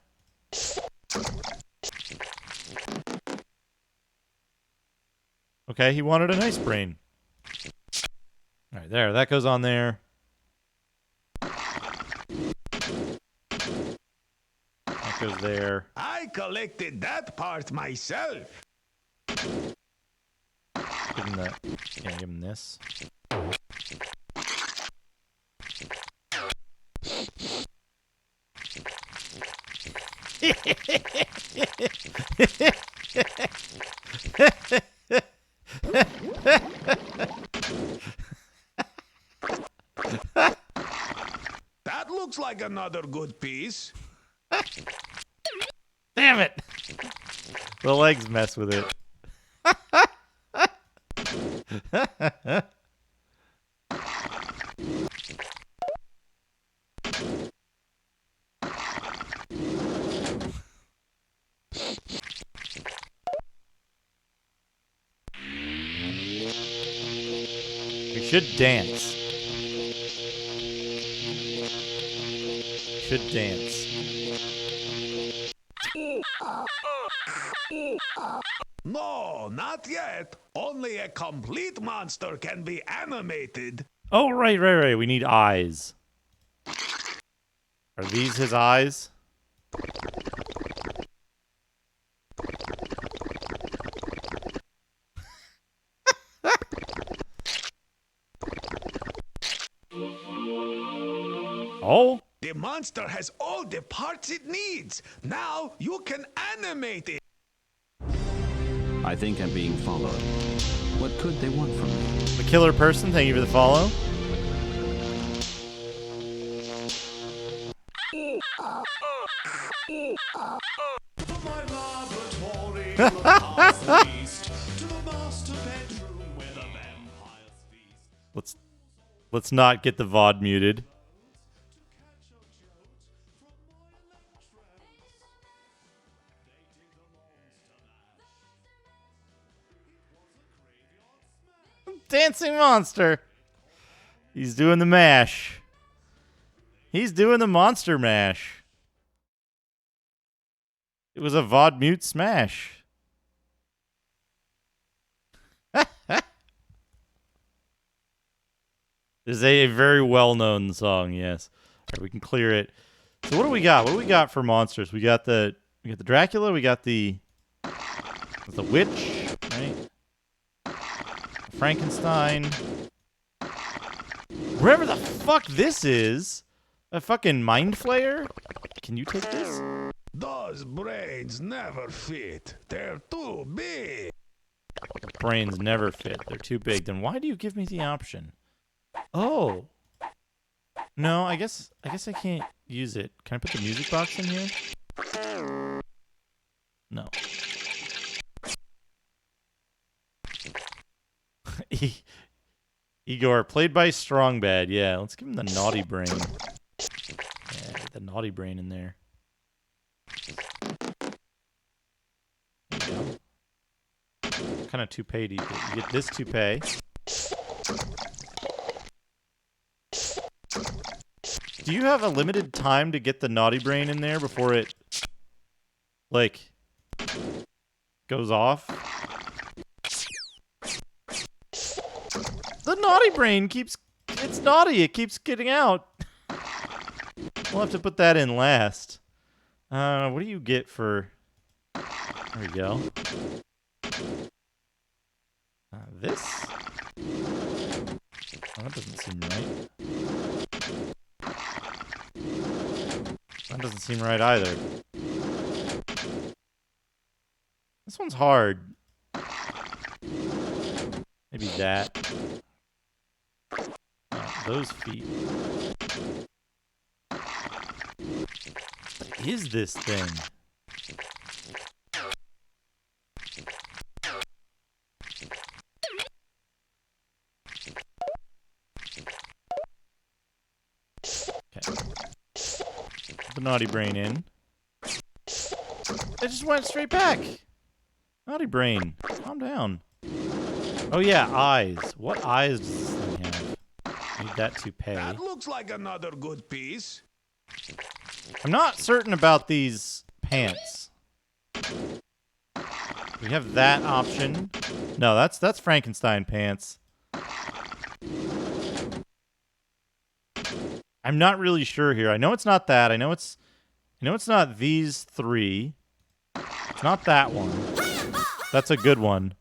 Okay, he wanted a nice brain. All right, there. That goes on there. That goes there. I collected that part myself. Give him that. Yeah, give him this. That looks like another good piece. Damn it! The legs mess with it. We should dance. Should dance. No, not yet. Only a complete monster can be animated. Oh, right. We need eyes. Are these his eyes? Oh? The monster has all the parts it needs. Now you can animate it. I think I'm being followed. What could they want from me? The killer person, thank you for the follow. Let's not get the VOD muted. dancing monster. He's doing the mash. He's doing the monster mash. It was a VOD mute smash. This is a very well-known song, yes. All right, we can clear it. So what do we got? What do we got for monsters? We got the Dracula, we got the witch, right? Frankenstein. Wherever the fuck this is, a fucking mind flayer? Can you take this? Those brains never fit. They're too big. Brains never fit. They're too big. Then why do you give me the option? Oh. No, I guess I can't use it. Can I put the music box in here? No. Igor, played by Strong Bad. Yeah, let's give him the naughty brain. Yeah, get the naughty brain in there. There you go. What kind of toupee do you get? You get this toupee. Do you have a limited time to get the naughty brain in there before it, like, goes off? The naughty brain it's naughty. It keeps getting out. We'll have to put that in last. What do you get for... There we go. This? Oh, that doesn't seem right. That doesn't seem right either. This one's hard. Maybe that. Those feet. What is this thing? Okay. Put the naughty brain in. It just went straight back. Naughty brain. Calm down. Oh yeah, eyes. What eyes does this thing have? Need that toupee. That looks like another good piece. I'm not certain about these pants. We have that option. No, that's Frankenstein pants. I'm not really sure here. I know it's not that. I know it's not these three. It's not that one. That's a good one.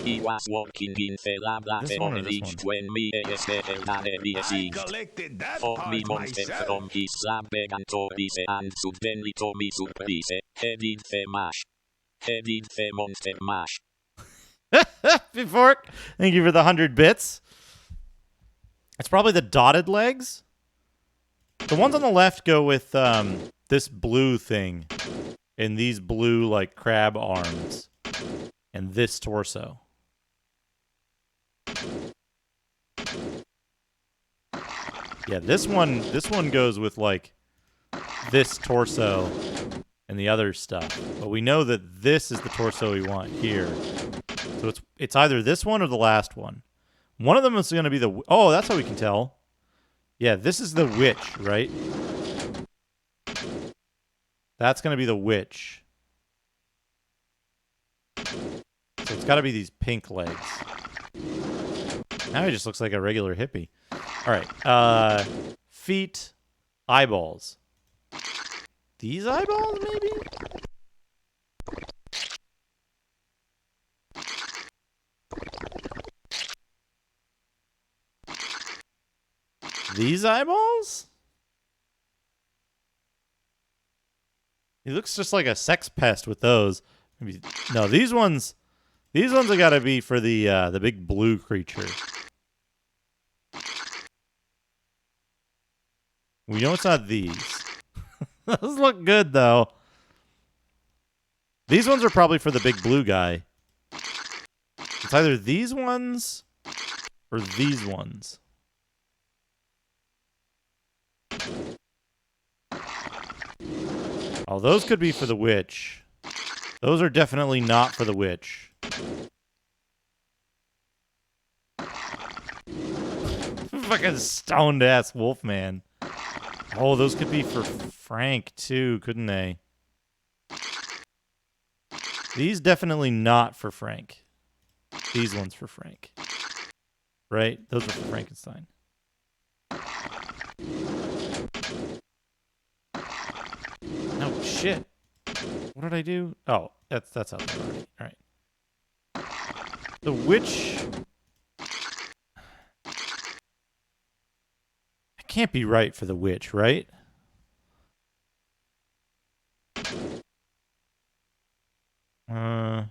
He was walking in the lab that reached when me collected that for part me monster myself. from his lab began to rise and suddenly to me surprise, he did the mash. He did the monster mash. Before, thank you for the 100 bits. It's probably the dotted legs. The ones on the left go with this blue thing and these blue like crab arms and this torso. Yeah, this one goes with like this torso and the other stuff. But we know that this is the torso we want here. So it's either this one or the last one. One of them is going to be the... Oh, that's how we can tell. Yeah, this is the witch, right? That's going to be the witch. So it's got to be these pink legs. Now he just looks like a regular hippie. All right. Feet, eyeballs. These eyeballs, maybe? These eyeballs? He looks just like a sex pest with those. Maybe no, these ones have got to be for the big blue creature. We know it's not these. Those look good though. These ones are probably for the big blue guy. It's either these ones or these ones. Oh, those could be for the witch. Those are definitely not for the witch. Fucking stoned ass Wolfman. Oh, those could be for Frank too, couldn't they? These definitely not for Frank. These ones for Frank. Right? Those are for Frankenstein. Oh shit. What did I do? Oh, that's out there already. Alright. The witch. I can't be right for the witch, right? But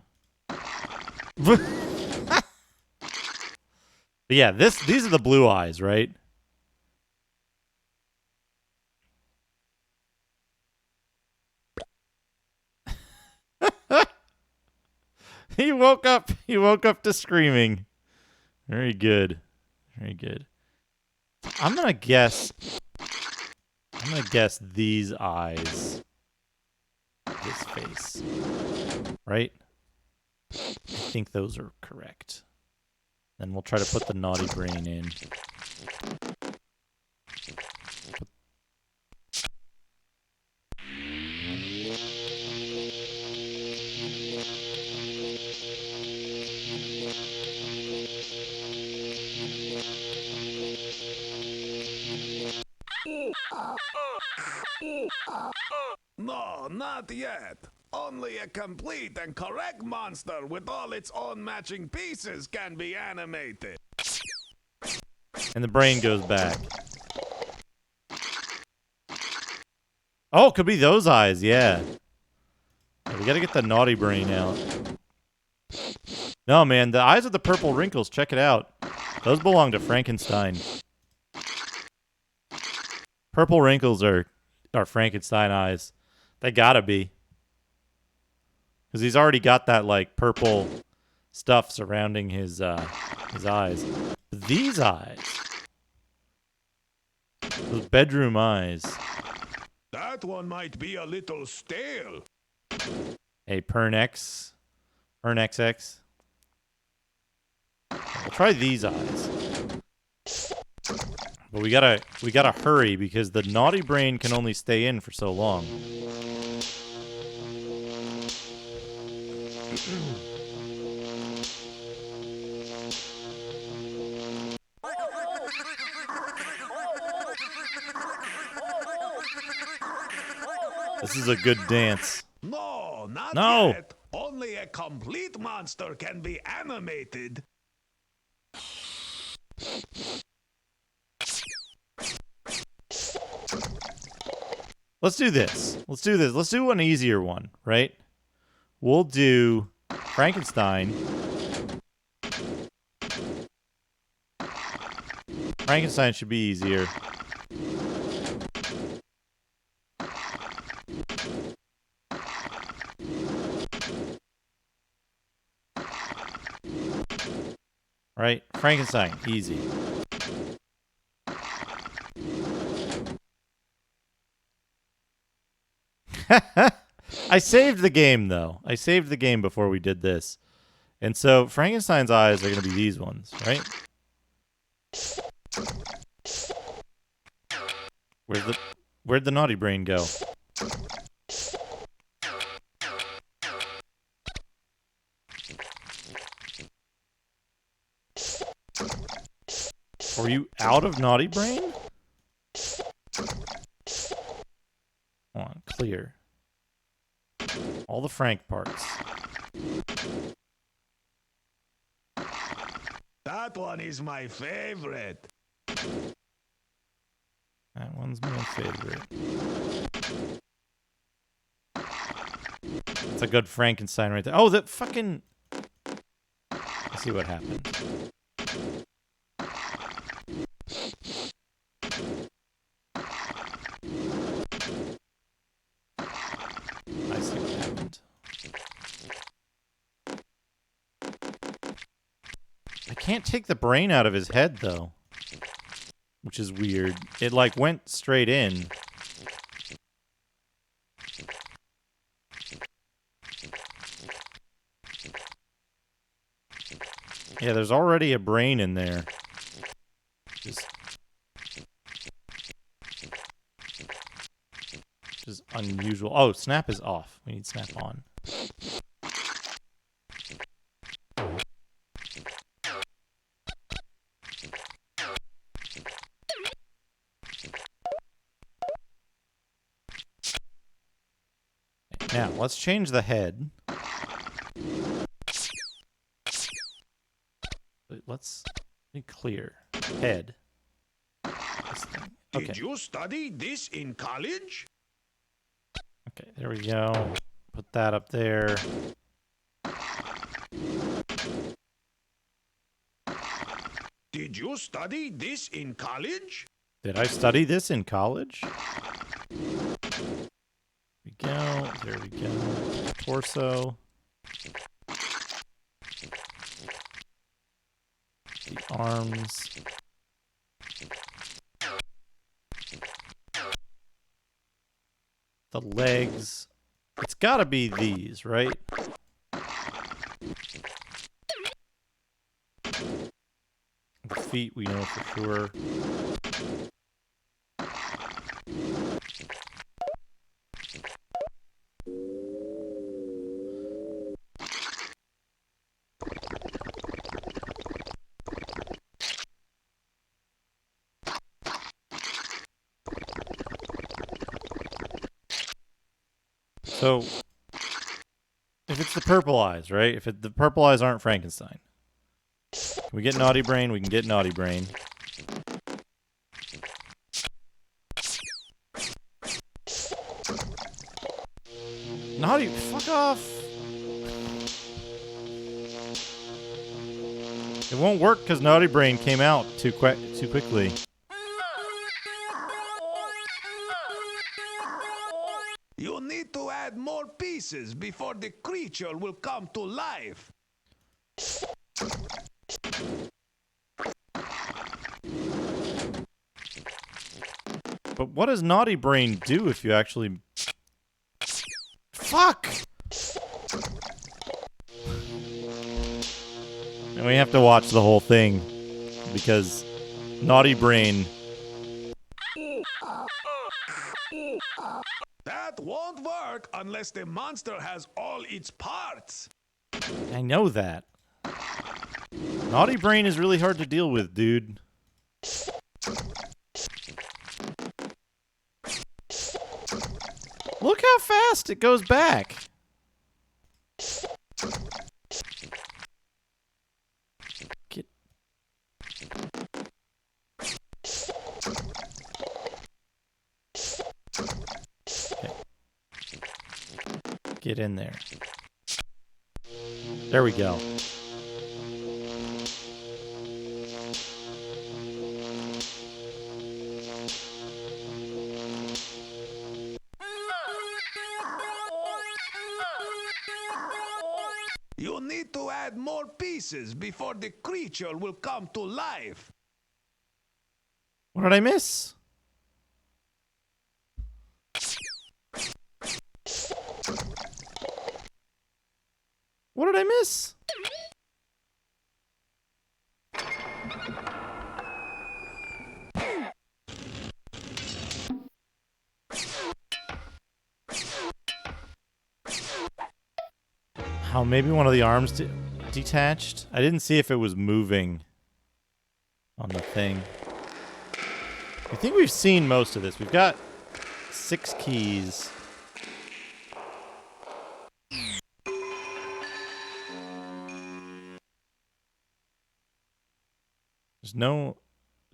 yeah, these are the blue eyes, right? He woke up to screaming. Very good. Very good. I'm gonna guess these eyes. This face. Right? I think those are correct. Then we'll try to put the naughty brain in. No, not yet. Only a complete and correct monster with all its own matching pieces can be animated. And the brain goes back. Oh, could be those eyes, yeah. We gotta get the naughty brain out. No, man, the eyes with the purple wrinkles, check it out. Those belong to Frankenstein. Purple wrinkles are Frankenstein eyes. They gotta be. Because he's already got that, like, purple stuff surrounding his eyes. But these eyes. Those bedroom eyes. That one might be a little stale. Hey, Pernex. XX. We'll try these eyes. But we gotta hurry because the naughty brain can only stay in for so long. This is a good dance. No, not No. yet. Only a complete monster can be animated. Let's do this. Let's do an easier one, right? We'll do Frankenstein. Frankenstein should be easier. Right? Frankenstein, easy. I saved the game, though. I saved the game before we did this. And so Frankenstein's eyes are going to be these ones, right? Where'd the naughty brain go? Were you out of naughty brain? Come on, clear. All the Frank parts. That one is my favorite. That one's my favorite. It's a good Frankenstein right there. Oh, that fucking... Let's see what happened. I see what happened. I can't take the brain out of his head, though. Which is weird. It, like, went straight in. Yeah, there's already a brain in there. Just unusual. Oh, snap is off. We need snap on. Now, let's change the head. Let's be clear. Head. Okay. Did you study this in college? Okay, there we go. Put that up there. Did you study this in college? Did I study this in college? We go. There we go. Torso. The arms. The legs. It's gotta be these, right? The feet we know for sure. So, if it's the purple eyes, right? If the purple eyes aren't Frankenstein. We get Naughty Brain, we can get Naughty Brain. Naughty, fuck off. It won't work because Naughty Brain came out too quickly. You need to add more pieces before the creature will come to life. But what does Naughty Brain do if you actually... Fuck! And we have to watch the whole thing because Naughty Brain... That won't work unless the monster has all its parts. I know that. Naughty Brain is really hard to deal with, dude. Look how fast it goes back. Get... Okay. Get in there. There we go. You need to add more pieces before the creature will come to life. What did I miss? What did I miss? Oh, maybe one of the arms detached? I didn't see if it was moving on the thing. I think we've seen most of this. We've got 6 keys. There's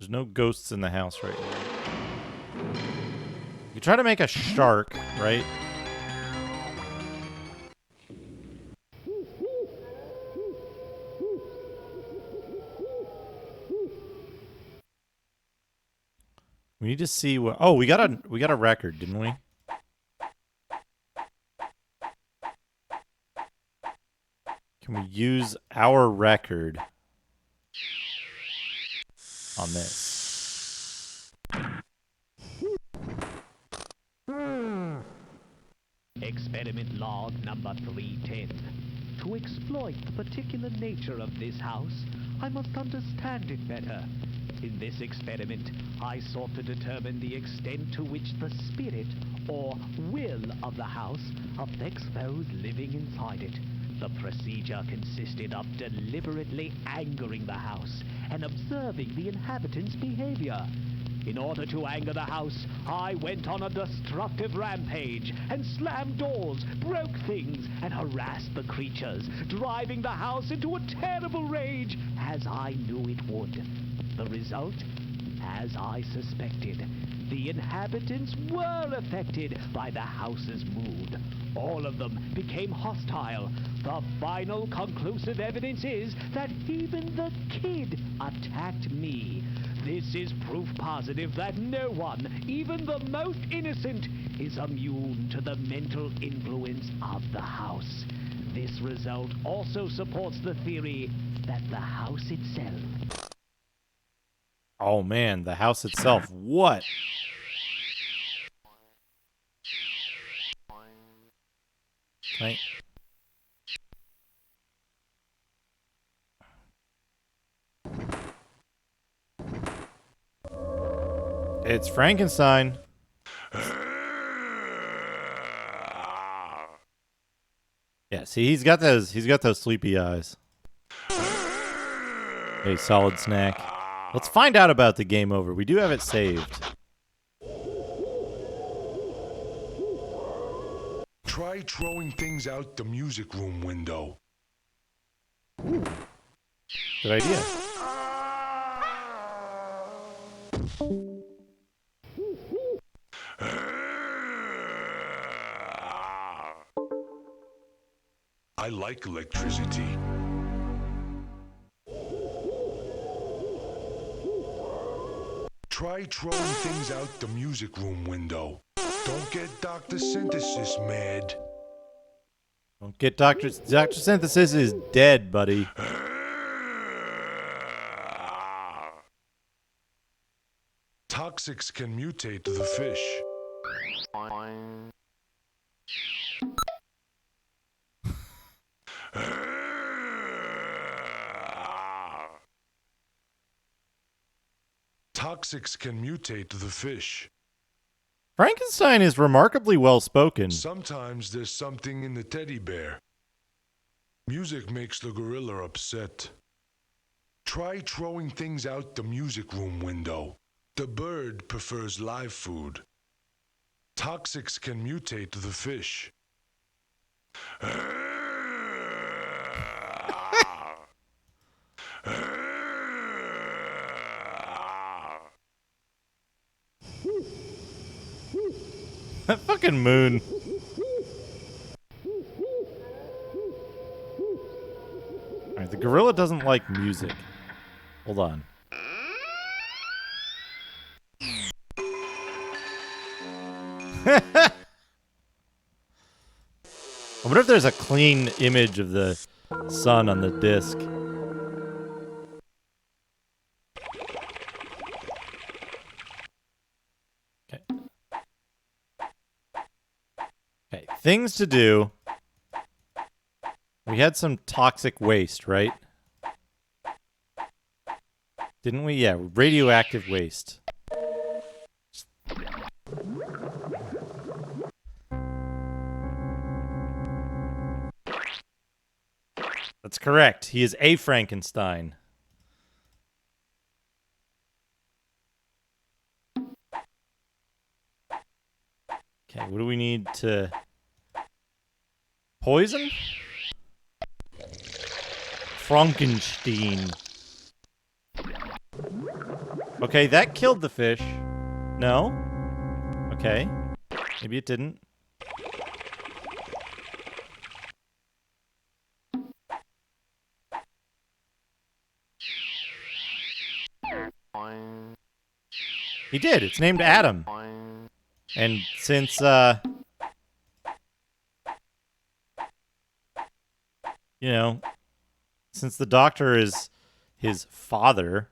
no ghosts in the house right now. You try to make a shark, right? We need to see what... Oh, we got a record, didn't we? Can we use our record on this? Experiment log number 310. To exploit the particular nature of this house, I must understand it better. In this experiment, I sought to determine the extent to which the spirit or will of the house affects those living inside it. The procedure consisted of deliberately angering the house and observing the inhabitants' behavior. In order to anger the house, I went on a destructive rampage and slammed doors, broke things, and harassed the creatures, driving the house into a terrible rage, as I knew it would. The result? As I suspected, the inhabitants were affected by the house's mood. All of them became hostile. The final conclusive evidence is that even the kid attacked me. This is proof positive that no one, even the most innocent, is immune to the mental influence of the house. This result also supports the theory that the house itself... Oh man, the house itself. What? Right. It's Frankenstein. Yeah, see, he's got those sleepy eyes. A solid snack. Let's find out about the game over. We do have it saved. Try throwing things out the music room window. Good idea. I like electricity. Try throwing things out the music room window. Don't get Dr. Synthesis mad. Don't get Dr. Synthesis is dead, buddy. Toxics can mutate the fish. Toxics can mutate the fish. Frankenstein is remarkably well spoken. Sometimes there's something in the teddy bear. Music makes the gorilla upset. Try throwing things out the music room window. The bird prefers live food. Toxics can mutate the fish. That fucking moon. Alright, the gorilla doesn't like music. Hold on. I wonder if there's a clean image of the sun on the disc. Okay, things to do. We had some toxic waste, right? Didn't we? Yeah, radioactive waste. That's correct. He is a Frankenstein. Okay, what do we need to... Poison? Frankenstein. Okay, that killed the fish. No? Okay. Maybe it didn't. He did. It's named Adam. And since, you know, since the doctor is his father,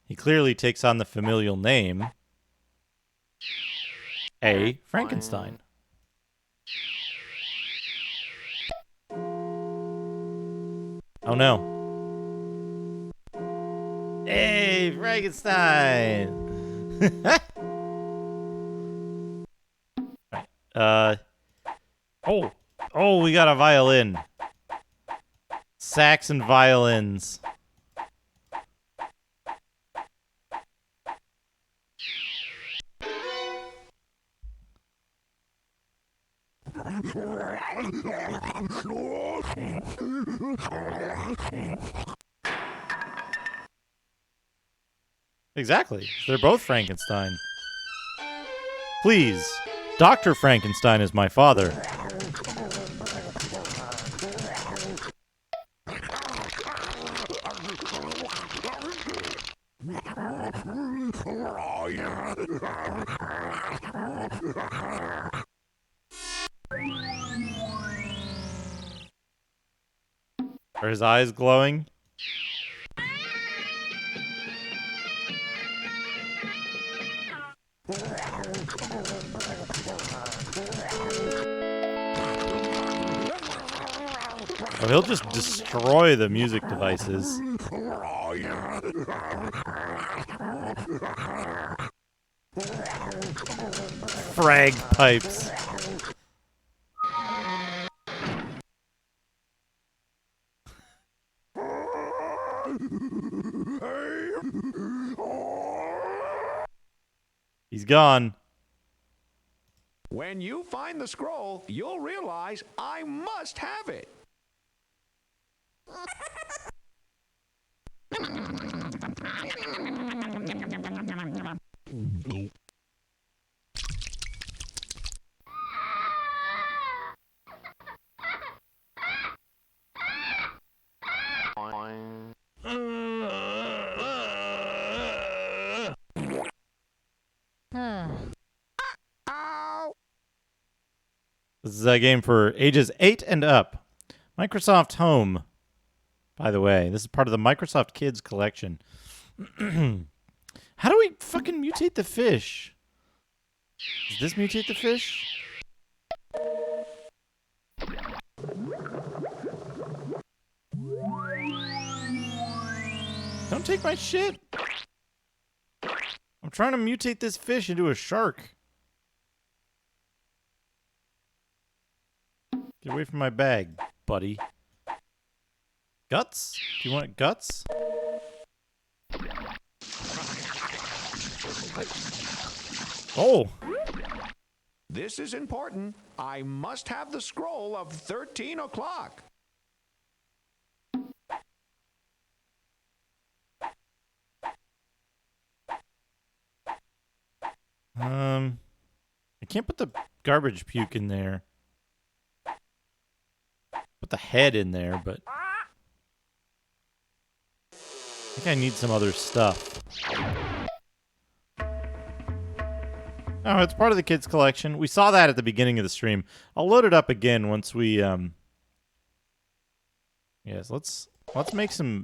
he clearly takes on the familial name, A. Frankenstein. Oh no. Hey, Yay, Frankenstein! Oh, we got a violin. Sax and violins. Exactly. They're both Frankenstein. Please, Dr. Frankenstein is my father. Are his eyes glowing? Oh, he'll just destroy the music devices. Frag pipes. He's gone. When you find the scroll, you'll realize I must have it. This is a game for ages 8 and up. Microsoft Home. By the way, this is part of the Microsoft Kids collection. How do we fucking mutate the fish? Does this mutate the fish? Don't take my shit. I'm trying to mutate this fish into a shark. Get away from my bag, buddy. Guts? Do you want guts? Oh. This is important. I must have the scroll of 13 o'clock. I can't put the garbage puke in there. Put the head in there, but I think I need some other stuff. Oh, it's part of the kids collection. We saw that at the beginning of the stream. I'll load it up again once we yes, let's make some.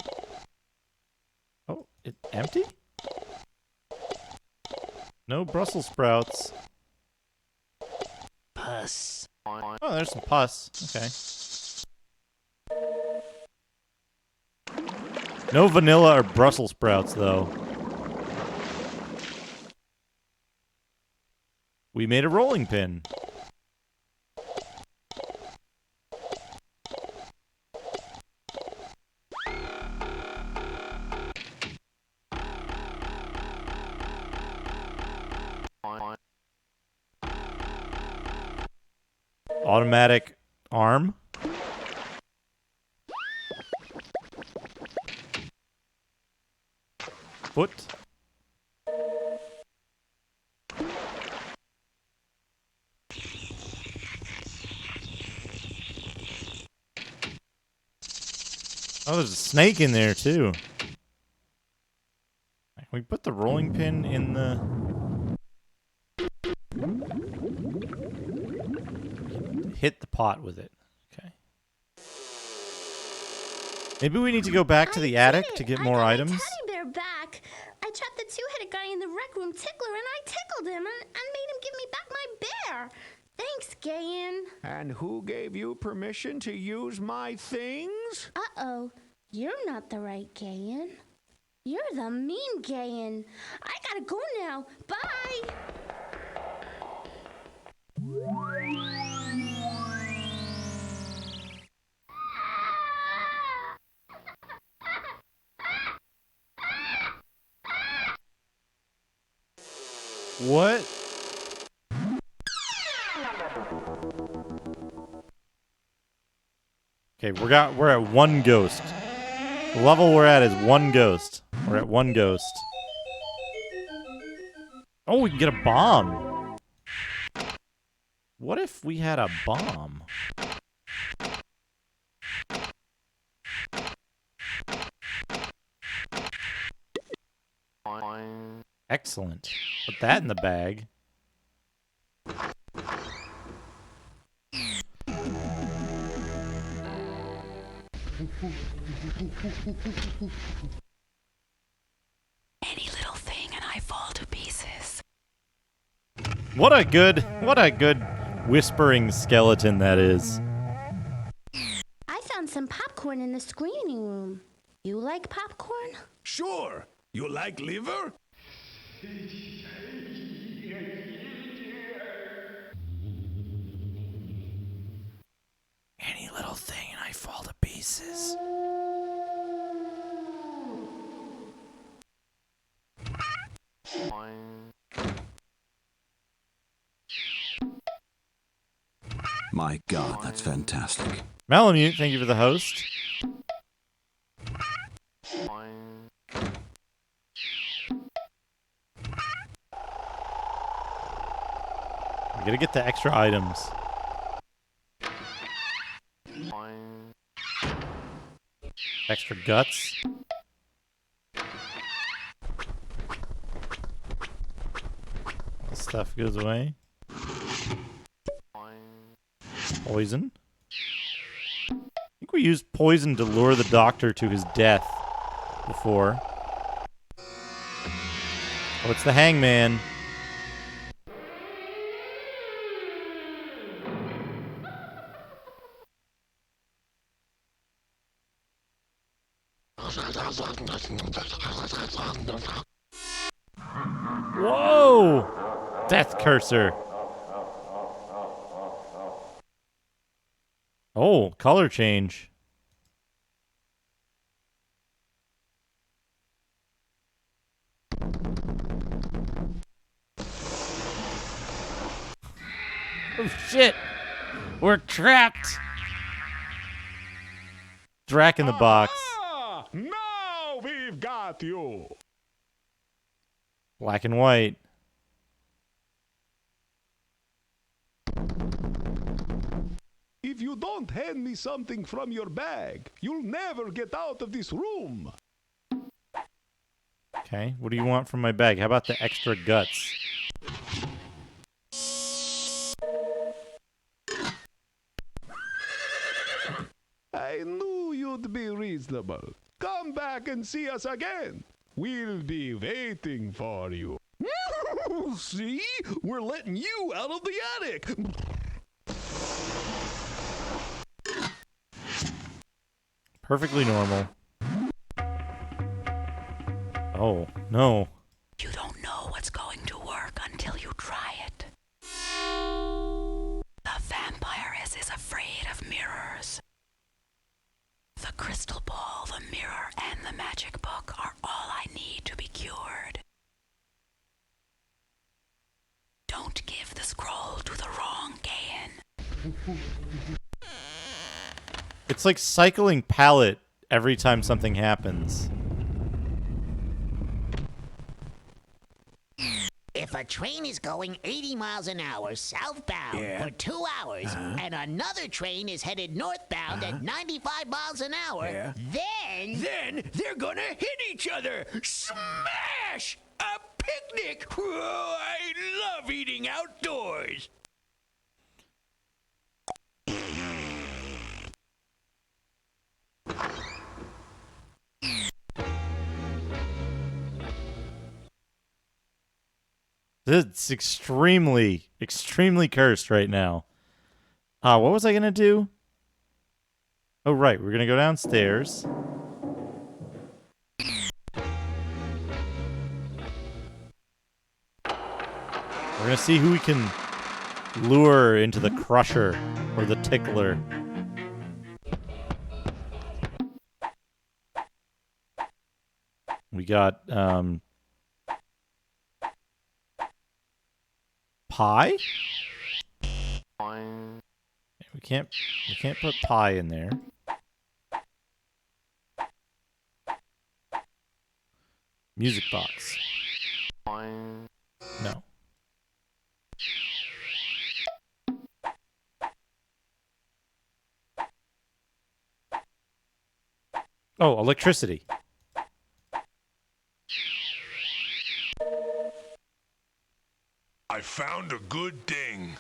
Oh, it's empty? No Brussels sprouts. Pus. Oh, there's some pus. Okay. No vanilla or Brussels sprouts, though. We made a rolling pin. Automatic arm. Foot. Oh, there's a snake in there, too. Can we put the rolling pin in the... Hit the pot with it. Okay. Maybe we need to go back to the attic to get more items. Teddy bear back. I trapped the two-headed guy in the rec room tickler, and I tickled him and made him give me back my bear. Thanks, Gahan. And who gave you permission to use my things? Uh-oh. You're not the right Gahan. You're the mean Gahan. I gotta go now. Bye. What? Okay, we're at one ghost. The level we're at is one ghost. We're at one ghost. Oh, we can get a bomb. What if we had a bomb? Excellent. Put that in the bag. Any little thing and I fall to pieces. What a good whispering skeleton that is. I found some popcorn in the screening room. You like popcorn? Sure. You like liver? Any little thing and I fall to pieces. My God, that's fantastic. Malamute, thank you for the host. We gotta get the extra items. Extra guts. This stuff goes away. Poison. I think we used poison to lure the doctor to his death before. Oh, it's the hangman. Whoa! Death cursor. Oh, color change. Oh shit! We're trapped! Drac in the box. Now we've got you. Black and white. If you don't hand me something from your bag, you'll never get out of this room. Okay, what do you want from my bag? How about the extra guts? I knew you'd be reasonable. Come back and see us again. We'll be waiting for you. See? We're letting you out of the attic. Perfectly normal. Oh, no. You don't know what's going to work until you try it. The vampiress is afraid of mirrors. The crystal ball, the mirror, and the magic book are all I need to be cured. Don't give the scroll to the wrong Gahan. It's like cycling pallet every time something happens. If a train is going 80 miles an hour southbound for 2 hours, and another train is headed northbound at 95 miles an hour, then they're gonna hit each other. Smash! A picnic! Oh, I love eating outdoors. It's extremely, extremely cursed right now. What was I gonna do? Oh, right. We're gonna go downstairs. We're gonna see who we can lure into the crusher or the tickler. We got pie. We can't put pie in there. Music box. No. Oh, electricity. I found a good thing.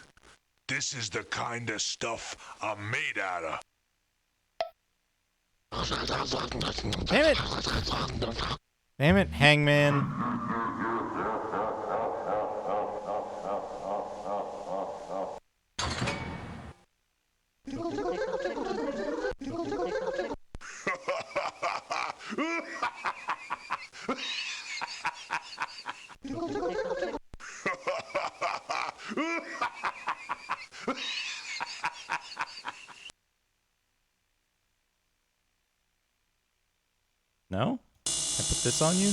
This is the kind of stuff I'm made out of. Damn it! Damn it, Hangman. No? I put this on you?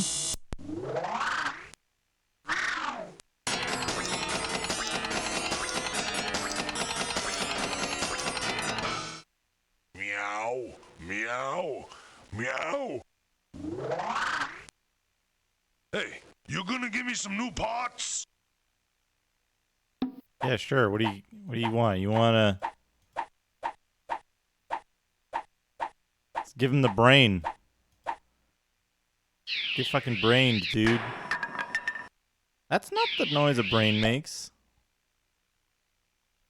Meow, meow, meow. Hey, you gonna give me some new parts? Yeah, sure. What do you want? You wanna Let's give him the brain. Get fucking brained, dude. That's not the noise a brain makes.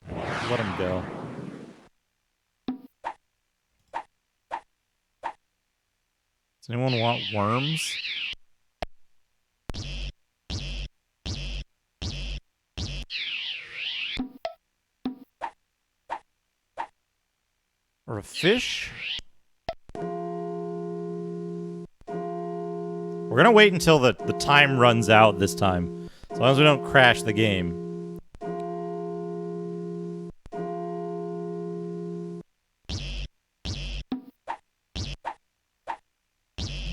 Let him go. Does anyone want worms? Or a fish? We're gonna wait until the time runs out this time. As long as we don't crash the game.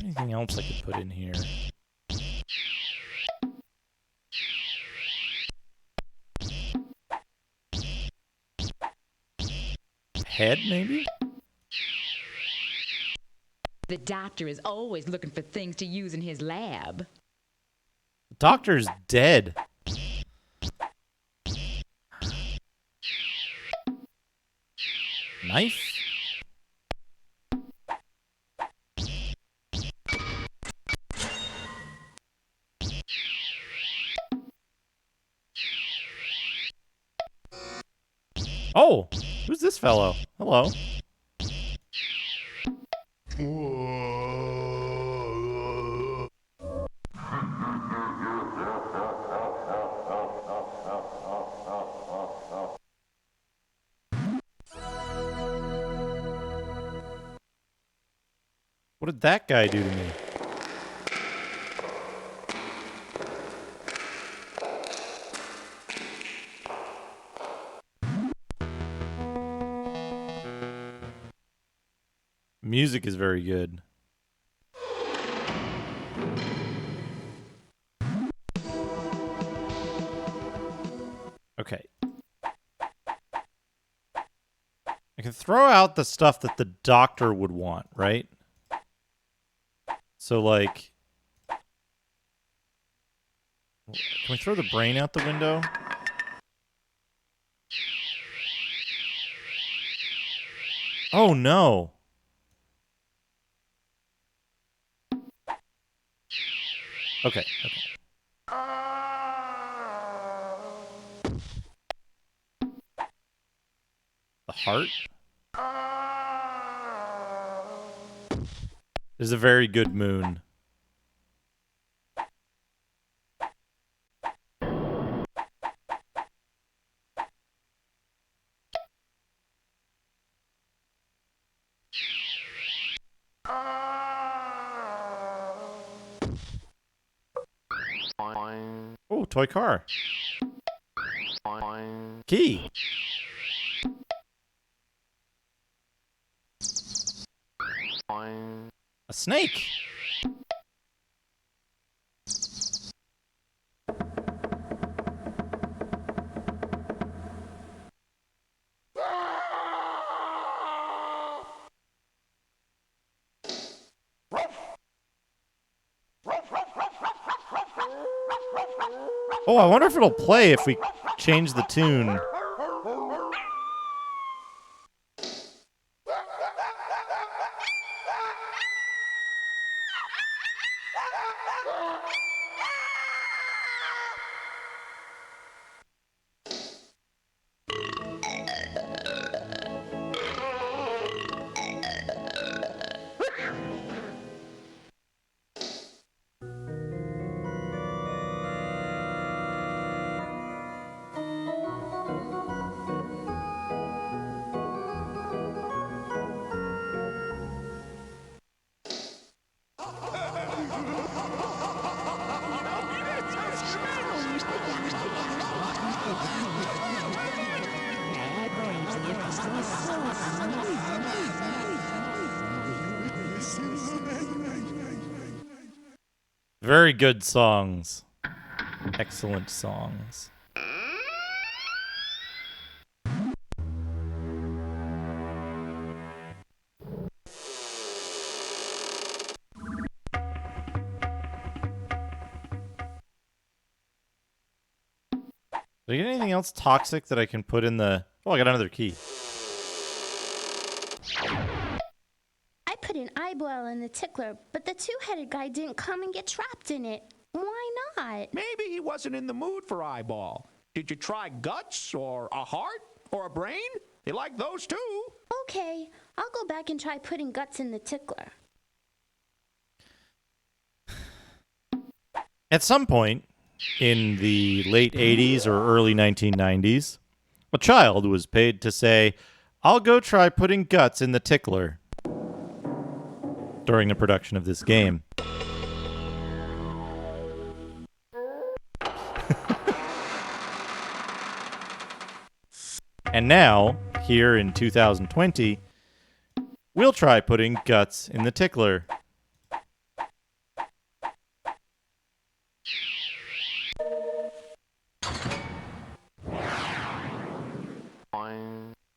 Anything else I could put in here? Head, maybe? The doctor is always looking for things to use in his lab. The doctor's dead. Knife? Oh, who's this fellow? Hello. What did that guy do to me? Music is very good. Okay. I can throw out the stuff that the doctor would want, right? So, like... Can we throw the brain out the window? Oh, no. Okay, okay. The heart? This is a very good moon. Oh, toy car. Key. A snake. Oh, I wonder if it'll play if we change the tune. Very good songs. Excellent songs. Did I get anything else toxic that I can put in the... Oh, I got another key. I put an eyeball in the tickler, but the two-headed guy didn't come and get trapped in it. Why not? Maybe he wasn't in the mood for eyeball. Did you try guts or a heart or a brain? You like those too? Okay, I'll go back and try putting guts in the tickler. At some point in the late 80s or early 1990s, a child was paid to say, "I'll go try putting guts in the tickler," during the production of this game. And now, here in 2020, we'll try putting guts in the tickler.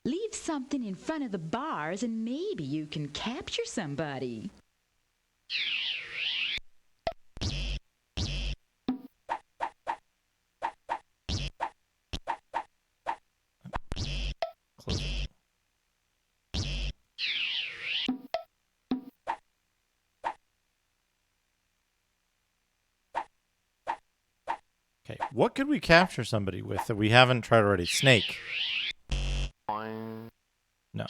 Leave something in front of the bars and maybe you can capture somebody. Okay, what could we capture somebody with that we haven't tried already? Snake. No,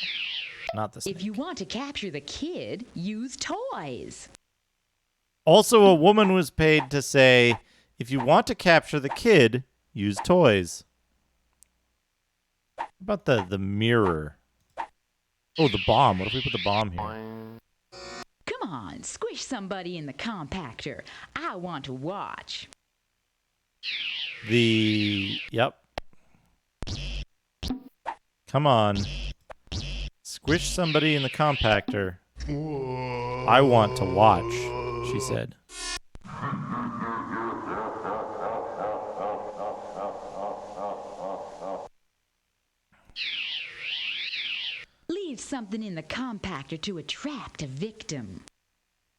not the snake. If you want to capture the kid, use toys. Also, a woman was paid to say, if you want to capture the kid, use toys. What about the mirror? Oh, the bomb. What if we put the bomb here? Come on, squish somebody in the compactor. I want to watch. Yep. Come on. Squish somebody in the compactor. I want to watch, she said. Leave something in the compactor to attract a victim.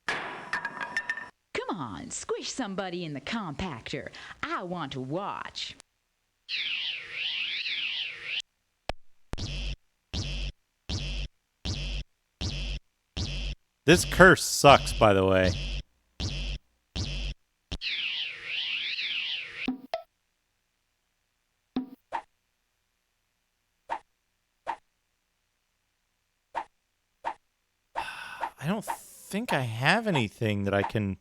Come on, squish somebody in the compactor. I want to watch. This curse sucks, by the way. I don't think I have anything that I can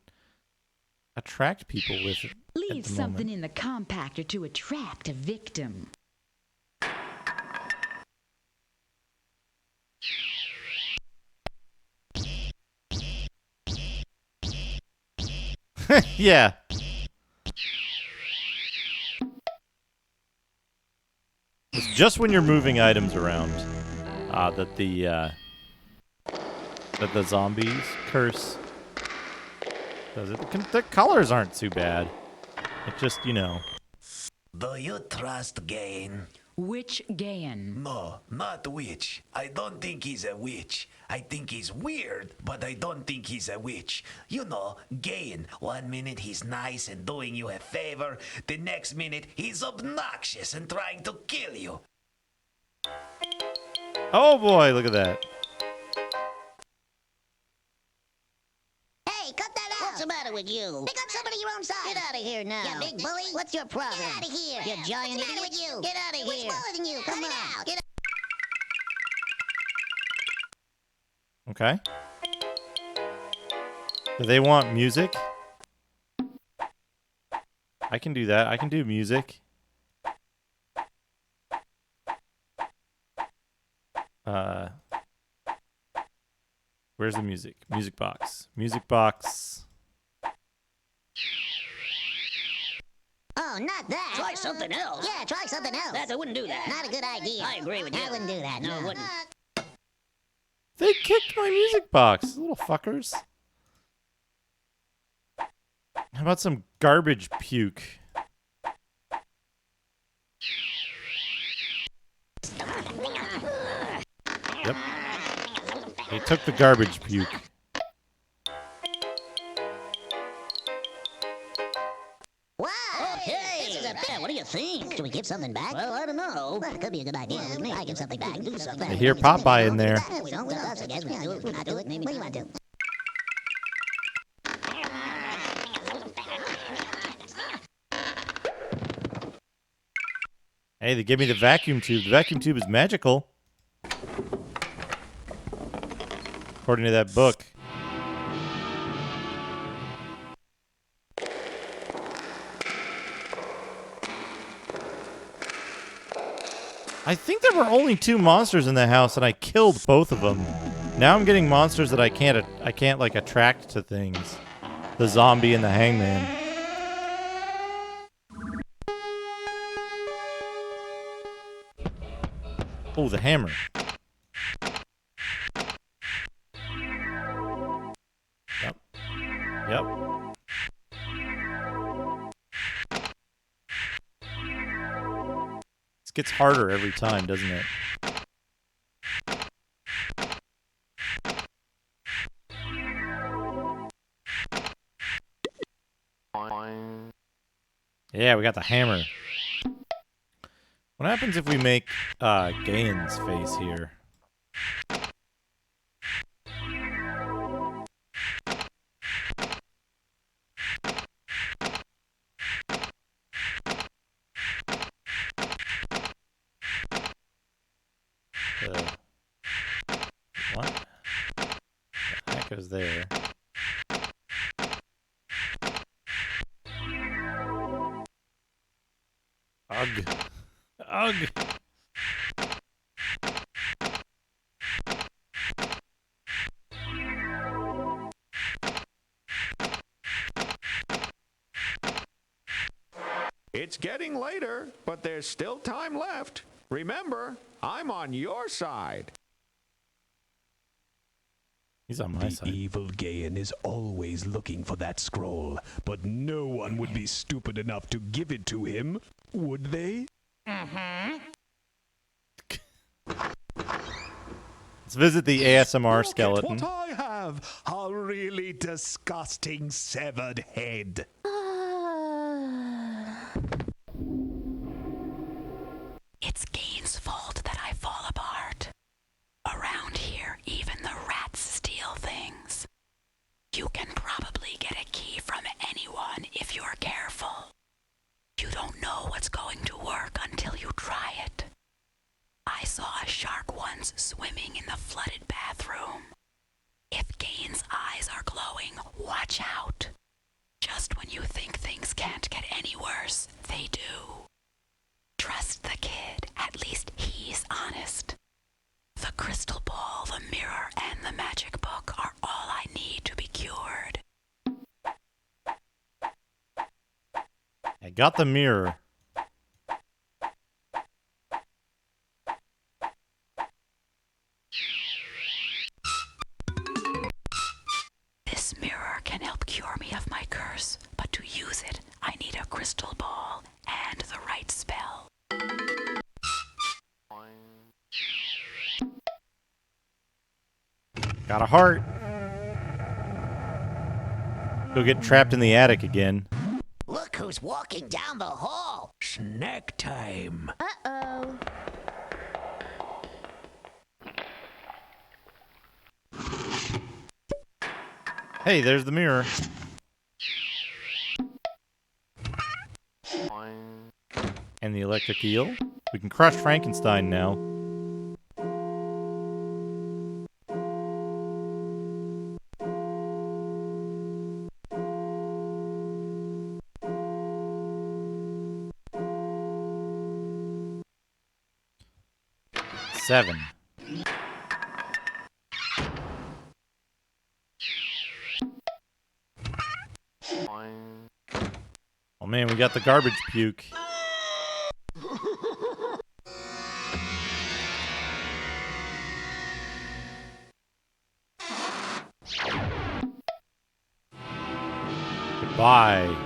attract people with. Leave something in the compactor to attract a victim. Yeah. It's just when you're moving items around that the zombies curse. Does it? The colors aren't too bad. It just, you know. Do you trust Gahan? Which Gahan? No, not witch. I don't think he's a witch. I think he's weird, but I don't think he's a witch. You know, Gahan. 1 minute he's nice and doing you a favor. The next minute he's obnoxious and trying to kill you. Oh boy, look at that. Hey, cut that out! What's the matter with you? Pick up somebody your own size! Get out of here now! You big bully! What's your problem? Get out of here! You giant idiot! With you? Get out of here! Who's smaller than you? Come on! Get out! Okay. Do they want music? I can do that. I can do music. Where's the music? Music box. Music box. Oh, not that. Try something else. Yeah, try something else. I wouldn't do that. Not a good idea. I agree with you. I wouldn't do that. No, I wouldn't. They kicked my music box, little fuckers. How about some garbage puke? Yep. They took the garbage puke. Wow! Okay. This is a Yeah, what do you think? Should we give something back? Well, I don't know. Well, it could be a good idea. Maybe I give something back. Do something. I hear Popeye in there. We don't with us, I guess. We do it. We not do it. Maybe. What do you want to do? Hey, they gave me the vacuum tube. The vacuum tube is magical. According to that book. I think there were only 2 monsters in the house, and I killed both of them. Now I'm getting monsters that I can't like attract to things. The zombie and the hangman. Oh, the hammer. Yep. Yep. This gets harder every time, doesn't it? Yeah, we got the hammer. What happens if we make Gahan's face here? What? That goes there. Ugh. Ugh. It's getting later, but there's still time left. Remember, I'm on your side. He's on my side. The evil Gahan is always looking for that scroll, but no one would be stupid enough to give it to him, would they? Let's visit the ASMR skeleton. What I have, a really disgusting severed head. It's Gahan's fault that I fall apart. Around here, even the rats steal things. You can probably get a key from anyone if you're careful. You don't know what's going to work until you try it. I saw a shark once swimming in the flooded bathroom. If Gahan's eyes are glowing, watch out. Just when you think things can't get any worse, they do. Trust the kid, at least he's honest. The crystal ball, the mirror, and the magic book are all I need to be cured. I got the mirror. crystal ball and the right spell. Got a heart. Go get trapped in the attic again. Look who's walking down the hall. Snack time. Uh-oh. Hey, there's the mirror. And the electric eel. We can crush Frankenstein now. Seven. Oh man, we got the garbage puke. Goodbye.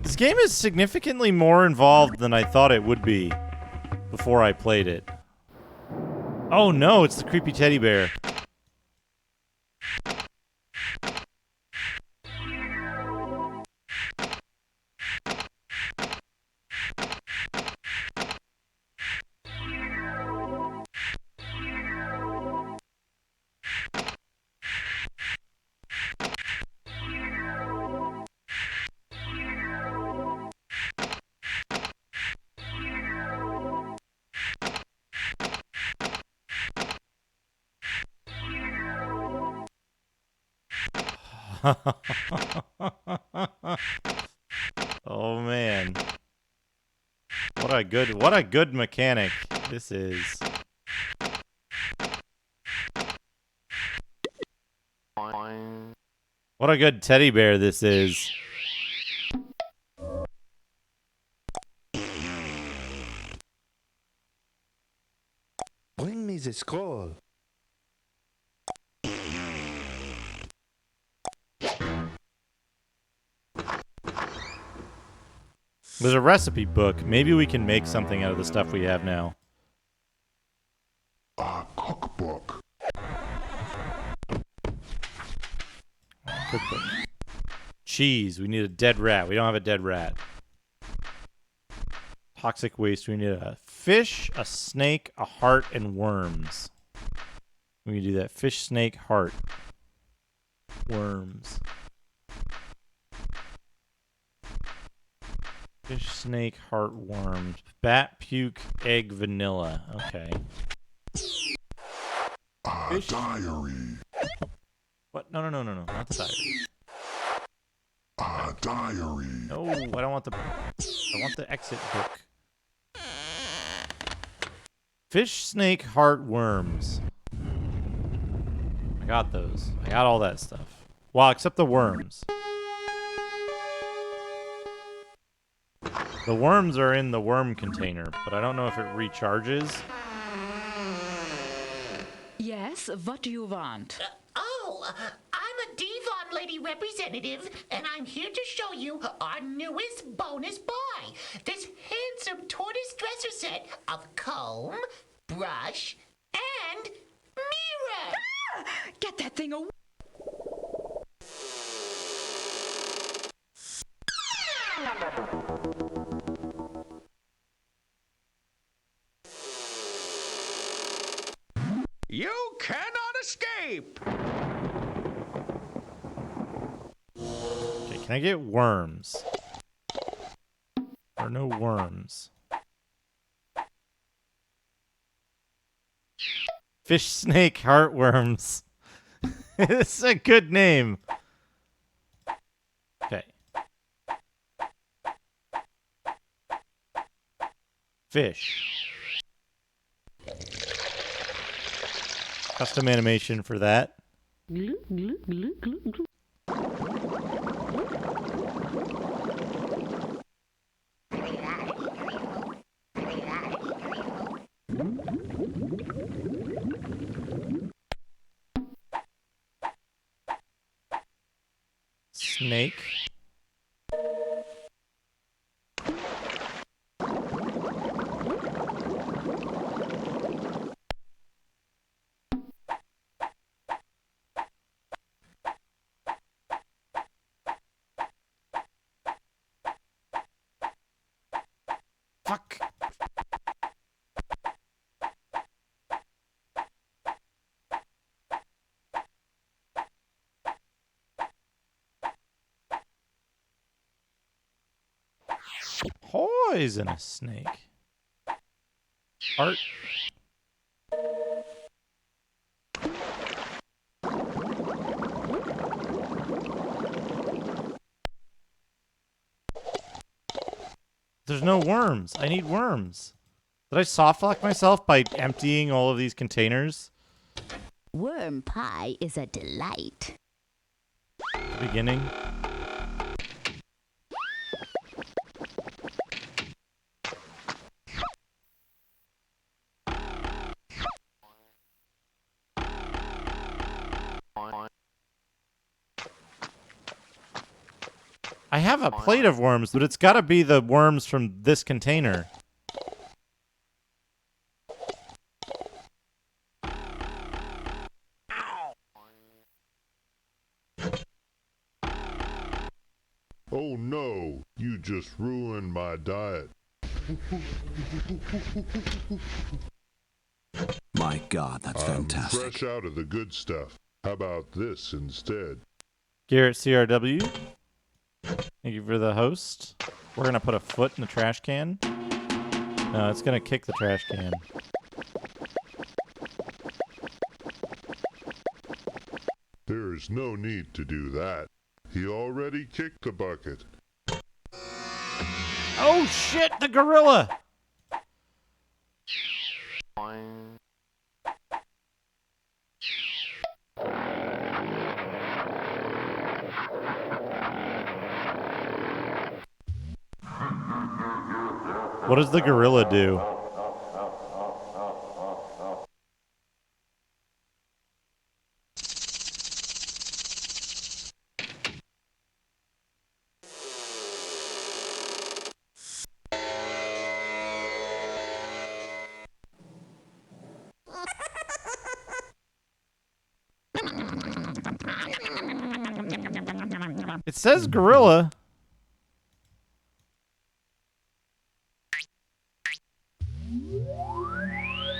This game is significantly more involved than I thought it would be before I played it. Oh no, it's the creepy teddy bear. Oh man. What a good mechanic this is. What a good teddy bear this is. Bring me the scroll. There's a recipe book. Maybe we can make something out of the stuff we have now. Cookbook. Cookbook. Cheese. We need a dead rat. We don't have a dead rat. Toxic waste. We need a fish, a snake, a heart, and worms. We can do that. Fish, snake, heart. Worms. Fish, snake, heart, worms. Bat, puke, egg, vanilla. Okay. Fish. Diary. What? No. Not the diary. Diary. No, I don't want the... I want the exit book. Fish, snake, heart, worms. I got those. I got all that stuff. Well, except the worms. The worms are in the worm container, but I don't know if it recharges. Yes, what do you want? I'm a Devon Lady representative, and I'm here to show you our newest bonus buy. This handsome tortoise dresser set of comb, brush, and mirror. Get that thing away. You cannot escape! Okay, can I get worms? There are no worms. Fish, snake, heartworms. It's a good name. Okay. Fish. Custom animation for that. snake. Fuck. Poisonous snake. Art. There's no worms. I need worms. Did I soft lock myself by emptying all of these containers? Worm pie is a delight. Beginning. I have a plate of worms, but it's got to be the worms from this container. Oh no, you just ruined my diet. My God, that's fantastic. I'm fresh out of the good stuff. How about this instead? Garrett CRW, thank you for the host. We're going to put a foot in the trash can. No, it's going to kick the trash can. There's no need to do that. He already kicked the bucket. Oh shit, the gorilla! What does the gorilla do? It says gorilla.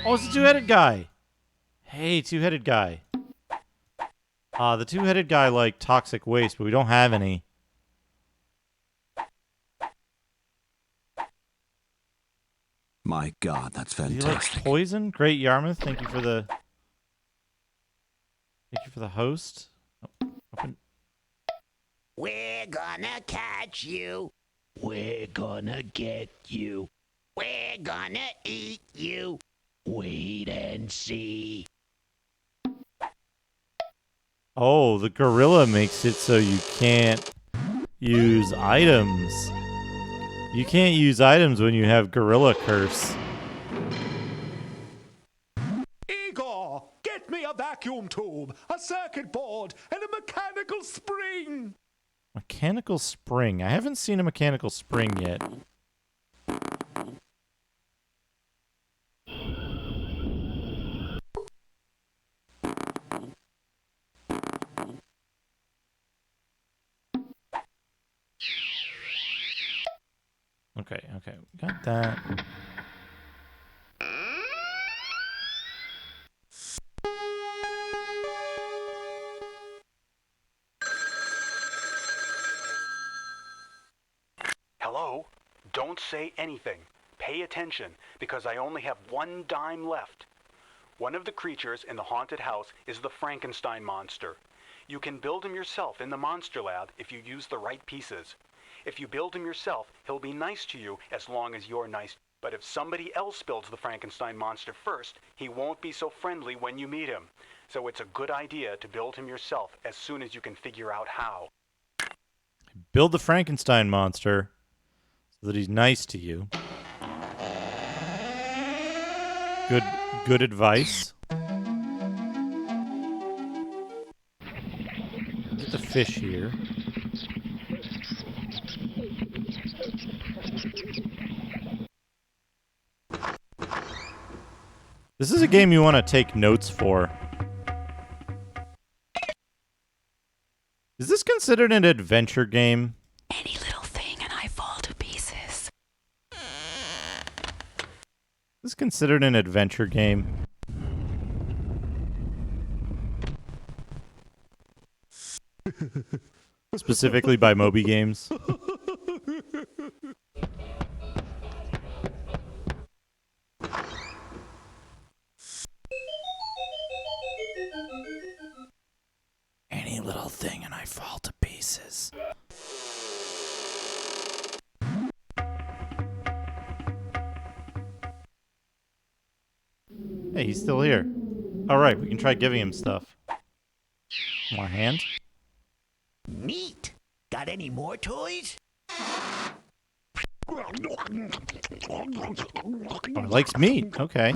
Oh, it's a two-headed guy. Hey, two-headed guy. The two-headed guy like toxic waste, but we don't have any. My God, that's He likes fantastic. poison. Great Yarmouth, thank you for the host. Oh, open. We're gonna catch you. We're gonna get you. We're gonna eat you. Wait and see. Oh, the gorilla makes it so you can't use items. You can't use items when you have gorilla curse. Igor, get me a vacuum tube, a circuit board, and a mechanical spring. Mechanical spring. I haven't seen a mechanical spring yet. Okay, got that. Hello? Don't say anything. Pay attention, because I only have 1 dime left. One of the creatures in the haunted house is the Frankenstein monster. You can build him yourself in the Monster Lab if you use the right pieces. If you build him yourself, he'll be nice to you as long as you're nice. But if somebody else builds the Frankenstein monster first, he won't be so friendly when you meet him. So it's a good idea to build him yourself as soon as you can figure out how. Build the Frankenstein monster so that he's nice to you. Good advice. Get the fish here. This is a game you want to take notes for. Is this considered an adventure game? Any little thing and I fall to pieces. Is this considered an adventure game? Specifically by Moby Games. Any little thing and I fall to pieces. Hey, he's still here. All right, we can try giving him stuff. More hand? Neat. Got any more toys? Oh, he likes meat. Okay.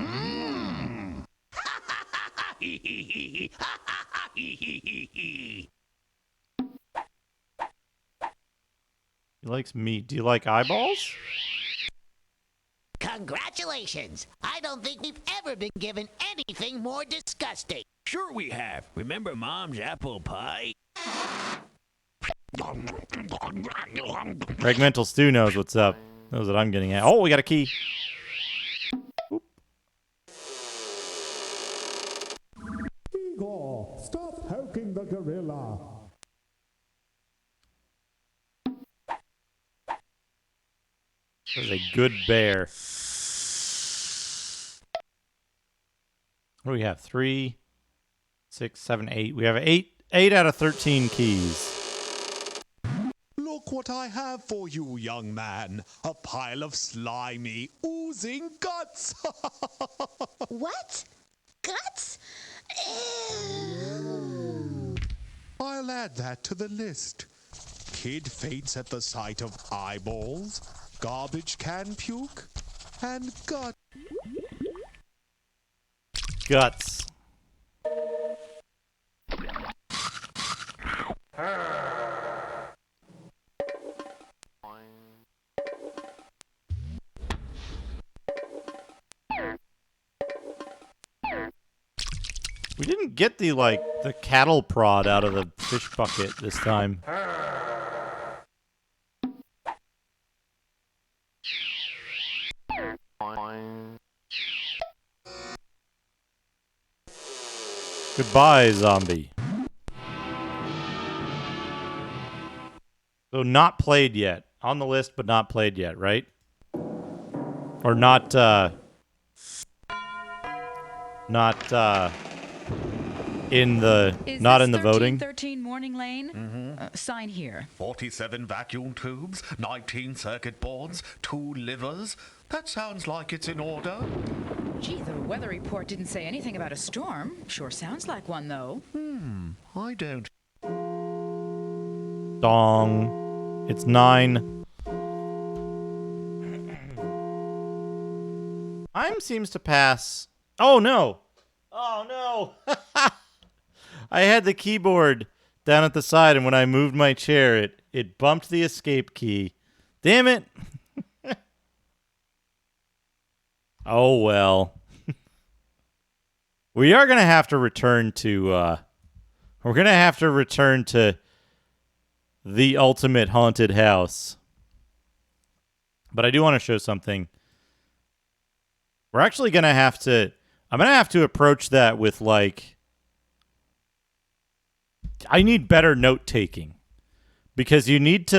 He likes meat. Do you like eyeballs? Congratulations! I don't think we've ever been given anything more disgusting. Sure we have. Remember Mom's apple pie? Fragmental Stew knows what's up. Knows what I'm getting at. Oh, we got a key. Igor, stop poking the gorilla. That was a good bear. What do we have? 3, 6, 7, 8. We have 8 out of 13 keys. Look what I have for you, young man. A pile of slimy, oozing guts. What? Guts? I'll add that to the list. Kid faints at the sight of eyeballs, garbage can puke, and Guts. We didn't get the cattle prod out of the fish bucket this time. Goodbye, zombie. So not played yet. On the list, but not played yet, right? Or not in the Is not this in the voting. 13 Morning Lane? Sign here. 47 vacuum tubes, 19 circuit boards, 2 livers. That sounds like it's in order. Gee, the weather report didn't say anything about a storm. Sure sounds like one, though. I don't. Dong. It's 9. Time seems to pass. Oh no. Oh no. I had the keyboard down at the side, and when I moved my chair, it bumped the escape key. Damn it. Oh, well. We are going to have to return to... we're going to have to return to the ultimate haunted house. But I do want to show something. We're actually going to have to... I'm going to have to approach that with, I need better note-taking. Because you need to,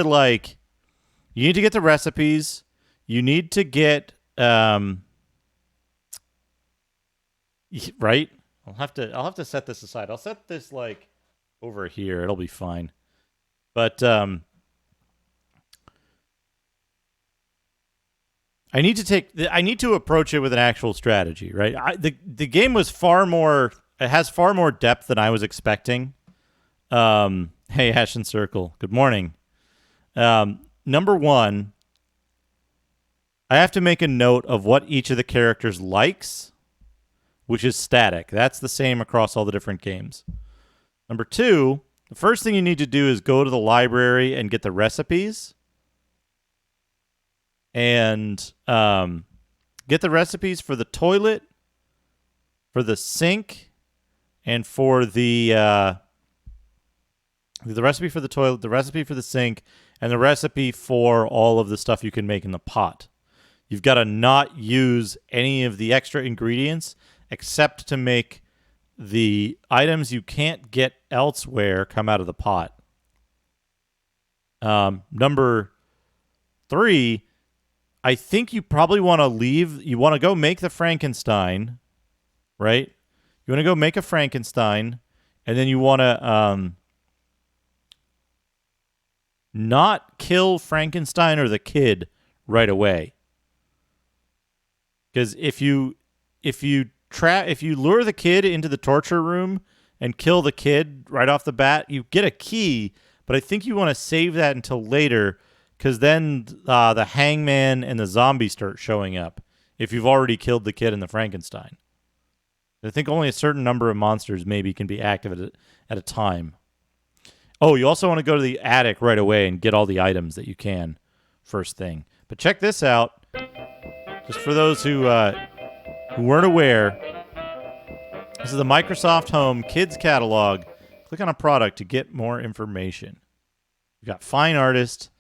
You need to get the recipes. You need to get... Right? I'll have to set this aside. I'll set this over here. It'll be fine. But I need to approach it with an actual strategy, right? The game was it has far more depth than I was expecting. Hey, Ash and Circle. Good morning. Number 1, I have to make a note of what each of the characters likes, which is static. That's the same across all the different games. Number 2, the first thing you need to do is go to the library and get the recipes. and get the recipes for the toilet, for the sink, and for the recipe for the toilet, the recipe for the sink, and the recipe for all of the stuff you can make in the pot. You've got to not use any of the extra ingredients except to make the items you can't get elsewhere come out of the pot. Number 3, I think you probably want to you want to go make the Frankenstein, right? You want to go make a Frankenstein, and then you want to not kill Frankenstein or the kid right away. Because if you lure the kid into the torture room and kill the kid right off the bat, you get a key, but I think you want to save that until later, because then the hangman and the zombie start showing up if you've already killed the kid in the Frankenstein. I think only a certain number of monsters maybe can be active at a time. Oh, you also want to go to the attic right away and get all the items that you can first thing. But check this out. Just for those who weren't aware, this is the Microsoft Home Kids Catalog. Click on a product to get more information. We've got Fine Artist,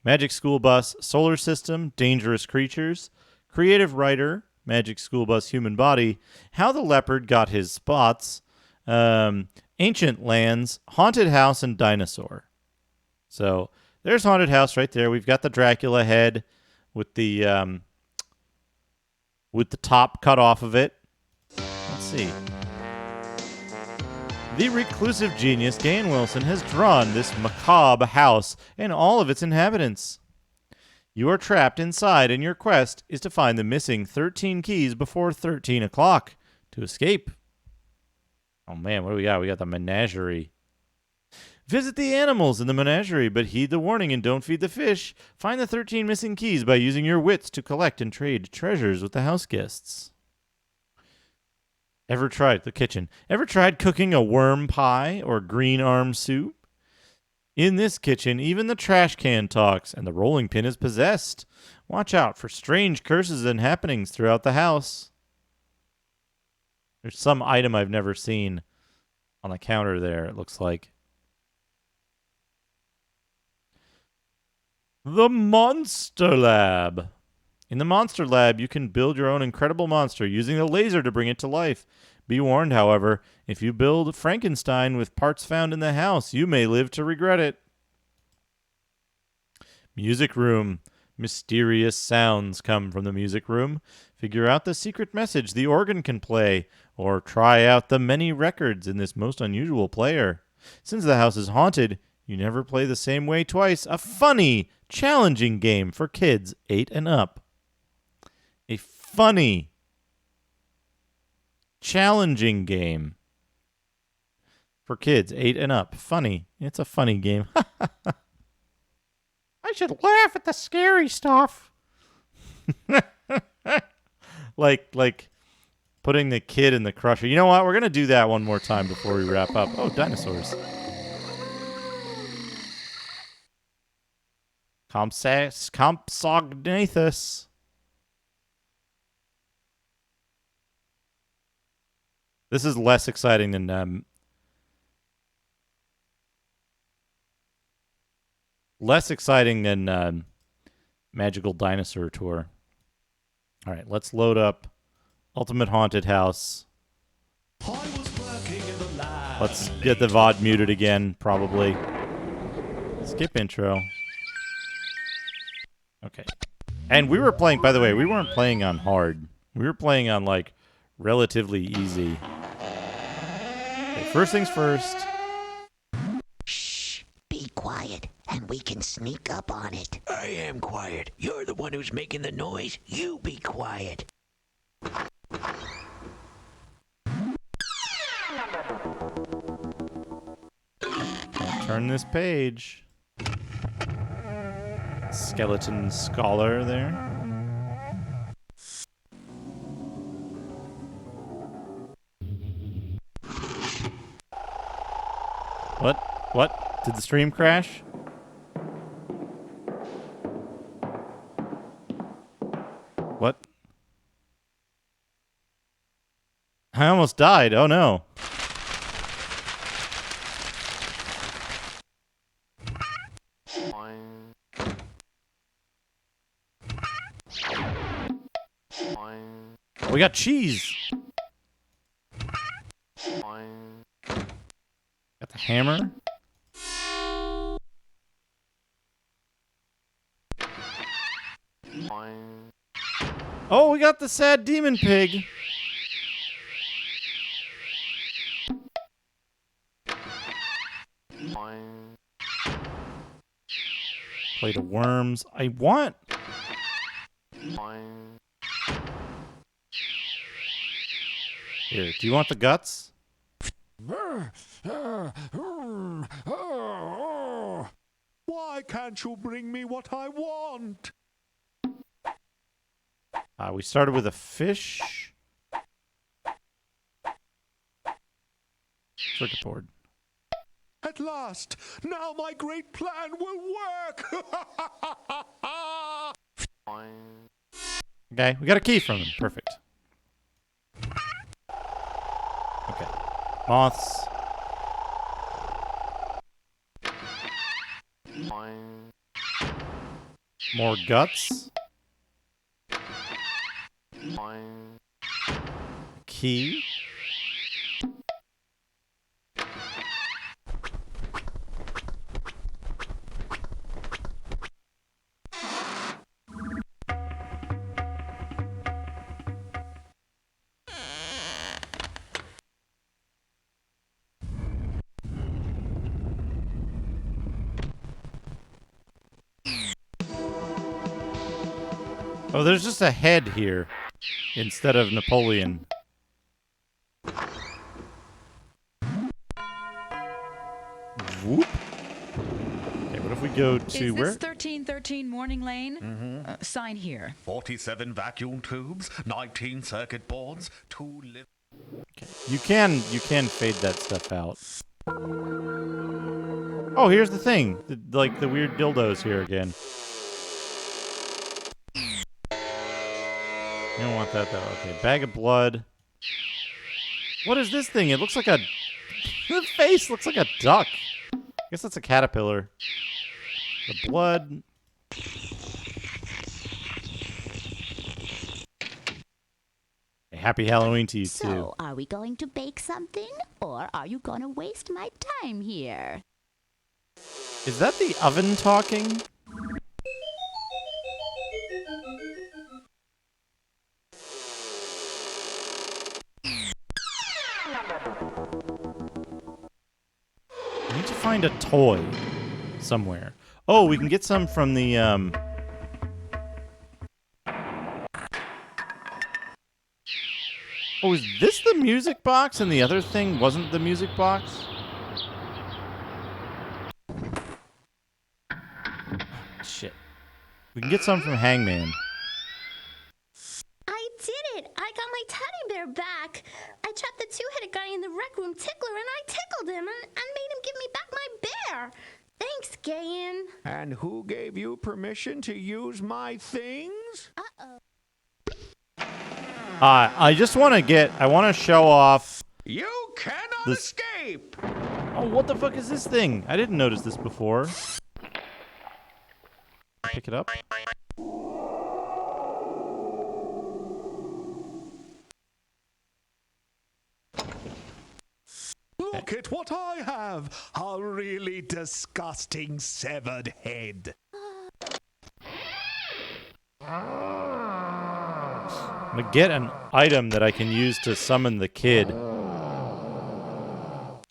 Magic School Bus, Solar System, Dangerous Creatures, Creative Writer, Magic School Bus Human Body, How the Leopard Got His Spots, Ancient Lands, Haunted House, and Dinosaur. So there's Haunted House right there. We've got the Dracula head with the top cut off of it. Let's see. The reclusive genius Gahan Wilson has drawn this macabre house and all of its inhabitants. You are trapped inside, and your quest is to find the missing 13 keys before 13 o'clock to escape. Oh man, what do we got? We got the menagerie. Visit the animals in the menagerie, but heed the warning and don't feed the fish. Find the 13 missing keys by using your wits to collect and trade treasures with the house guests. Ever tried cooking a worm pie or green arm soup? In this kitchen, even the trash can talks and the rolling pin is possessed. Watch out for strange curses and happenings throughout the house. There's some item I've never seen on the counter there, it looks like. The Monster Lab. In the Monster Lab, you can build your own incredible monster using a laser to bring it to life. Be warned, however, if you build Frankenstein with parts found in the house, you may live to regret it. Music Room. Mysterious sounds come from the music room. Figure out the secret message the organ can play, or try out the many records in this most unusual player. Since the house is haunted, you never play the same way twice. A funny, challenging game for kids 8 and up. A funny, challenging game for kids 8 and up. Funny. It's a funny game. I should laugh at the scary stuff. like putting the kid in the crusher. You know what? We're going to do that one more time before we wrap up. Oh, dinosaurs. Compsognathus. This is less exciting than Magical Dinosaur Tour. All right, let's load up Ultimate Haunted House. Let's get the VOD muted again, probably. Skip intro. Okay. And we were playing, by the way, we weren't playing on hard. We were playing on, like, relatively easy. Okay, first things first. Shh. Be quiet, and we can sneak up on it. I am quiet. You're the one who's making the noise. You be quiet. Turn this page. Skeleton Scholar there. What? Did the stream crash? I almost died. Oh no. We got cheese. Got the hammer. Oh, we got the sad demon pig. Plate of worms. I want... Here, do you want the guts? Why can't you bring me what I want? We started with a fish. Circuit board. At last, now my great plan will work. Okay, we got a key from him. Perfect. Okay. Moths. More guts. Key. Oh, there's just a head here instead of Napoleon. Whoop. Okay, what if we go to Is where? this 1313 Morning Lane? Mm-hmm. Sign here. 47 vacuum tubes, 19 circuit boards, 2 live. Okay. You can fade that stuff out. Oh, here's the thing. Like the weird dildos here again. You don't want that though. Okay, bag of blood. What is this thing? It looks like a... The face looks like a duck. I guess that's a caterpillar. The blood. Hey, happy Halloween to you too. So, are we going to bake something, or are you gonna waste my time here? Is that the oven talking? I need to find a toy somewhere. Oh, we can get some from the, Oh, is this the music box and the other thing wasn't the music box? Shit. We can get some from Hangman. I did it! I got my teddy bear back! I trapped the two-headed guy in the rec room tickler and I tickled him and made him give me back my bear! Thanks, Gahan. And who gave you permission to use my things? Uh-oh. I just want to I want to show off... You cannot escape! Oh, what the fuck is this thing? I didn't notice this before. Pick it up. Look at what I have! A really disgusting severed head. I'm gonna get an item that I can use to summon the kid.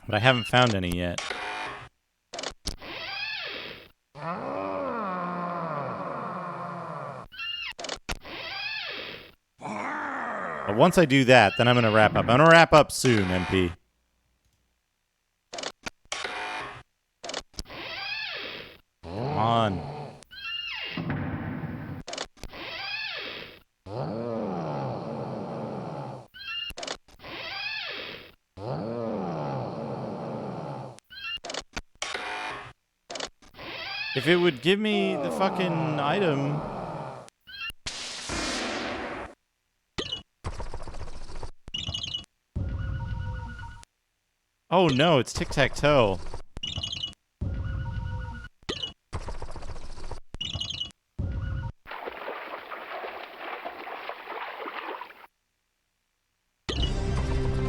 But I haven't found any yet. But once I do that, then I'm gonna wrap up. I'm gonna wrap up soon, MP. Come on. If it would give me the fucking item... Oh no, it's tic-tac-toe.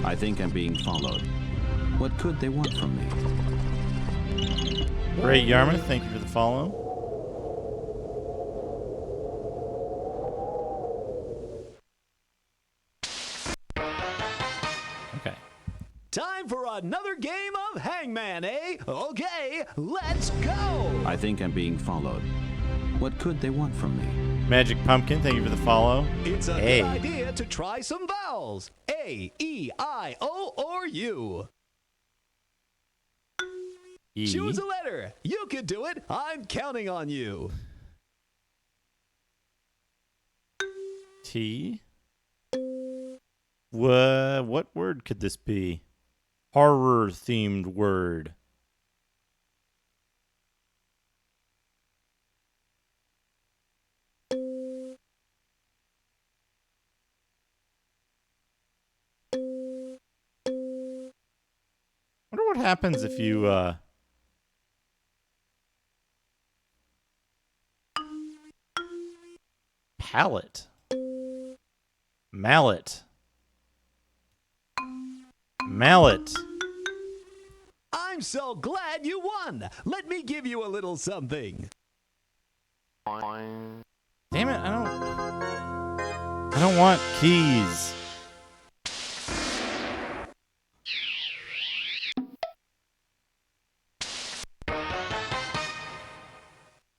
I think I'm being followed. What could they want from me? Great, Yarmouth. Thank you for the follow. Okay. Time for another game of Hangman, eh? Okay, let's go! I think I'm being followed. What could they want from me? Magic Pumpkin, thank you for the follow. It's a A. good idea to try some vowels. A, E, I, O, or U. E. Choose a letter. You can do it. I'm counting on you. T. What word could this be? Horror-themed word. Wonder what happens if you palette. Mallet. Mallet. I'm so glad you won. Let me give you a little something. Damn it, I don't want keys.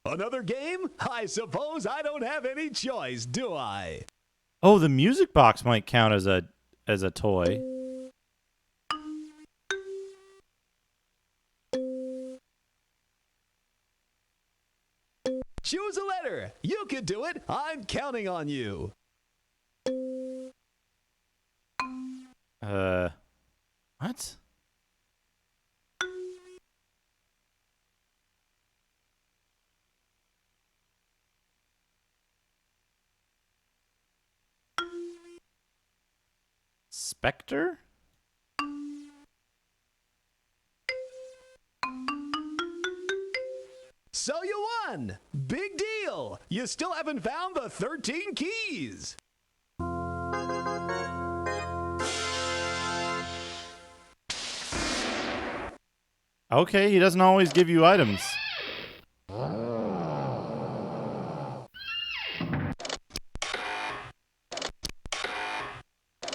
Another game? I suppose I don't have any choice, do I? Oh, the music box might count as a toy. Choose a letter. You can do it. I'm counting on you. What? Spectre? So you won! Big deal! You still haven't found the 13 keys! Okay, he doesn't always give you items.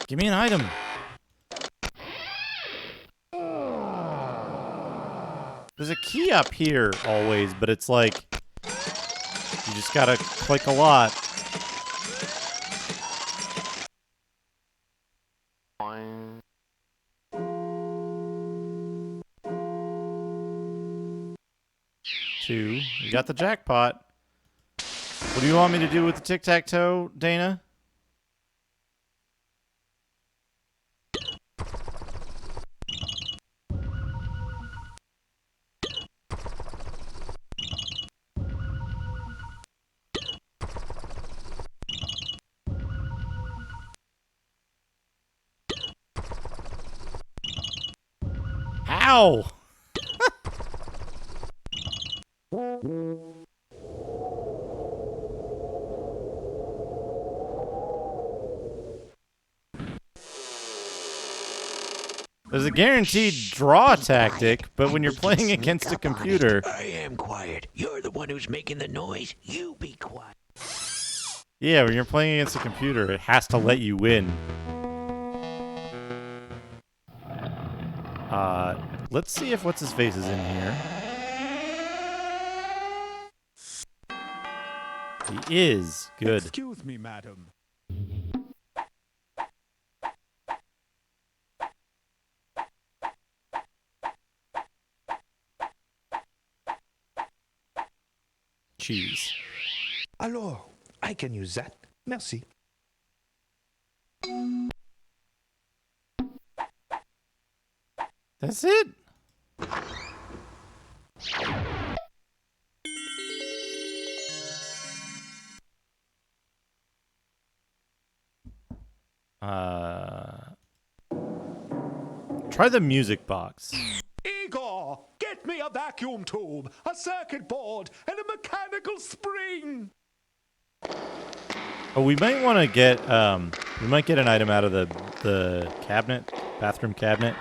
Give me an item. There's a key up here always, but it's like you just gotta click a lot. Two. You got the jackpot. What do you want me to do with the tic-tac-toe, Dana? Ow! There's a guaranteed draw tactic, but when you're playing against a computer... I am quiet. You're the one who's making the noise. You be quiet. Yeah, when you're playing against a computer, it has to let you win. Let's see if what's-his-face is in here. He is. Good. Excuse me, madam. Cheese. Alors, I can use that. Merci. That's it. Try the music box. Igor, get me a vacuum tube, a circuit board, and a mechanical spring. Oh, we might want to get we might get an item out of the cabinet, bathroom cabinet.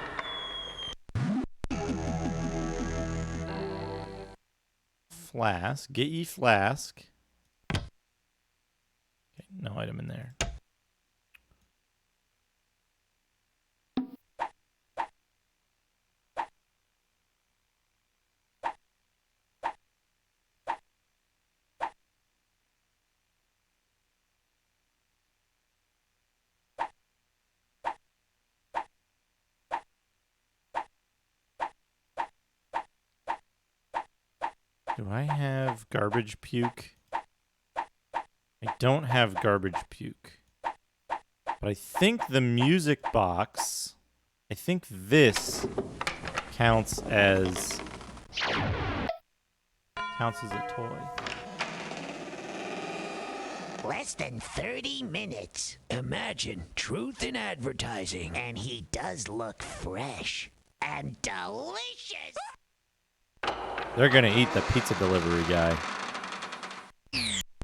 Flask. Get ye flask. Okay, no item in there. Do I have garbage puke? I don't have garbage puke. But I think the music box, I think this counts as a toy. Less than 30 minutes. Imagine truth in advertising. And he does look fresh and delicious. They're gonna eat the pizza delivery guy.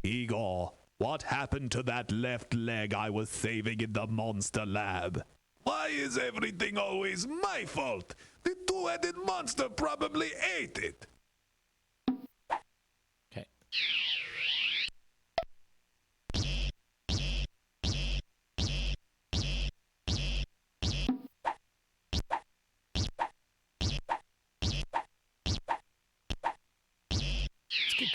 Igor, what happened to that left leg I was saving in the monster lab? Why is everything always my fault? The two-headed monster probably ate it. Okay.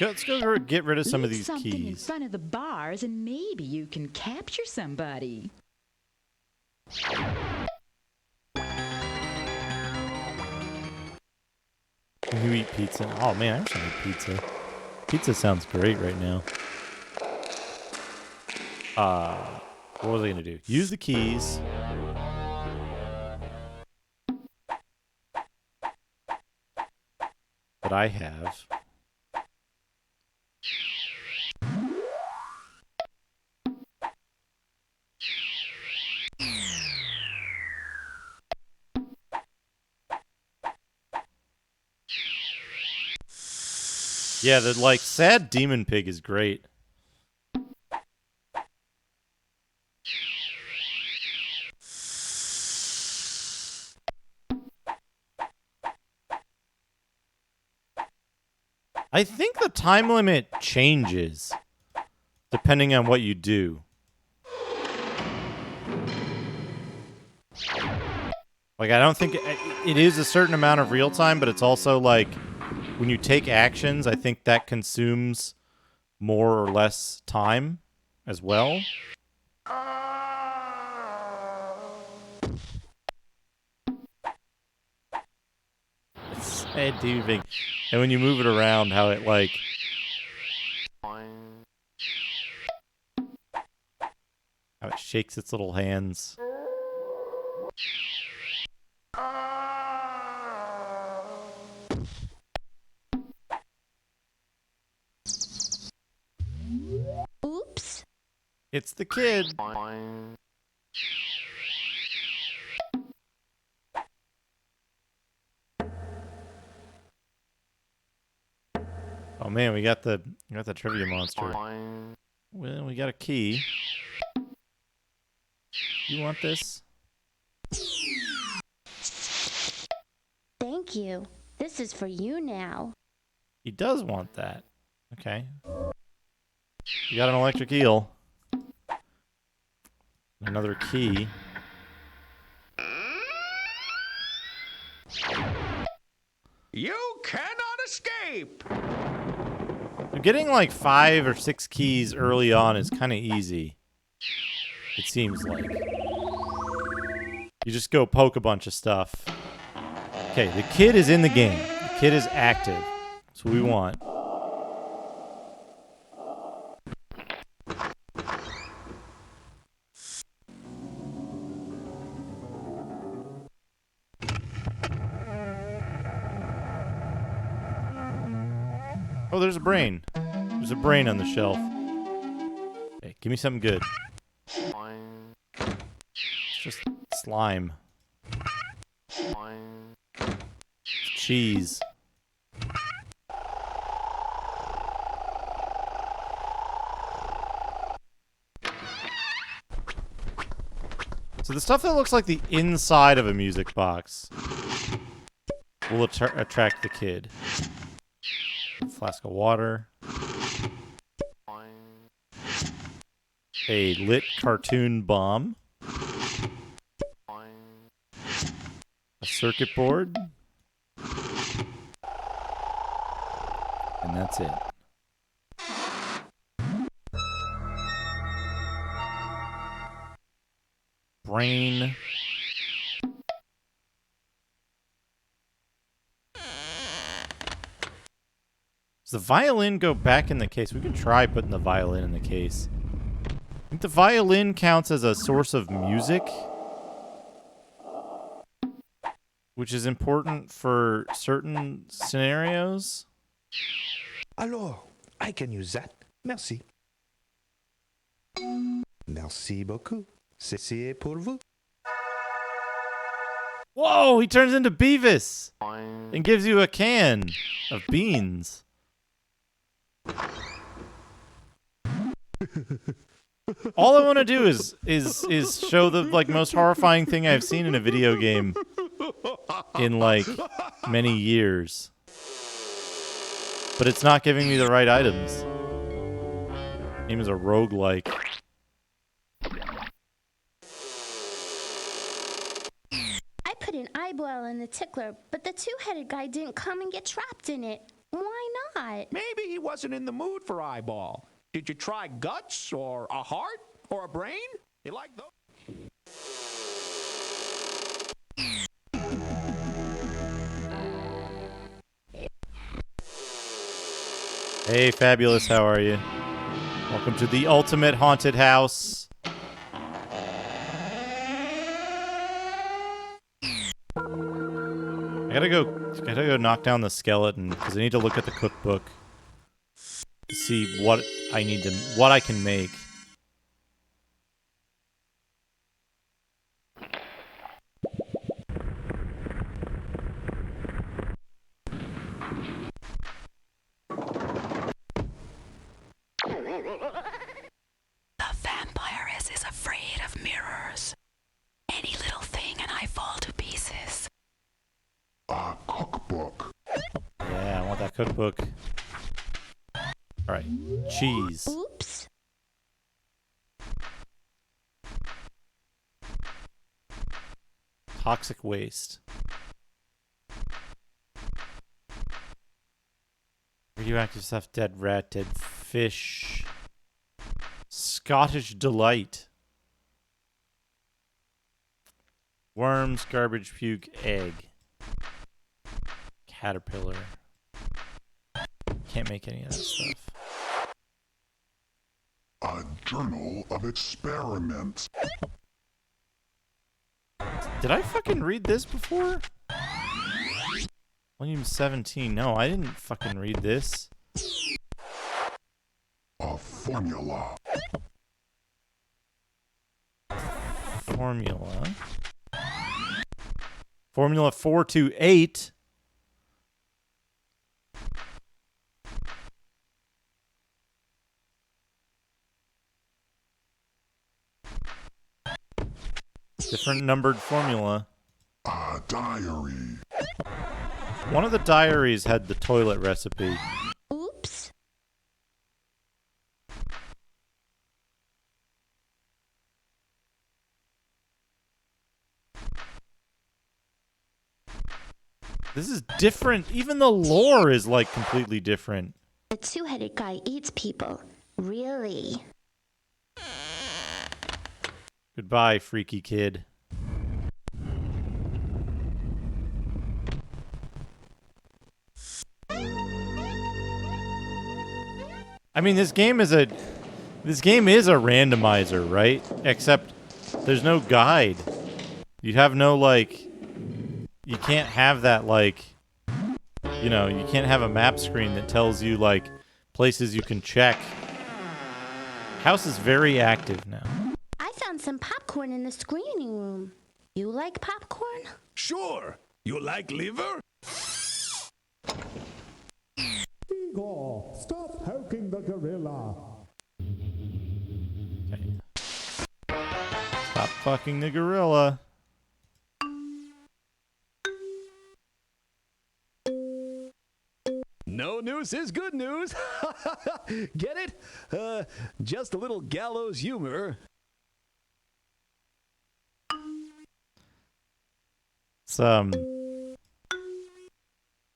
Let's go get rid of some of Leave these something in keys. front of the bars, and maybe you can capture somebody. Can you eat pizza? Oh man, I wish I had pizza. Pizza sounds great right now. What was I gonna do? Use the keys. That I have. Yeah, the like sad demon pig is great. I think the time limit changes depending on what you do. Like, I don't think it is a certain amount of real time, but it's also like when you take actions, I think that consumes more or less time as well. It's sad demon. And when you move it around, how it like how it shakes its little hands. Oops. It's the kid. Oh man, we got the trivia monster. Well, we got a key. You want this? Thank you. This is for you now. He does want that. Okay. You got an electric eel. Another key. You cannot escape! Getting like 5 or 6 keys early on is kind of easy. It seems like. You just go poke a bunch of stuff. Okay, the kid is in the game. The kid is active. That's what we want. Oh, there's a brain. There's a brain on the shelf. Hey, give me something good. It's just slime. cheese. So the stuff that looks like the inside of a music box will attract the kid. Flask of water. A lit cartoon bomb. A circuit board. And that's it. Brain. Does the violin go back in the case? We can try putting the violin in the case. I think the violin counts as a source of music, which is important for certain scenarios. Alors, I can use that. Merci. Merci beaucoup. C'est pour vous. Whoa, he turns into Beavis and gives you a can of beans. All I want to do is show the like most horrifying thing I've seen in a video game in like many years. But it's not giving me the right items. Game is a roguelike. I put an eyeball in the tickler, but the two-headed guy didn't come and get trapped in it. Why not? Maybe he wasn't in the mood for eyeball. Did you try guts or a heart or a brain? You like those? Hey, Fabulous, how are you? Welcome to the ultimate haunted house. I gotta go knock down the skeleton because I need to look at the cookbook to see what I can make. The vampiress is afraid of mirrors. Any little thing and I fall to pieces. A cookbook. Yeah, I want that cookbook. Alright, cheese. Oops. Toxic waste. Radioactive stuff, dead rat, dead fish. Scottish delight. Worms, garbage, puke, egg. Caterpillar. Can't make any of that stuff. A journal of experiments. Did I fucking read this before? Volume 17. No, I didn't fucking read this. A formula. Formula. Formula 428. Different numbered formula. A diary. One of the diaries had the toilet recipe. Oops. This is different. Even the lore is like completely different. The two-headed guy eats people. Really? Goodbye, freaky kid. I mean, this game is a randomizer, right? Except there's no guide. You have no, like, you can't have that, like, you know, you can't have a map screen that tells you, like, places you can check. House is very active now. I found some popcorn in the screening room. You like popcorn? Sure. You like liver? Igor, stop poking the gorilla. Stop fucking the gorilla. No news is good news. Get it? Just a little gallows humor. It's, what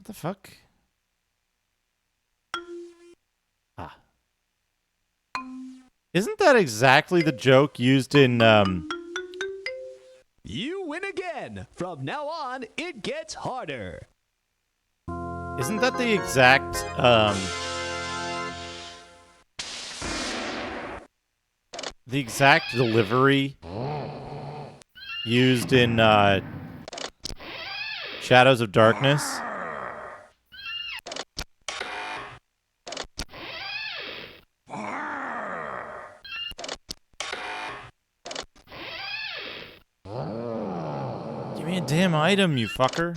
the fuck? Ah. Isn't that exactly the joke used in, You win again. From now on, it gets harder. Isn't that the exact, the exact delivery used in, Shadows of Darkness? Give me a damn item, you fucker.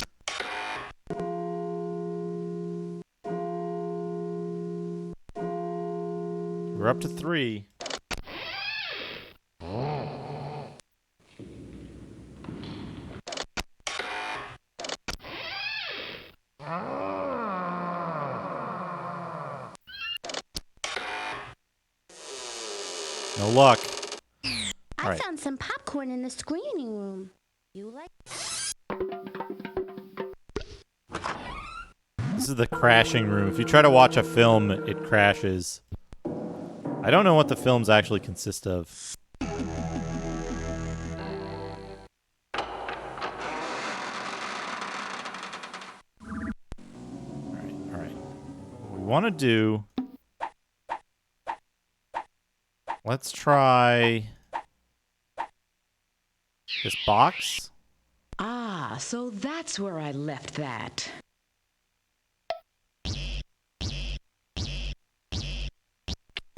We're up to 3. No luck. I found some popcorn in the screening room. You like? This is the crashing room. If you try to watch a film, it crashes. I don't know what the films actually consist of. Alright. What we want to do... Let's try... this box? Ah, so that's where I left that.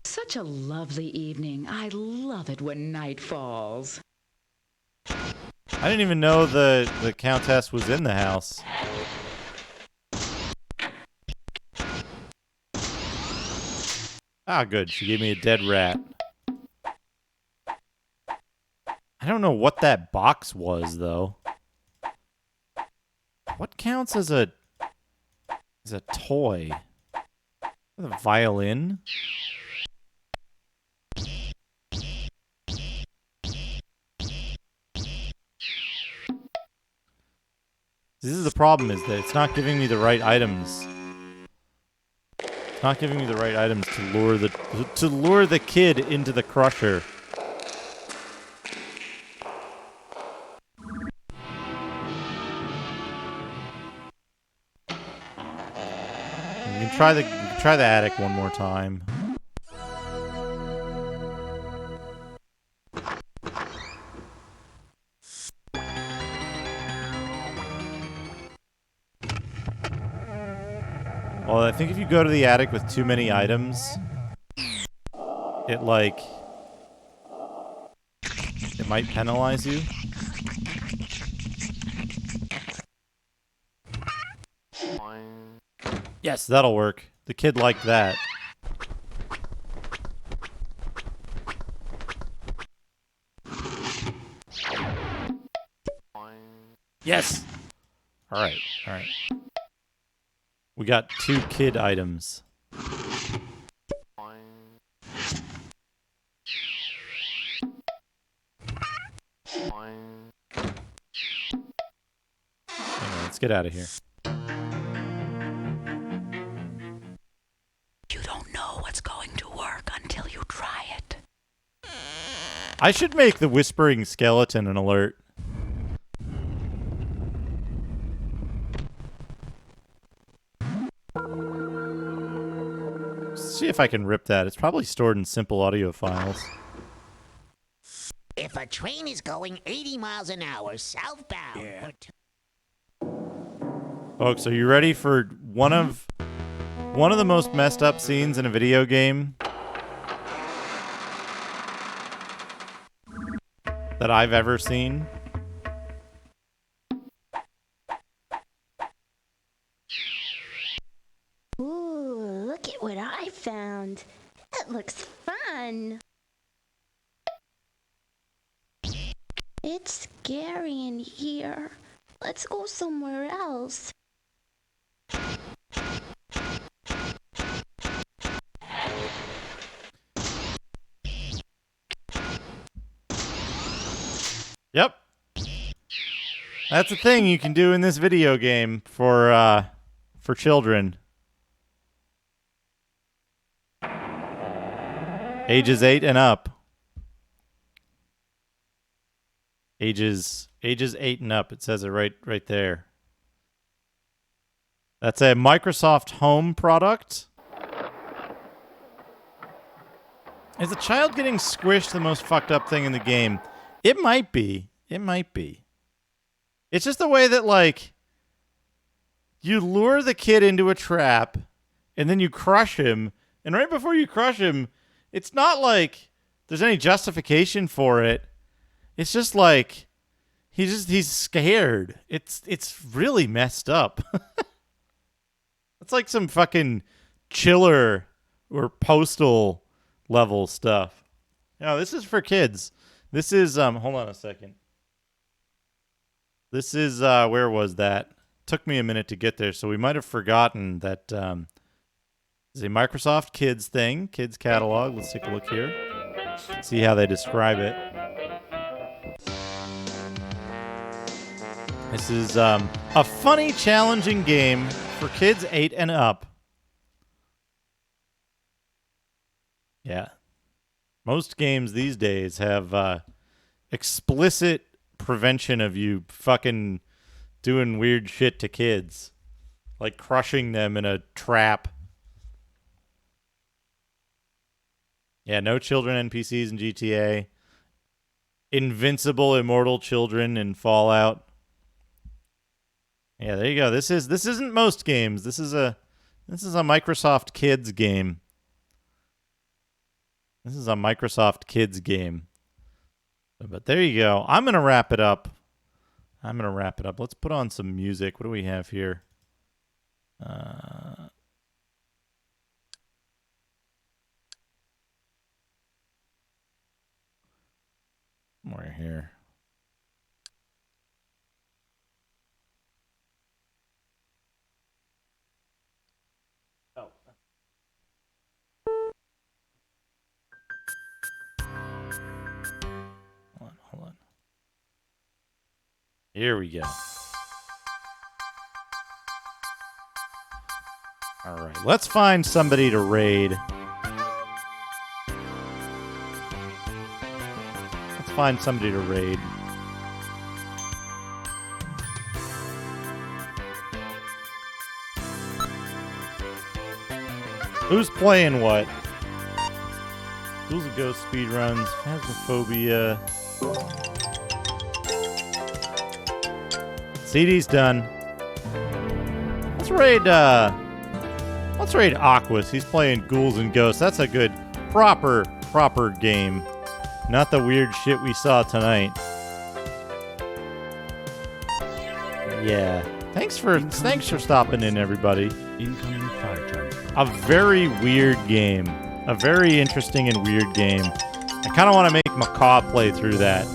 Such a lovely evening. I love it when night falls. I didn't even know the Countess was in the house. Ah, good. She gave me a dead rat. I don't know what that box was, though. What counts as a toy? The violin? This is the problem, is that it's not giving me the right items. It's not giving me the right items to lure the kid into the crusher. You can try the attic one more time. Well, I think if you go to the attic with too many items, it might penalize you. Yes, that'll work. The kid liked that. Yes! Alright. We got 2 kid items. Anyway, let's get out of here. You don't know what's going to work until you try it. I should make the whispering skeleton an alert. See if I can rip that. It's probably stored in simple audio files. If a train is going 80 miles an hour southbound... Folks, are you ready for one of the most messed up scenes in a video game that I've ever seen? Ooh, look what I found. It looks fun. It's scary in here. Let's go somewhere else. Yep. That's a thing you can do in this video game for children. Ages 8 and up. Ages 8 and up. It says it right there. That's a Microsoft Home product. Is a child getting squished the most fucked up thing in the game? It might be. It might be. It's just the way that, like, you lure the kid into a trap, and then you crush him, and right before you crush him, it's not like there's any justification for it. It's just like he's scared. It's really messed up. It's like some fucking Chiller or Postal level stuff. No, this is for kids. This is hold on a second. This is where was that? Took me a minute to get there, so we might have forgotten that is a Microsoft Kids thing, Kids catalog. Let's take a look here. See how they describe it. This is a funny, challenging game for kids 8 and up. Yeah. Most games these days have explicit prevention of you fucking doing weird shit to kids. Like crushing them in a trap. Yeah, no children NPCs in GTA. Invincible, immortal children in Fallout. Yeah, there you go. This isn't most games. This is a Microsoft Kids game. This is a Microsoft Kids game. But there you go. I'm going to wrap it up. Let's put on some music. What do we have here? More here. Hold on. Here we go. All right, let's find somebody to raid. Who's playing what? Ghouls and Ghosts speedruns, Phasmophobia. CD's done. Let's raid Aquas. He's playing Ghouls and Ghosts. That's a good proper game. Not the weird shit we saw tonight. Yeah. Thanks for stopping in, everybody. Incoming fire transfer. A very weird game. A very interesting and weird game. I kind of want to make Macaw play through that.